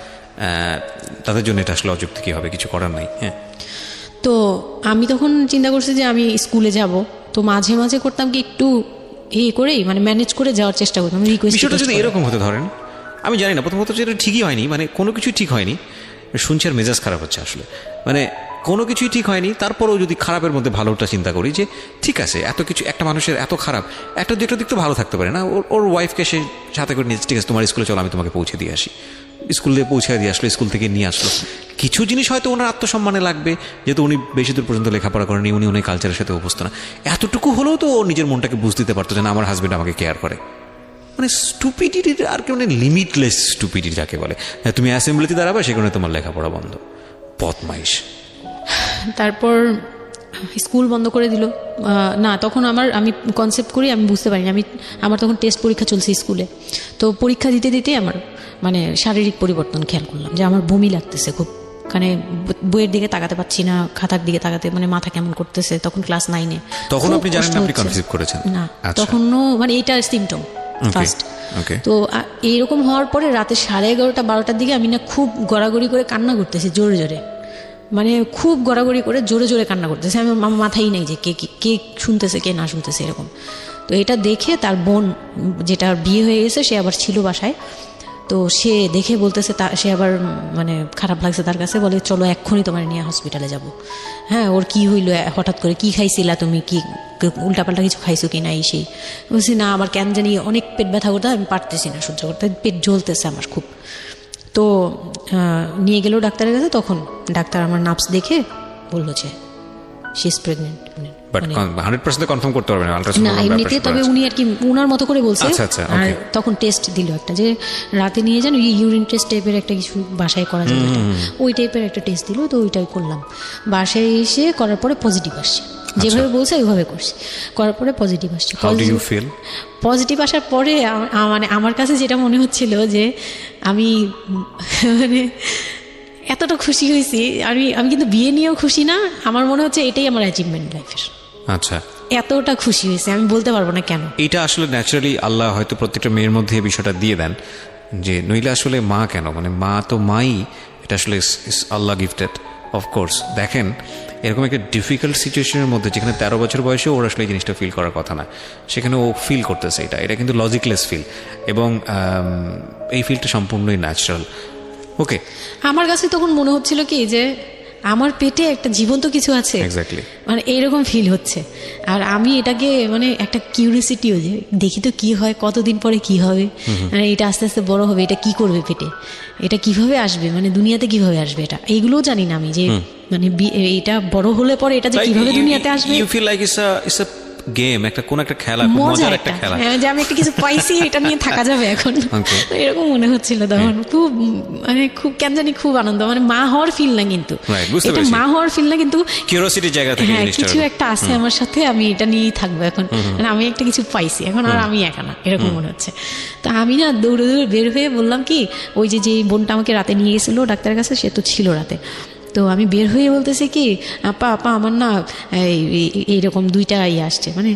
তাদের জন্য এটা আসলে অযুক্তি কি হবে, কিছু করার নাই। হ্যাঁ, তো আমি তখন চিন্তা করছি যে আমি স্কুলে যাব, তো মাঝে মাঝে করতাম কি একটু করেই মানে ম্যানেজ করে যাওয়ার চেষ্টা করতাম। বিষয়টা যদি এরকম হতে ধরেন, আমি জানি না, প্রথমত যেটা ঠিকই হয়নি, মানে কোনো কিছুই ঠিক হয়নি, শুনছি আর মেজাজ খারাপ হচ্ছে আসলে, মানে কোনো কিছুই ঠিক হয়নি। তারপরেও যদি খারাপের মধ্যে ভালোটা চিন্তা করি, যে ঠিক আছে এত কিছু, একটা মানুষের এত খারাপ, একটা দিক তো ভালো থাকতে পারে না, ওর ওয়াইফকে সে সাথে করে নিয়ে, ঠিক আছে তোমার স্কুলে চলো আমি তোমাকে পৌঁছে দিয়ে আসি, স্কুলে পৌঁছে দিয়ে আসলো, স্কুল থেকে নিয়ে আসলো। কিছু জিনিস হয়তো ওনার আত্মসম্মানে লাগবে, যেহেতু উনি বেশি দূর পর্যন্ত লেখাপড়া করেনি, উনি অনেক কালচারের সাথে অভ্যস্ত না, এতটুকু হলেও তো ও নিজের মনটাকে বুঝতে দিতে পারতো যে না, আমার হাজবেন্ড আমাকে কেয়ার করে। মানে স্টুপিডিটির আর কি, মানে লিমিটলেস স্টুপিডিটি যাকে বলে। হ্যাঁ, তুমি অ্যাসেম্বলিতে দাঁড়াবে, সেখানে তোমার লেখাপড়া বন্ধ, বদমাইশ। তারপর স্কুল বন্ধ করে দিল। না, তখন আমি কনসেপ্ট করি, আমি বুঝতে পারিনি, আমার তখন টেস্ট পরীক্ষা চলছে স্কুলে। তো পরীক্ষা দিতে দিতে আমার মানে শারীরিক পরিবর্তন খেয়াল করলাম, যে আমার বমি লাগতেছে খুব, মানে বইয়ের দিকে তাকাতে পাচ্ছি না, খাতার দিকে তাকাতে মানে মাথা কেমন করতেছে। তখন ক্লাস 9-এ। তখন আপনি জানেন না আপনি কনসিভ করেছেন? না, তখনও মানে এটা সিমটম ফার্স্ট। তো এইরকম হওয়ার পরে রাতে 11:30-12টার দিকে আমি না খুব গড়াগড়ি করে কান্না করতেছি জোরে জোরে। মানে খুব গড়াগড়ি করে জোরে জোরে কান্না করতেছে। আমি আমার মাথায় নেই যে কে কে শুনতেছে কে না শুনতেছে এরকম। তো এটা দেখে তার বোন, যেটা বিয়ে হয়ে গেছে, সে আবার ছিল বাসায়, তো সে দেখে বলতেছে, সে আবার মানে খারাপ লাগছে তার কাছে, বলে চলো এক্ষুনি তোমার নিয়ে হসপিটালে যাব। হ্যাঁ, ওর কি হইলো হঠাৎ করে, কি খাইছিলা তুমি, কি উল্টাপাল্টা কিছু খাইছো কি না, এই সেই। বলছি না, আমার কেন জানি অনেক পেট ব্যথা করতে, আমি পারতেছি না সহ্য করতে, পেট জ্বলতেছে আমার খুব। তো নিয়ে গেল ডাক্তারের কাছে। তখন ডাক্তার আমার নার্ভস দেখে বললো যে she is pregnant. But 100% confirm করতে পারবেন না এমনিতে, তবে উনি আর কি উনার মতো করে বলছে। আর তখন টেস্ট দিল একটা, যে রাতে নিয়ে যান, ইউরিন টেস্ট টাইপের একটা কিছু বাসায় করা যাবে, ওই টাইপের একটা টেস্ট দিল। তো ওইটাই করলাম। বাসায় এসে করার পরে পজিটিভ আসছে, যেভাবে বলছে ওইভাবে করছি, করার পরে পজিটিভ আসছে। পজিটিভ আসার পরে মানে আমার কাছে যেটা মনে হচ্ছিল যে আমি মানে এতটা খুশি হয়েছি। আমি কিন্তু বিয়ে নিয়েও খুশি না, আমার মনে হচ্ছে এটাই আমার অ্যাচিভমেন্ট লাইফের। আচ্ছা, এতটা খুশি হয়েছে আমি বলতে পারবো না কেন। এটা আসলে ন্যাচারালি আল্লাহ হয়তো প্রত্যেকটা মেয়ের মধ্যে এই বিষয়টা দিয়ে দেন, যে নইলে আসলে মা কেন, মানে মা তো মাই, এটা আসলে আল্লাহ গিফটেড অফকোর্স। দেখেন, এরকম একটা ডিফিকাল্ট সিচুয়েশনের মধ্যে, যেখানে 13 বছর বয়সে ওর আসলে এই জিনিসটা ফিল করার কথা না, সেখানে ও ফিল করতেছে, এটা কিন্তু লজিকলেস ফিল, এবং এই ফিলটা সম্পূর্ণই ন্যাচারাল। ওকে, আমার কাছে তখন মনে হচ্ছিল কি যে আমার পেটে একটা জীবন্ত কিছু আছে, এক্স্যাক্টলি, মানে এইরকম ফিল হচ্ছে। আর আমি এটাকে মানে একটা কিউরিয়াসিটিও, যে দেখি তো কি হয়, কতদিন পরে কি হবে, মানে এটা আস্তে আস্তে বড় হবে, এটা কি করবে পেটে, এটা কিভাবে আসবে, মানে দুনিয়াতে কিভাবে আসবে, এটা এইগুলোও জানি না আমি, যে মানে এটা বড় হলে পরে এটা যে কিভাবে দুনিয়াতে আসবে। You feel like it's a game, কোন একটা খেলা, মজার একটা খেলা, যে আমি একটা কিছু পাইছি, এটা নিয়ে থাকা যাবে এখন, এরকম মনে হচ্ছিল তখন। খুব মানে খুব কেন জানি খুব আনন্দ, মানে মা হওয়ার ফিল না, কিন্তু এটা মা হওয়ার ফিল না, কিন্তু কিউরিওসিটি জায়গা থেকে কিছু একটা আছে আমার সাথে, আমি এটা নিয়েই থাকবো এখন, মানে আমি একটা কিছু পাইছি এখন, আর আমি একা না, এরকম মনে হচ্ছে। তা আমি না দৌড়ে দৌড়ে বের হয়ে বললাম কি, ওই যে বোনটা আমাকে রাতে নিয়ে গেছিলো ডাক্তারের কাছে, সে তো ছিল রাতে। তো আমি বের হয়ে বলতেছি কি, আপা আমার না এইরকম 2টা আসছে, মানে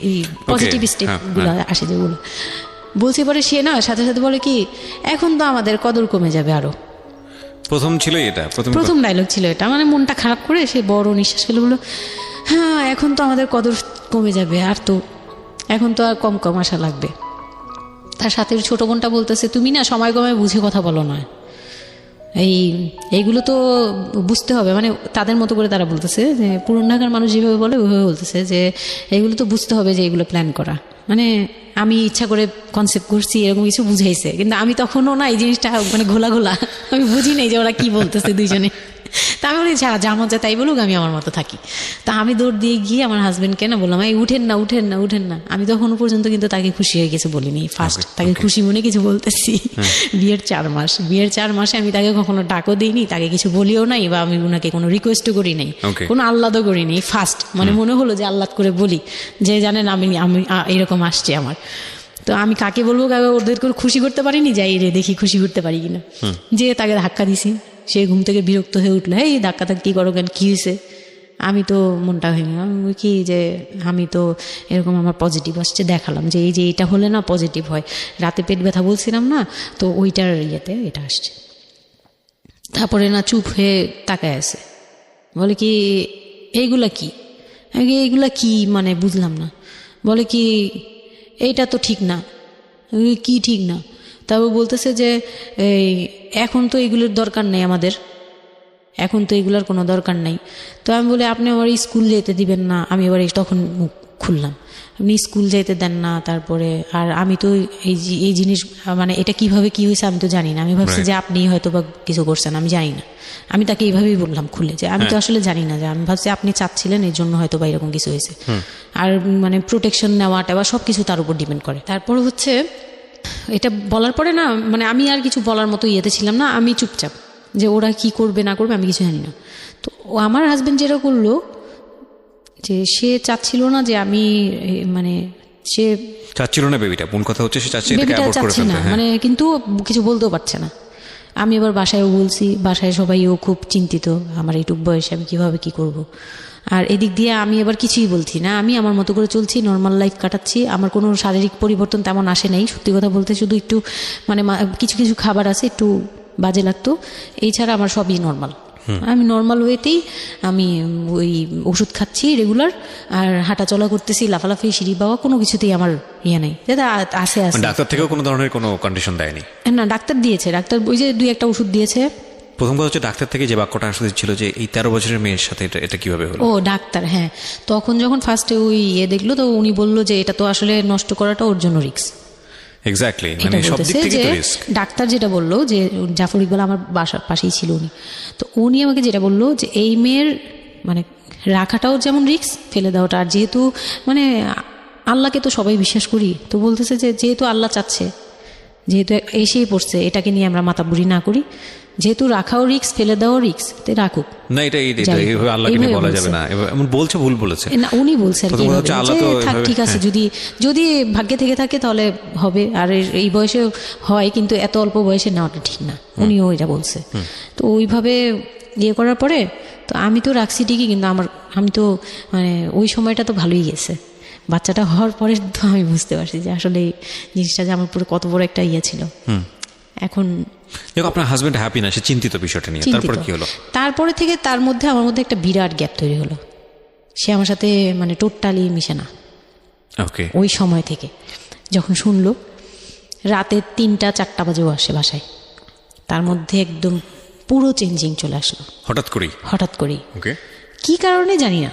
এই পজিটিভ স্টেপগুলো আসে যেগুলো বলছি। পরে সে না সাথে সাথে বলে কি, এখন তো আমাদের কদর কমে যাবে আরো। প্রথম ডায়লগ ছিল এটা, মানে মনটা খারাপ করে সে বড় নিঃশ্বাস ফেলে বললো, হ্যাঁ এখন তো আমাদের কদর কমে যাবে, আর তো এখন তো আর কম কম আশা লাগবে। তার সাথে ছোট বোনটা বলতেছে, তুমি না সময় কমে বুঝে কথা বলো না, এইগুলো তো বুঝতে হবে, মানে তাদের মতো করে তারা বলতেছে, যে পুরন ঢাকার মানুষ যেভাবে বলে ওইভাবে বলতেছে, যে এইগুলো তো বুঝতে হবে যে এগুলো প্ল্যান করা, মানে আমি ইচ্ছা করে কনসেপ্ট করছি এরকম কিছু বুঝাইছে, কিন্তু আমি তখনও না এই জিনিসটা মানে ঘোলা আমি বুঝি নাই যে ওরা কি বলতেছে দুইজনে। তা আমি বলি যা মজা তাই বলুক, আমি আমার মতো থাকি। তা আমি দৌড় দিয়ে গিয়ে আমার হাজবেন্ডকে না বললাম, এই উঠেন না। আমি তখনও পর্যন্ত কিন্তু তাকে খুশি হয়ে গেছে বলিনি, ফার্স্ট তাকে খুশি মনে কিছু বলতেছি। বিয়ের 4 মাসে আমি তাকে কখনো ডাকও দিইনি, তাকে কিছু বলিও নাই, বা আমি ওনাকে কোনো রিকোয়েস্টও করি নাই, কোনো আহ্লাদও করিনি। ফার্স্ট মানে মনে হলো যে আহ্লাদ করে বলি, যে জানেন আমি এরকম আসছে আমার। তো আমি কাকে বলবো, ওদের করে খুশি করতে পারিনি, যাই রে দেখি খুশি করতে পারি কিনা। যে তাকে ধাক্কা দিছি, সে ঘুম থেকে বিরক্ত হয়ে উঠলো, এই ধাক্কা কি করো কেন, কি হয়েছে? আমি তো মনটা ভেঙে, আমি কি যে আমি তো এরকম আমার পজিটিভ আসছে, দেখালাম যে এই যে এটা হলে না পজিটিভ হয়, রাতে পেট ব্যথা বলছিলাম না, তো ওইটার ইয়েতে এটা আসছে। তারপরে না চুপ হয়ে তাকায় আছে, বলে কি এইগুলা কি মানে বুঝলাম না। বলে কি এইটা তো ঠিক না। কি ঠিক না? তারপর বলতেছে যে এখন তো এগুলোর দরকার নেই আমাদের, এখন তো এগুলোর কোনো দরকার নেই। তো আমি বলি আপনি আমার স্কুল যেতে দিবেন না। আমি এবার তখন মুখ খুললাম, আপনি স্কুল যেতে দেন না, তারপরে আর আমি তো এই জিনিস মানে এটা কিভাবে কি হয়েছে আমি তো জানি না। আমি ভাবছি যে আপনি হয়তো বা কিছু করছেন, আমি জানি না। আমি তাকে এইভাবেই বললাম খুলে, যে আমি তো আসলে জানি না, যে আমি ভাবছি আপনি চাচ্ছিলেন এই জন্য হয়তো বা এরকম কিছু হয়েছে। আর মানে প্রোটেকশন নেওয়াটা বা সব কিছু তার উপর ডিপেন্ড করে। তারপর হচ্ছে এটা বলার পরে না মানে আমি আর কিছু বলার মতো ইয়েতে ছিলাম না, আমি চুপচাপ, যে ওরা কি করবে না করবে আমি কিছু জানি না। তো আমার হাজবেন্ড যেটা করলো, যে সে চাচ্ছিল না যে আমি মানে সে চাচ্ছিল না বেবিটা, কোন কথা হচ্ছে সে চাচ্ছে বেবিটা চাচ্ছে না, মানে কিন্তু কিছু বলতেও পারছে না। আমি এবার বাসায়ও বলছি, বাসায় সবাইও খুব চিন্তিত আমার এইটুক বয়সে আমি কিভাবে কি করব। আর এদিক দিয়ে আমি এবার কিছুই বলছি না, আমি আমার মতো করে চলছি, নর্মাল লাইফ কাটাচ্ছি। আমার কোনো শারীরিক পরিবর্তন তেমন আসে নাই, সত্যি কথা বলতে শুধু একটু মানে কিছু কিছু খাবার আছে একটু বাজে লাগতো, এই ছাড়া আমার সবই নর্মাল। আমি নর্মাল ওয়েতেই আমি ওই ওষুধ খাচ্ছি রেগুলার, আর হাঁটা চলা করতেছি, লাফালাফি সিঁড়ি বাওয়া কোনো কিছুতেই আমার ইয়ে নেই, যেটা আসে আসে। ডাক্তার থেকেও কোনো ধরনের কোনো কন্ডিশন দেয়নি? না, ডাক্তার দিয়েছে, ডাক্তার ওই যে 2-1টা ওষুধ দিয়েছে। প্রথম কথা হচ্ছে ডাক্তার থেকে যে বাক্যটা আসলে ছিল যে এই 13 বছরের মেয়ের সাথে এটা কিভাবে হলো? ও ডাক্তার, হ্যাঁ, তখন যখন ফার্স্টে ওই দেখলো, তো উনি বললো যে এটা তো আসলে নষ্ট করাটা ওর জন্য রিস্ক। এক্স্যাক্টলি, মানে সব দিক থেকে তো রিস্ক। ডাক্তার যেটা বললো যে জাফর ইকবাল আমার বাসার পাশেই ছিল উনি, তো উনি আমাকে যেটা বললো যে এই মেয়ের মানে রাখাটাও যেমন রিস্ক, ফেলে দেওয়াটা, আর যেহেতু মানে আল্লাহকে তো সবাই বিশ্বাস করি, তো বলতেছে যে যেহেতু আল্লাহ চাচ্ছে, যেহেতু এসেই পড়ছে, এটাকে নিয়ে আমরা মাতাবুরি না করি, যেহেতু রাখাও রিস্ক, ফেলে দেওয়াও রিস্ক, তো রাখুক না। এটা এইভাবে আল্লাহকে নিয়ে বলা যাবে না, এমন বলছে, ভুল বলেছে না, উনি বলছেন থাক ঠিক আছে, যদি ভাগ্যে থেকে থাকে তাহলে হবে, আর এই বয়সে হয়, কিন্তু এত অল্প বয়সে নেওয়াটা ঠিক না, উনিও এটা বলছে। তো ওইভাবে ইয়ে করার পরে তো আমি তো রাখছি ঠিকই, কিন্তু আমি তো মানে ওই সময়টা তো ভালোই গেছে, বাচ্চাটা হওয়ার পরে তো আমি বুঝতে পারছি যে আসলে এই জিনিসটা যে আমার পুরো কত বড় একটা ইয়ে ছিল। এখন দেখো আপনার হাজবেন্ড হ্যাপি না, সে চিন্তিত বিষয়টা নিয়ে, তারপর কি হলো? তারপরে থেকে তার মধ্যে আমার মধ্যে একটা বিরাট গ্যাপ তৈরি হলো, সে আমার সাথে মানে টোটালি মিশে না। ওকে। ওই সময় থেকে যখন শুনলো রাতে 3টা-4টা বাজেও আসে বাসায়, তার মধ্যে একদম পুরো চেঞ্জিং চলে আসলো হঠাৎ করেই। ওকে। কি কারণে জানি না,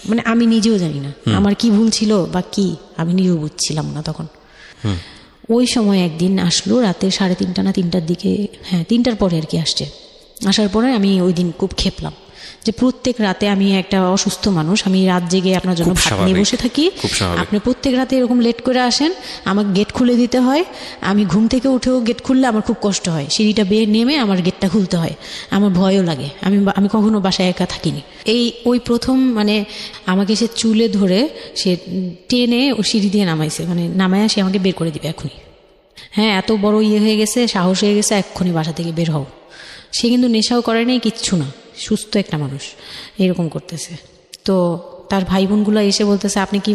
মানে আমি নিজেও জানি না আমার কি ভুল ছিল বা কি, আমি নিজেও বুঝছিলাম না তখন। ওই সময় একদিন আসলো রাতে 3:30 না 3টার দিকে, হ্যাঁ 3টার পরে আর কি আসছে। আসার পরে আমি ওই দিন খুব খেপলাম যে প্রত্যেক রাতে, আমি একটা অসুস্থ মানুষ, আমি রাত জেগে আপনার জন্য ভাত নিয়ে বসে থাকি, আপনি প্রত্যেক রাতে এরকম লেট করে আসেন, আমাকে গেট খুলে দিতে হয়, আমি ঘুম থেকে উঠেও গেট খুললে আমার খুব কষ্ট হয়, সিঁড়িটা বেয়ে নেমে আমার গেটটা খুলতে হয়, আমার ভয়ও লাগে, আমি কখনো বাসায় একা থাকিনি। ওই প্রথম মানে আমাকে সে চুলে ধরে সে টেনে ও সিঁড়ি দিয়ে নামাইছে, মানে নামায় সে আমাকে বের করে দিবে এখনই, হ্যাঁ এত বড় ইয়ে হয়ে গেছে, সাহস হয়ে গেছে, এক্ষুনি বাসা থেকে বের হও। সে কিন্তু নেশাও করে নাই, কিচ্ছু না, সুস্থ একটা মানুষ, এরকম করতেছে। তো তার ভাই বোনগুলো এসে বলতেছে আপনি কি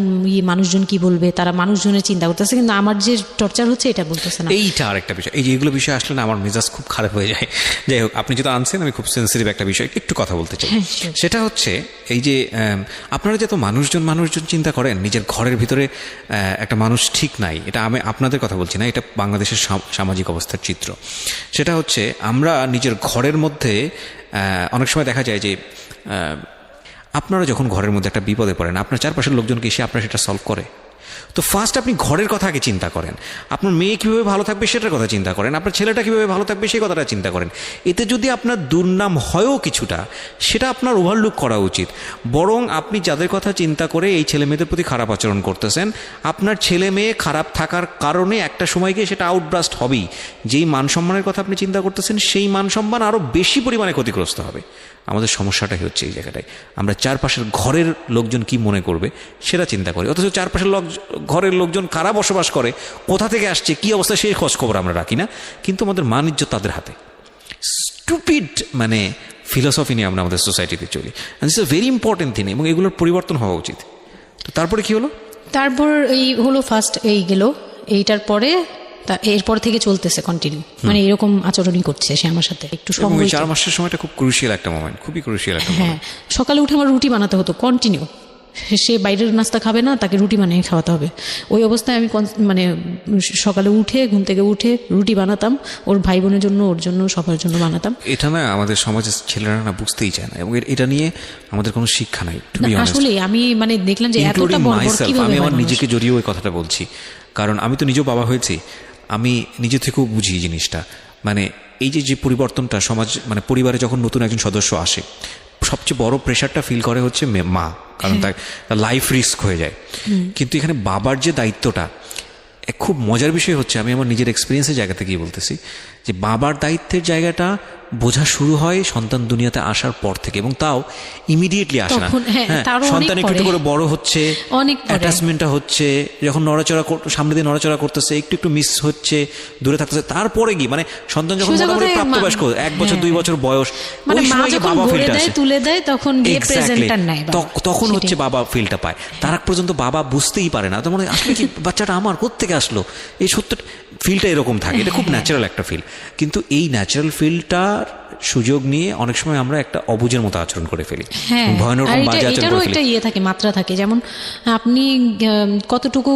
মানুষজন কি বলবে, তারা মানুষজনের চিন্তা করতেছে, কিন্তু আমার যে টর্চার হচ্ছে এটা বলতেছে না। এইটা আরেকটা বিষয়, এই যে এগুলো বিষয় আসলে না আমার মেজাজ খুব খারাপ হয়ে যায়। যাই হোক, আপনি যেটা আনছেন আমি খুব সেন্সিটিভ একটা বিষয় একটু কথা বলতে চাই। সেটা হচ্ছে এই যে আপনারা যত মানুষজন চিন্তা করেন, নিজের ঘরের ভিতরে একটা মানুষ ঠিক নাই, এটা আমি আপনাদের কথা বলছি না, এটা বাংলাদেশের সামাজিক অবস্থার চিত্র। সেটা হচ্ছে আমরা নিজের ঘরের মধ্যে অনেক সময় দেখা যায় যে আপনারা যখন ঘরের মধ্যে একটা বিপদে পড়েন, আপনার চারপাশের লোকজনকে এসে আপনার সেটা সলভ করে। তো ফার্স্ট আপনি ঘরের কথা আগে চিন্তা করেন, আপনার মেয়ে কীভাবে ভালো থাকবে সেটার কথা চিন্তা করেন, আপনার ছেলেটা কীভাবে ভালো থাকবে সেই কথাটা চিন্তা করেন। এতে যদি আপনার দুর্নাম হয়ও কিছুটা, সেটা আপনার ওভারলুক করা উচিত। বরং আপনি যাদের কথা চিন্তা করে এই ছেলে মেয়েদের প্রতি খারাপ আচরণ করতেছেন, আপনার ছেলে মেয়ে খারাপ থাকার কারণে একটা সময় গিয়ে সেটা আউটব্রাস্ট হবেই। যেই মান সম্মানের কথা আপনি চিন্তা করতেছেন, সেই মান সম্মান আরও বেশি পরিমাণে ক্ষতিগ্রস্ত হবে। আমাদের সমস্যাটাই হচ্ছে এই জায়গাটায়, আমরা চারপাশের ঘরের লোকজন কি মনে করবে সেটা চিন্তা করি, অথচ চারপাশের ঘরের লোকজন কারা বসবাস করে, কোথা থেকে আসছে, কি অবস্থা, সেই খোঁজ খবর আমরা রাখি না, কিন্তু আমাদের মান ইজ্জত তাদের হাতে। স্টুপিড মানে ফিলসফি নিয়ে আমরা আমাদের সোসাইটিতে চলি, this is very important thing, এবং এগুলোর পরিবর্তন হওয়া উচিত। তো তারপরে কি হলো? তারপর এই হলো ফার্স্ট এই গেল, এইটার পরে এরপর থেকে চলতেছে কন্টিনিউ, মানে এরকম আচরণই করছে সে আমার সাথে। একটু 4 মাসের সময়টা খুব ক্রুশিয়াল একটা মোমেন্ট, খুবই ক্রুশিয়াল একটা মোমেন্ট। হ্যাঁ, সকালে উঠে আমার রুটি বানাতে হতো কন্টিনিউ, সে বাইরের নাস্তা খাবে না, তাকে রুটি বানিয়ে খাওয়াতে হবে। ওই অবস্থায় আমি মানে সকালে উঠে ঘুম থেকে উঠে রুটি বানাতাম, ওর ভাই বোনের জন্য, ওর জন্য, সবার জন্য বানাতাম। এটা না আমাদের সমাজের ছেলেরা না বুঝতেই চায় না, এবং এটা নিয়ে আমাদের কোনো শিক্ষা নাই। আসলে আমি মানে দেখলাম যে এতটা বড় কিভাবে, আমি আমার নিজেকে জড়িয়ে ওই কথাটা বলছি, কারণ আমি তো নিজেও বাবা হয়েছি, আমি নিজে থেকেও বুঝি জিনিসটা। মানে এই যে পরিবর্তনটা সমাজ, মানে পরিবারে যখন নতুন একজন সদস্য আসে, সবচেয়ে বড় প্রেশারটা ফিল করে হচ্ছে মা, কারণ তার লাইফ রিস্ক হয়ে যায়। কিন্তু এখানে বাবার যে দায়িত্বটা, খুব মজার বিষয় হচ্ছে, আমি আমার নিজের এক্সপিরিয়েন্সের জায়গা থেকেই বলতেছি, যে বাবার দায়িত্বের জায়গাটা বোঝা শুরু হয় সন্তান দুনিয়াতে আসার পর থেকে, এবং তাও ইমিডিয়েটলি আসে না। সন্তান একটু করে বড় হচ্ছে, অ্যাটাচমেন্টটা হচ্ছে, যখন নড়াচড়া সামনে দিয়ে নড়াচড়া করতেছে, একটু মিস হচ্ছে, দূরে থাকতেছে, তারপরে গিয়ে মানে সন্তান যখন মোটামুটি প্রাপ্তবয়স্ক 1 বছর 2 বছর বয়স, ওই সময় বাবা ফিলটা আসে, তখন হচ্ছে বাবা ফিলটা পায়। তার আগ পর্যন্ত বাবা বুঝতেই পারে না, তো মনে হয় আসলে কি বাচ্চাটা আমার কোত্থেকে আসলো, এই সত্য ফিলটা এরকম থাকে। এটা খুব ন্যাচারাল একটা ফিল, কিন্তু এই ন্যাচারাল ফিলটার সুযোগ নিয়ে অনেক সময় আমরা একটা অবুঝের মতো আচরণ করে ফেলি, হ্যাঁ, ভয়ানক আর বাজে আচরণ এটারও করে ফেলি। একটা ইয়ে থাকে, মাত্রা থাকে, যেমন আপনি কতটুকু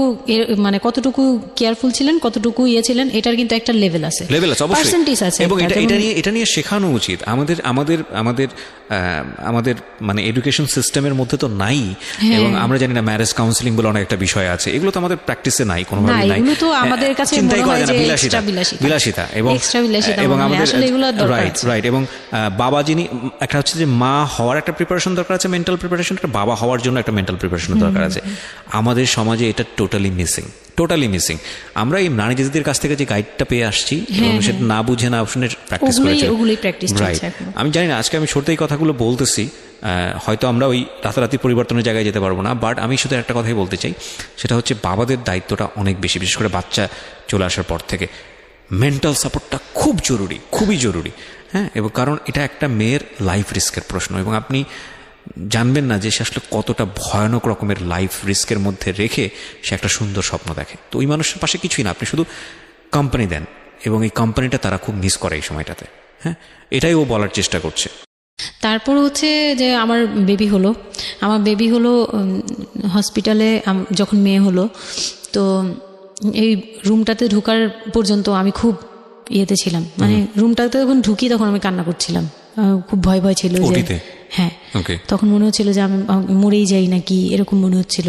মানে কতটুকু কেয়ারফুল ছিলেন, কতটুকু ইয়ে ছিলেন, এটার কিন্তু একটা লেভেল আছে, পার্সেন্টেজ আছে, এবং এটা নিয়ে শেখানো উচিত আমাদের আমাদের আমাদের আমাদের মানে এডুকেশন সিস্টেমের মধ্যে তো নাই। এবং আমরা জানি না ম্যারেজ কাউন্সিলিং বলে অনেক একটা বিষয় আছে, এগুলো তো আমাদের প্র্যাকটিসে নাই, কোনোভাবেই নাই। এগুলো তো আমাদের কাছে চিন্তাই মনে করা হয় যায় না, যে বিলাসিতা এবং আমাদের আসলে এগুলো দরকার রাইট আছে। রাইট। এবং বাবা যিনি, একটা হচ্ছে যে মা হওয়ার একটা প্রিপারেশন দরকার আছে, মেন্টাল প্রিপারেশন, একটা বাবা হওয়ার জন্য একটা মেন্টাল প্রিপারেশন দরকার আছে। আমাদের সমাজে এটা টোটালি মিসিং। আমরা এই নারী দিদিদের কাছ থেকে যে গাইডটা পেয়ে আসছি এবং সেটা না বুঝে না শুনে প্র্যাকটিস করেছি, রাইট। আমি জানি না, আজকে আমি সত্যি এই কথাগুলো বলতেছি, হয়তো আমরা ওই রাতারাতি পরিবর্তনের জায়গায় যেতে পারবো না, বাট আমি শুধু একটা কথাই বলতে চাই, সেটা হচ্ছে বাবাদের দায়িত্বটা অনেক বেশি, বিশেষ করে বাচ্চা চলে আসার পর থেকে মেন্টাল সাপোর্টটা খুব জরুরি, খুবই জরুরি। হ্যাঁ, এবং কারণ এটা একটা মেয়ের লাইফ রিস্কের প্রশ্ন, এবং আপনি জানবেন না যে সে আসলে কতটা ভয়ানক রকমের লাইফ রিস্কের মধ্যে রেখে সে একটা সুন্দর স্বপ্ন দেখে। তো ওই মানুষের পাশে কিছুই না, আপনি শুধু কোম্পানি দেন, এবং এই কোম্পানিটা তারা খুব মিস করে এই সময়টাতে। হ্যাঁ, এটাই ও বলার চেষ্টা করছে। তারপর হচ্ছে যে আমার বেবি হলো হসপিটালে যখন মেয়ে হলো, তো এই রুমটাতে ঢোকার পর্যন্ত আমি খুব ইয়েতে ছিলাম, মানে রুমটাতে যখন ঢুকি তখন আমি কান্না করছিলাম, খুব ভয় ছিল যে, হ্যাঁ, তখন মনে হচ্ছিল যে আমি মরেই যাই নাকি, এরকম মনে হচ্ছিল।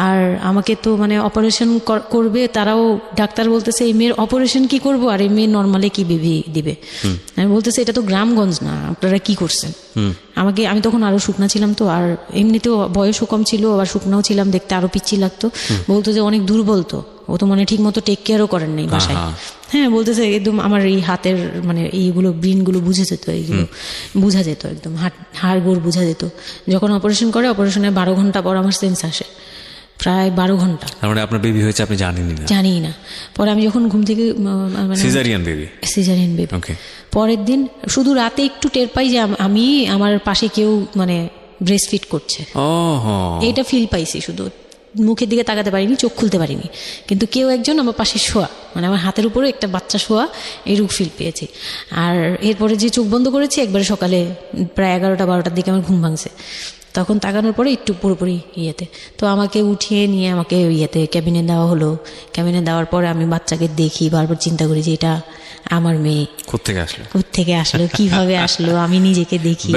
আর আমাকে তো মানে অপারেশন করবে, তারাও ডাক্তার বলতেছে এই মেয়ের অপারেশন কি করব, আর এই মেয়ে নর্মালে কি বেবি দিবে। আমি বলতেছে এটা তো গ্রামগঞ্জ না, আপনারা কি করছেন। আমি তখন আরো শুকনা ছিলাম, তো আর এমনিতেও বয়সও কম ছিল, আবার শুকনাও ছিলাম, দেখতে আরো পিচ্ছি লাগতো। বলতো যে অনেক দুর্বল, তো ও তো মানে ঠিক মতো টেক কেয়ারও করেন নাই বাসায়। হ্যাঁ, বলতেছে একদম আমার এই হাতের মানে এইগুলো ব্রিনগুলো বুঝে যেত, এইগুলো বোঝা যেত, একদম হাড় গোড় বোঝা যেত। যখন অপারেশন করে, অপারেশনের 12 ঘন্টা পর আমার সেন্স আসে, প্রায় 12 ঘন্টা। মানে আপনার বেবি হয়েছে আপনি জানি না। পরে আমি যখন ঘুম থেকে মানে সিজারিয়ান বেবি, পরের দিন শুধু রাতে একটু টের পাই যে আমি আমার পাশে কেউ মানে ব্রেস্ট ফিড করছে, এটা ফিল পাইছি, শুধু মুখের দিকে তাকাতে পারিনি, চোখ খুলতে পারিনি, কিন্তু কেউ একজন আমার পাশে শোয়া, মানে আমার হাতের উপরে একটা বাচ্চা শোয়া, এইরূপ ফিল পেয়েছি। আর এরপরে যে চোখ বন্ধ করেছি, একবারে সকালে প্রায় 11টা-12টার দিকে আমার ঘুম ভাঙছে, তখন তাকানোর পরে একটু পুরোপুরি ইয়েতে, তো আমাকে উঠিয়ে নিয়ে আমাকে ইয়েতে ক্যাবিনে দেওয়া হলো। ক্যাবিনে দেওয়ার পরে আমি বাচ্চাকে দেখি, বারবার চিন্তা করি যে এটা আমার মেয়ে, কোত্থেকে আসলো, কিভাবে আসলো, আমি নিজেকে দেখি।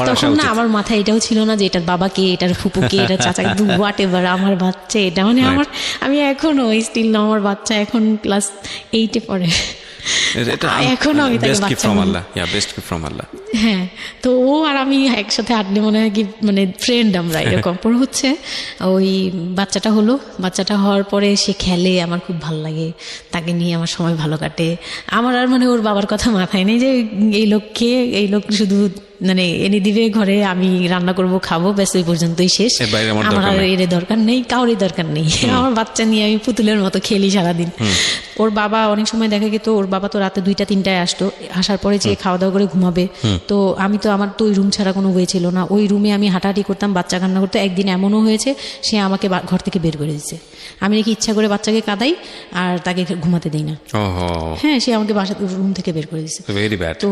তখন না আমার মাথায় এটাও ছিল না যে এটার বাবাকে, এটার ফুপুকে, এটার চাচাকে, হোয়াট এভার, আমার বাচ্চা এটা, মানে আমি এখনো স্টিল না, আমার বাচ্চা এখন ক্লাস 8-এ পড়ে, এখনো আমি তাকে বাচ্চা। হ্যাঁ, তো ও আর আমি একসাথে হাঁটলে মনে হয় কি মানে ফ্রেন্ড আমরা এরকম। পর হচ্ছে ওই বাচ্চাটা হওয়ার পরে সে খেলে, আমার খুব ভালো লাগে, তাকে নিয়ে আমার সময় ভালো কাটে। আমার আর মানে ওর বাবার কথা মাথায় নেই যে এই লোক শুধু মানে এনে দিবে ঘরে, আমি রান্না করব, খাবো, ব্যাস ওই পর্যন্তই শেষ। আমার আর এর দরকার নেই, কাউরই দরকার নেই। আমার বাচ্চা নিয়ে আমি পুতুলের মতো খেলি সারাদিন। ওর বাবা অনেক সময় দেখা গেত, ওর বাবা তো রাতে 2টা-3টায় আসতো, আসার পরে যে খাওয়া দাওয়া করে ঘুমাবে, তো আমার তো ওই রুম ছাড়া কোনো ওয়ে ছিল না, ওই রুমে আমি হাঁটাহাঁটি করতাম, বাচ্চা কান্না করতো। একদিন এমনও হয়েছে সে আমাকে ঘর থেকে বের করে দিচ্ছে, আমি নাকি ইচ্ছা করে বাচ্চাকে কাঁদাই আর তাকে ঘুমাতে দিই না। হ্যাঁ, সে আমাকে রুম থেকে বের করে দিচ্ছে। তো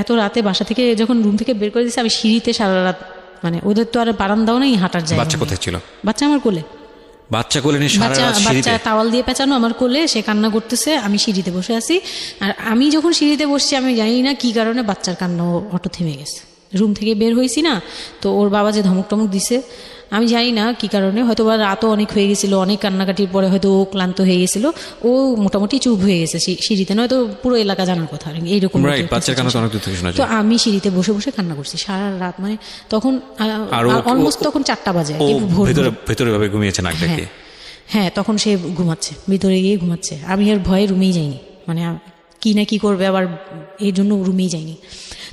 এত রাতে বাসা থেকে যখন রুম থেকে বের করে দিচ্ছে, আমি সিঁড়িতে সারা রাত, মানে ওদের তো আর বারান্দাও নেই হাঁটার জায়গা। বাচ্চা কোথায় ছিল? বাচ্চা আমার কোলে, বাচ্চা তাওয়াল দিয়ে পেঁচানো আমার কোলে, সে কান্না করতেছে, আমি সিঁড়িতে বসে আছি। আর আমি যখন সিঁড়িতে বসছি, আমি জানি না কি কারণে বাচ্চার কান্না অটো থেমে গেছে। রুম থেকে বের হয়েছি না, তো ওর বাবা যে ধমক টমক দিছে, আমি জানি না কি কারণে, হয়তো বা রাতও অনেক হয়ে গেছিল, অনেক কান্নাকাটির পরে হয়তো ও ক্লান্ত হয়ে গেছিল, ও মোটামুটি চুপ হয়ে গেছে সিঁড়িতে, নয়তো পুরো এলাকা জানার কথা এইরকম। তো আমি সিঁড়িতে বসে বসে কান্না করছি সারা রাত, মানে তখন অলমোস্ট তখন 4টা বাজে, ভেতরে ভাবে ঘুমিয়েছে নাক ডেকে। হ্যাঁ, তখন সে ঘুমাচ্ছে, ভিতরে গিয়ে ঘুমাচ্ছে। আমি আর ভয়ে রুমেই যাইনি, মানে কি না কি করবে আবার, এই জন্য রুমেই যাইনি।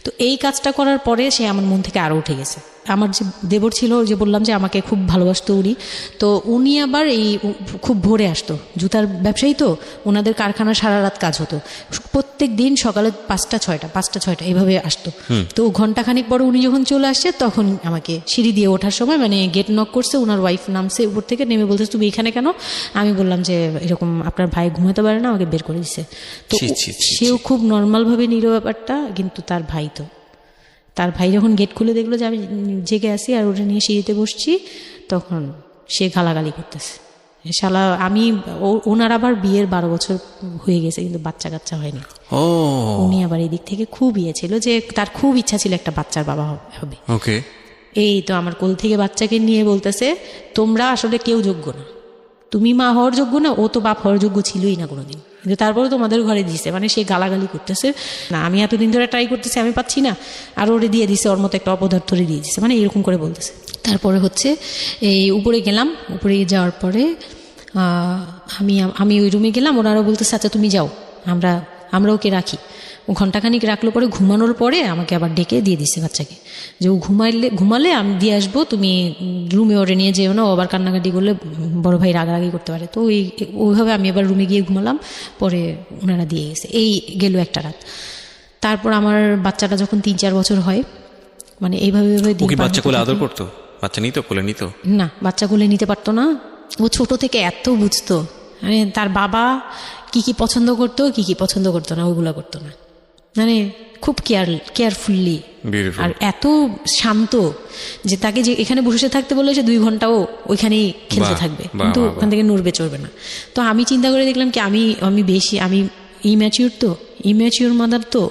তো এই কাজটা করার পরে সে আমার মন থেকে আরো উঠে গেছে, আমার যে দেবর ছিল, ওই যে বললাম যে আমাকে খুব ভালোবাসতো উনি, তো উনি আবার এই খুব ভোরে আসতো, জুতার ব্যবসায়ী তো, ওনাদের কারখানা সারা রাত কাজ হতো, প্রত্যেক দিন সকালে 5টা 6টা এইভাবে আসতো। তো ঘন্টাখানিক পরে উনি যখন চলে আসছে তখন আমাকে সিঁড়ি দিয়ে ওঠার সময় মানে গেট নক করছে, ওনার ওয়াইফ নামছে উপর থেকে, নেমে বলছে তুমি এখানে কেন? আমি বললাম যে এরকম আপনার ভাই ঘুমাতে পারে না, আমাকে বের করে দিছে। তো সেও খুব নর্মালভাবে নিল ব্যাপারটা, কিন্তু তার ভাই যখন গেট খুলে দেখলো যে আমি জেগে আসি আর ওটা নিয়ে সিঁড়িতে বসছি, তখন সে গালাগালি করতেছে, শালা আমি ওনার আবার বিয়ের 12 বছর হয়ে গেছে কিন্তু বাচ্চা কাচ্চা হয়নি। উনি আবার এই দিক থেকে খুব ছিল যে তার খুব ইচ্ছা ছিল একটা বাচ্চার বাবা হবে। ওকে, এই তো আমার কোল থেকে বাচ্চাকে নিয়ে বলতেছে তোমরা আসলে কেউ যোগ্য না, তুমি মা হওয়ার যোগ্য না, ও তো বাপ হওয়ার যোগ্য ছিলই না কোনোদিন, কিন্তু তারপরে তোমাদের ঘরে দিছে। মানে সে গালাগালি করতেছে, না আমি এতদিন ধরে ট্রাই করতেছি আমি পাচ্ছি না, আর ওরে দিয়ে দিছে, ওর মতো একটা অপদার্থরে দিয়ে দিছে, মানে এরকম করে বলতেছে। তারপরে হচ্ছে এই উপরে গেলাম, উপরে যাওয়ার পরে আমি ওই রুমে গেলাম, ওনারা বলতেছে আচ্ছা তুমি যাও, আমরা ওকে রাখি। ও ঘন্টাখানিক রাখলো, পরে ঘুমানোর পরে আমাকে আবার ডেকে দিয়ে দিচ্ছে বাচ্চাকে, যে ও ঘুমালে আমি দিয়ে আসবো, তুমি রুমে ওরে নিয়ে যেও না, ও আবার কান্নাকাটি করলে বড় ভাই রাগারাগি করতে পারে। তো ওইভাবে আমি আবার রুমে গিয়ে ঘুমালাম, পরে ওনারা দিয়ে গেছে। এই গেল একটা রাত। তারপর আমার বাচ্চাটা যখন 3-4 বছর হয়, মানে এইভাবে বাচ্চা কোলে আদর করতো? বাচ্চা নিত, কোলে নিত না, বাচ্চা কোলে নিতে পারতো না। ও ছোট থেকে এত বুঝতো, মানে তার বাবা কি কি পছন্দ করতো কি কি পছন্দ করতো না ওগুলা করতো না, মানে খুব কেয়ারফুললি, আর এত শান্ত যে তাকে যে এখানে বসে থাকতে বললে সে 2 ঘন্টাও ওইখানেই খেলতে থাকবে, কিন্তু ওখান থেকে নড়বে চড়বে না। তো আমি চিন্তা করে দেখলাম কি আমি ইম্যাচিউর মাদার, তো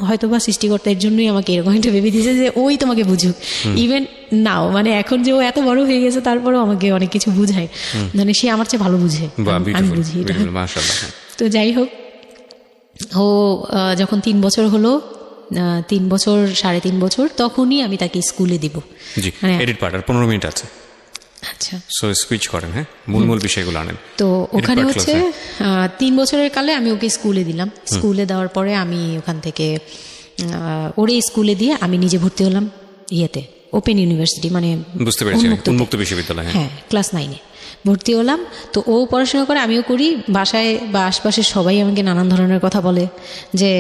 হয়তো বা সৃষ্টিকর্তা এর জন্যই আমাকে এরকম একটা ভেবে দিয়েছে যে ওই তোমাকে বুঝুক। ইভেন নাও মানে এখন যে ও এত বড় হয়ে গেছে তারপরেও আমাকে অনেক কিছু বুঝায়, মানে সে আমার চেয়ে ভালো বুঝে, আমি বুঝি। তো যাই হোক, ও যখন 3 বছর হলো, 3 বছর 3.5 বছর, তখনই আমি তাকে স্কুলে দিব। মানে এডিট পার্ট আর 15 মিনিট আছে। আচ্ছা, সো সুইচ করেন, হ্যাঁ, মূল বিষয়গুলো আনেন। তো ওখানে হচ্ছে 3 বছরের কালে আমি ওকে স্কুলে দিলাম। স্কুলে দেওয়ার পরে আমি ওখান থেকে ওরে স্কুলে দিয়ে আমি নিজে ভর্তি হলাম ওপেন ইউনিভার্সিটি, মানে বুঝতে পেরেছি, উন্মুক্ত বিশ্ববিদ্যালয়। হ্যাঁ, ক্লাস 9-এ ভর্তি হলাম। তো ও পড়াশোনা করে, আমিও করি। বাসায় বা আশপাশের সবাই আমাকে নানান ধরনের কথা বলে যে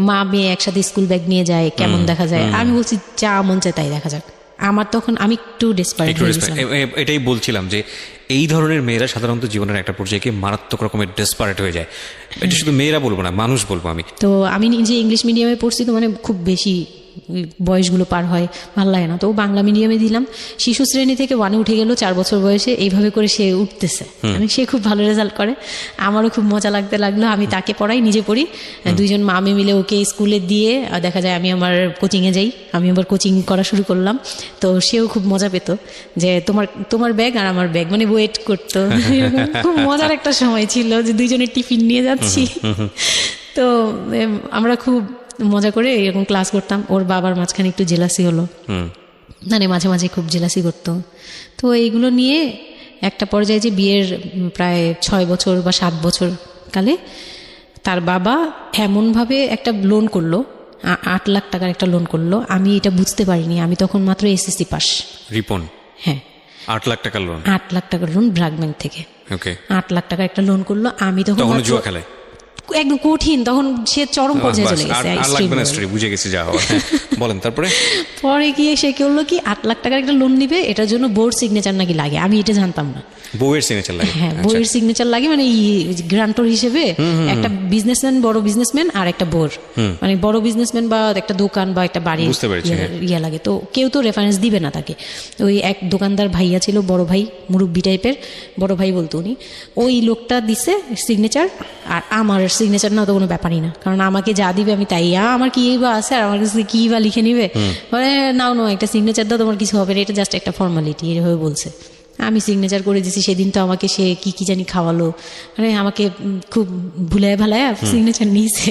মা মেয়ে একসাথে স্কুল ব্যাগ নিয়ে যায়, কেমন দেখা যায়। আমি বলছি যা মন চায় তাই দেখা যাক। আমার তখন আমি একটু ডেসপারেট হয়ে গেছিলাম। এটাই বলছিলাম যে এই ধরনের মেয়েরা সাধারণত জীবনের একটা পর্যায়ে মারাত্মক রকমের ডেসপারেট হয়ে যায়। এটা শুধু মেয়েরা বলবো না, মানুষ বলবো আমি। তো আমি নিজে ইংলিশ মিডিয়ামে পড়ছি, তো মানে খুব বেশি বয়সগুলো পার হয়, ভালো লাগে না। তো বাংলা মিডিয়ামে দিলাম। শিশু শ্রেণী থেকে 1-এ উঠে গেল 4 বছর বয়সে, এইভাবে করে সে উঠতেছে, মানে সে খুব ভালো রেজাল্ট করে। আমারও খুব মজা লাগতে লাগলো, আমি তাকে পড়াই, নিজে পড়ি। 2জন মামে মিলে ওকে স্কুলে দিয়ে দেখা যায় আমি আমার কোচিংয়ে যাই, আমি আবার কোচিং করা শুরু করলাম। তো সেও খুব মজা পেত যে তোমার ব্যাগ আর আমার ব্যাগ, মানে ওয়েট করতো। খুব মজার একটা সময় ছিল যে 2জনের টিফিন নিয়ে যাচ্ছি। তো আমরা খুব মজা করে এরকম ক্লাস করতাম। ওর বাবার মাঝখানে একটু জেলাসি হলো, মানে মাঝে মাঝে খুব জেলাসি করতো। তো এইগুলো নিয়ে একটা পর্যায়ে যে বিয়ের প্রায় 6 বছর বা 7 বছর কালে তার বাবা এমনভাবে একটা লোন করলো, 8 লাখ টাকার একটা লোন করলো। আমি এটা বুঝতে পারিনি, আমি তখন মাত্র এসএসসি পাস। রিপন? হ্যাঁ, 8 লাখ টাকার লোন। 8 লাখ টাকার লোন ব্র্যাক ব্যাংক থেকে। ওকে, 8 লাখ টাকার একটা লোন করলো। আমি তখন জুয়া খেলায় একদম কঠিন, তখন সে চরম পর্যায়ে চলে গেছে। বুঝে গেছি, যা বলেন। তারপরে পরে গিয়ে সে করলো কি, 8 লাখ টাকার একটা লোন নিবে, এটার জন্য বোর্ড সিগনেচার নাকি লাগে, আমি এটা জানতাম না। বউয়ের সিগনেচার লাগে? হ্যাঁ, বউয়ের সিগনেচার লাগে, মানে গ্রান্টর হিসেবে একটা বিজনেসম্যান, বড় বিজনেসম্যান আর একটা বোর, মানে বড় বিজনেসম্যান বা একটা দোকান বা একটা বাড়ি ইয়া লাগে। তো কেউ তো রেফারেন্স দিবে না তাকে। ওই এক দোকানদার ভাইয়া ছিল, বড় ভাই, মুরব্বি টাইপের, বড় ভাই বলতো উনি। ওই লোকটা দিছে সিগনেচার, আর আমার সিগনেচার না তো কোনো ব্যাপারই না, কারণ আমাকে যা দিবে আমি তাই, আমার কি বা আছে, আর আমার কাছে কি বা লিখে নিবে, মানে নাও একটা সিগনেচার দাও, তোমার কিছু হবে না, এটা জাস্ট একটা ফর্মালিটি, এভাবে বলছে। আমি সিগনেচার করে দিয়েছি। সেদিন তো আমাকে সে কি জানি খাওয়ালো, মানে আমাকে খুব ভুলায় ভালায় সিগনেচার নিয়েছে।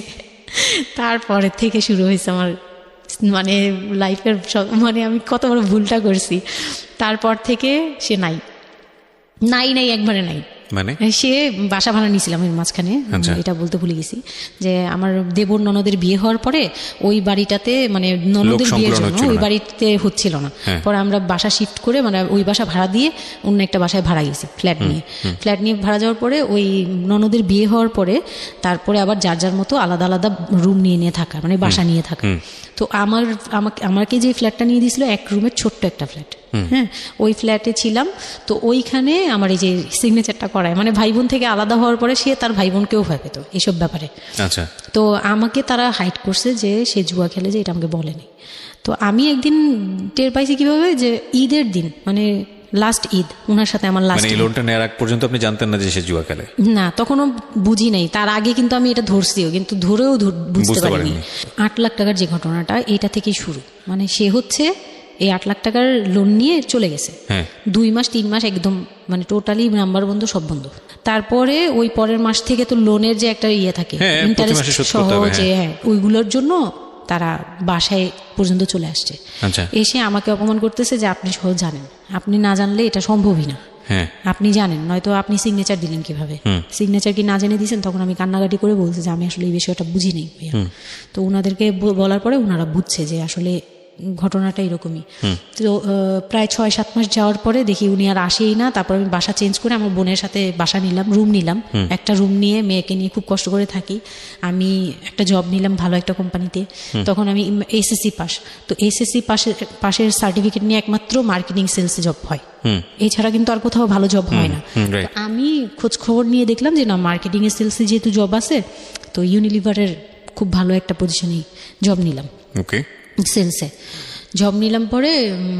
তারপরে থেকে শুরু হয়েছে আমার মানে লাইফের সব, মানে আমি কত বড় ভুলটা করছি। তারপর থেকে সে নাই একবারে নাই। মানে সে বাসা ভাড়া নিয়েছিলাম এর মাঝখানে, এটা বলতে ভুলে গেছি, যে আমার দেবর ননদের বিয়ে হওয়ার পরে ওই বাড়িটাতে মানে ননদের বিয়ের জন্য ওই বাড়িতে হচ্ছিল না, পরে আমরা বাসা শিফট করে মানে ওই বাসা ভাড়া দিয়ে অন্য একটা বাসায় ভাড়া গেছি ফ্ল্যাট নিয়ে ভাড়া যাওয়ার পরে ওই ননদের বিয়ে হওয়ার পরে তারপরে আবার যার যার মতো আলাদা আলাদা রুম নিয়ে থাকা, মানে বাসা নিয়ে থাকা। তো আমাকে যে ফ্ল্যাটটা নিয়ে দিয়েছিল এক রুমের ছোট্ট একটা ফ্ল্যাট, হ্যাঁ, ওই ফ্ল্যাটে ছিলাম। তো ওইখানে আমার এই যে সিগনেচারটা করায়, মানে ভাই বোন থেকে আলাদা হওয়ার পরে সে তার ভাই বোনকেও ভয় পেত এইসব ব্যাপারে। আচ্ছা। তো আমাকে তারা হাইড করছে যে সে জুয়া খেলে, যে এটা আমাকে বলেনি। তো আমি একদিন টের পাইছি কিভাবে, যে ঈদের দিন মানে লাস্ট ঈদ ওনার সাথে আমার লাস্ট, মানে লোনটা নেওয়ার আগ পর্যন্ত আপনি জানতেন না যে সে জুয়া খেলে? না, তখনও বুঝি নাই। তার আগে কিন্তু আমি এটা ধরছিও, কিন্তু ধরেও বুঝতে পারিনি। 8 লাখ টাকার যে ঘটনাটা, এটা থেকেই শুরু। মানে সে হচ্ছে এই 8 লাখ টাকার লোন নিয়ে চলে গেছে, 2 মাস 3 মাস একদম মানে টোটালি নাম্বার বন্ধ, সব বন্ধ। তারপরে ওই পরের মাস থেকে তো লোনের যে একটা ইয়ে থাকে ইন্টারেস্ট সহ, যে ওইগুলোর জন্য তারা বাসায় পর্যন্ত চলে আসছে। এসে আমাকে অপমান করতেছে যে আপনি সহ জানেন, আপনি না জানলে এটা সম্ভবই না, আপনি জানেন, নয়তো আপনি সিগনেচার দিলেন কিভাবে, সিগনেচার কি না জেনে দিয়েছেন? তখন আমি কান্নাকাটি করে বলছি যে আমি আসলে এই বিষয়টা বুঝি নেই ভাইয়া। তো ওনাদেরকে বলার পরে ওনারা বুঝছে যে আসলে ঘটনাটা এরকমই। তো প্রায় 6-7 মাস যাওয়ার পরে দেখি উনি আর আসেই না। তারপর আমি বাসা চেঞ্জ করে আমার বোনের সাথে বাসা নিলাম, রুম নিলাম, একটা রুম নিয়ে মেয়েকে নিয়ে খুব কষ্ট করে থাকি। আমি একটা জব নিলাম ভালো একটা কোম্পানিতে। তখন আমি এসএসসি পাস, তো এসএসসি পাশের সার্টিফিকেট নিয়ে একমাত্র মার্কেটিং সেলসে জব হয়, এছাড়া কিন্তু আর কোথাও ভালো জব হয় না। আমি খোঁজ খবর নিয়ে দেখলাম যে না, মার্কেটিং এর সেলসে যেহেতু জব আছে, তো ইউনিলিভারের খুব ভালো একটা পজিশনে জব নিলাম, সেলসে জব নিলাম। পরে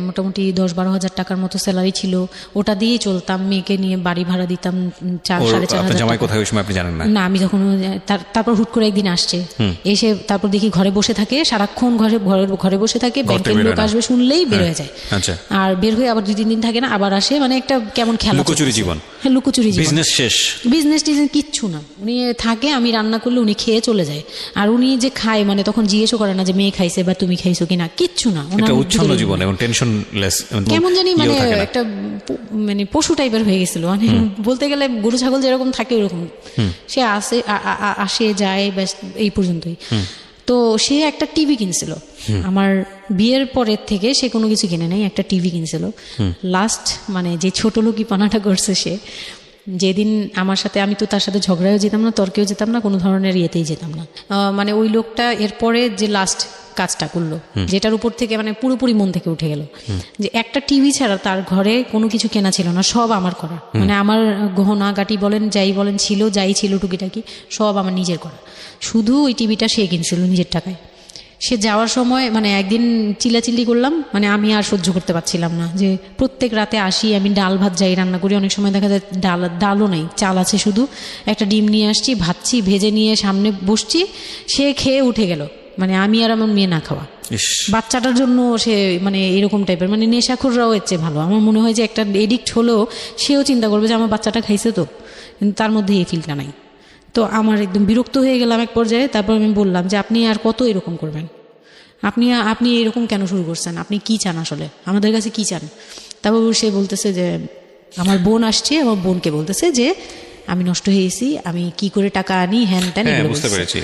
মোটামুটি 10-12 হাজার টাকার মতো স্যালারি ছিল, ওটা দিয়েই চলতাম। মেয়েকে নিয়ে বাড়ি ভাড়া দিতাম 4-4.5 হাজার। না, আমি যখন তারপর হুট করে একদিন আসছে, এসে তারপর দেখি ঘরে বসে থাকে, সারাক্ষণ ঘরে বসে থাকে, ব্যাংকের লোক আসবে শুনলেই বের হয়ে যায়, আর বের হয়ে আবার 2-3 দিন থাকে না, আবার আসে। মানে একটা কেমন খেলা, লুকোচুরি জীবন, লুকোচুরি জীবন, বিজনেস শেষ, বিজনেস টিজনেস কিচ্ছু না। উনি থাকে, আমি রান্না করলে উনি খেয়ে চলে যায়, আর উনি যে খায় মানে তখন জিজ্ঞেসও করে না যে মেয়ে খাইছে বা তুমি খাইছো কিনা, কিচ্ছু না। কেমন জানি মানে একটা মানে পশু টাইপের হয়ে গেছিল, মানে বলতে গেলে গরু ছাগল যেরকম থাকে ওরকম। সে আসে যায়, ব্যাস এই পর্যন্তই। তো সে একটা টিভি কিনছিল আমার বিয়ের পরের থেকে, সে কোনো কিছু কিনে নেই, একটা টিভি কিনছিল। লাস্ট মানে যে ছোট লোকই পানাটা করছে সে, যেদিন আমার সাথে, আমি তো তার সাথে ঝগড়াও যেতাম না, তর্কেও যেতাম না, কোনো ধরনের ইয়েতেই যেতাম না। মানে ওই লোকটা এরপরে যে লাস্ট কাজটা করলো, যেটার উপর থেকে মানে পুরোপুরি মন থেকে উঠে গেল, যে একটা টিভি ছাড়া তার ঘরে কোনো কিছু কেনা ছিল না, সব আমার করা। মানে আমার গহনা গাটি বলেন, যাই বলেন ছিল, যাই ছিল টুকিটাকি সব আমার নিজের করা। শুধু ওই টিভিটা সে কিনছিল নিজের টাকায়। সে যাওয়ার সময় মানে একদিন চিল্লাচিল্লি করলাম, মানে আমি আর সহ্য করতে পারছিলাম না, যে প্রত্যেক রাতে আসি, আমি ডাল ভাত যাই রান্না করি, অনেক সময় দেখা যায় ডালও নেই, চাল আছে শুধু, একটা ডিম নিয়ে আসছি, ভাজছি, ভেজে নিয়ে সামনে বসছি, সে খেয়ে উঠে গেল। মানে আমি আর আমার মেয়ে না খাওয়া, বাচ্চাটার জন্য সে মানে এরকম টাইপের, মানে নেশাখোররাও এর চেয়ে ভালো। আমার মনে হয় যে একটা এডিক্ট হলেও সেও চিন্তা করবে যে আমার বাচ্চাটা খাইছে, তো কিন্তু তার মধ্যে এই ফিলটা নাই। তো আমার একদম বিরক্ত হয়ে গেলাম এক পর্যায়ে। তারপর আমি বললাম যে আপনি আর কত এরকম করবেন, আপনি এরকম কেন শুরু করছেন, আপনি কি চান আসলে, আমাদের কাছে কি চান? তারপর সে বলতেছে যে আমার বোন আসছে, আমার বোনকে বলতেছে যে আমি নষ্ট হয়ে গেছি, আমি কি করে টাকা আনি, হ্যান ত্যান, বুঝতে পেরেছি,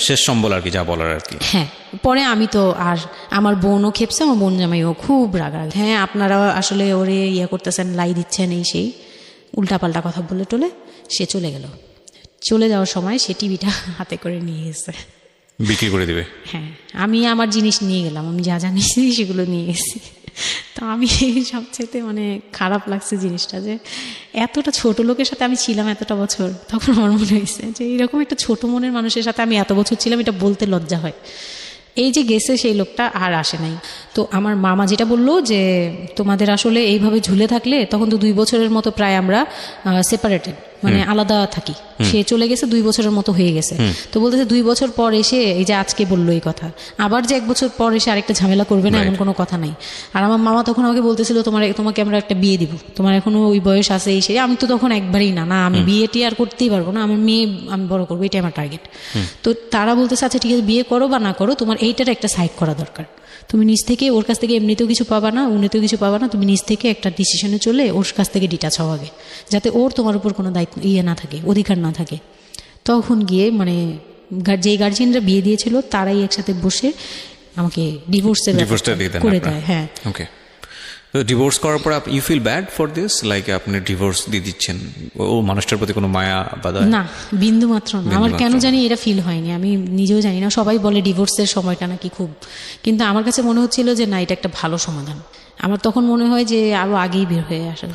শেষ সম্বল আর কি, যা বলার আর কি। হ্যাঁ, পরে আমি তো আর আমার বোনও খেপছে, আমার বোন জামাইও খুব রাগারাগ, হ্যাঁ আপনারা আসলে ওরে ইয়ে করতেছেন, লাই দিচ্ছেন, এই সেই উল্টাপাল্টা কথা বলে টোলে সে চলে গেল। চলে যাওয়ার সময় সে টিভিটা হাতে করে নিয়ে গেছে, বিক্রি করে দিবে। হ্যাঁ, আমি আমার জিনিস নিয়ে গেলাম, আমি যা যা নিয়েছি সেগুলো নিয়ে গেছি। তো আমি সবচেয়ে মানে খারাপ লাগছে জিনিসটা, যে এতটা ছোট লোকের সাথে আমি ছিলাম এতটা বছর। তখন আমার মনে হয়েছে যে এরকম একটা ছোট মনের মানুষের সাথে আমি এত বছর ছিলাম, এটা বলতে লজ্জা হয়। এই যে গেছে সেই লোকটা আর আসে নাই। তো আমার মামা যেটা বললো যে তোমাদের আসলে এইভাবে ঝুলে থাকলে, তখন তো 2 বছরের মতো প্রায় আমরা সেপারেটেড, মানে আলাদা থাকি। সে চলে গেছে 2 বছরের মতো হয়ে গেছে। তো বলতেছে 2 বছর পর এসে, এই যে আজকে বললো এই কথা, আবার যে 1 বছর পর এসে আরেকটা ঝামেলা করবে না, এমন কোনো কথা নাই। আর আমার মামা তখন আমাকে বলতেছিল তোমাকে আমরা একটা বিয়ে দিব, তোমার এখনো ওই বয়স আছে, এই সেই। আমি তো তখন একবারেই না আমি বিয়েটি আর করতেই পারবো না, আমার মেয়ে আমি বড় করবো, এটাই আমার টার্গেট। তো তারা বলতেছে আচ্ছা ঠিক আছে, বিয়ে করো বা না করো, তোমার এইটার একটা সাইড করা দরকার। তুমি নিজ থেকে ওর কাছ থেকে এমনিতেও কিছু পাবা না, উনিতেও কিছু পাবা না, তুমি নিজ থেকে একটা ডিসিশনে চলে ওর কাছ থেকে ডিটাচ হও আগে, যাতে ওর তোমার উপর কোনো দায়িত্ব না থাকে, অধিকার না থাকে। তখন গিয়ে মানে যেই গার্জিয়ানরা বিয়ে দিয়েছিল তারাই একসাথে বসে আমাকে ডিভোর্সের ডিভোর্সটা দিয়ে দেন করে আপনারা? দেয়। হ্যাঁ। ওকে, তো ডিভোর্স করার পর you feel bad for this, like আপনি ডিভোর্স দিয়ে দিচ্ছেন, ও মানুষটার প্রতি কোনো মায়া বা দয়া? না, বিন্দু মাত্র না। আমার বিন্দুমাত্র কেন না। জানি এটা ফিল হয়নি, আমি নিজেও জানি না। সবাই বলে ডিভোর্সের সময়টা নাকি খুব, কিন্তু আমার কাছে মনে হচ্ছিল যে না, এটা একটা ভালো সমাধান। আমার তখন মনে হয় যে আরো আগেই বের হয়ে আসা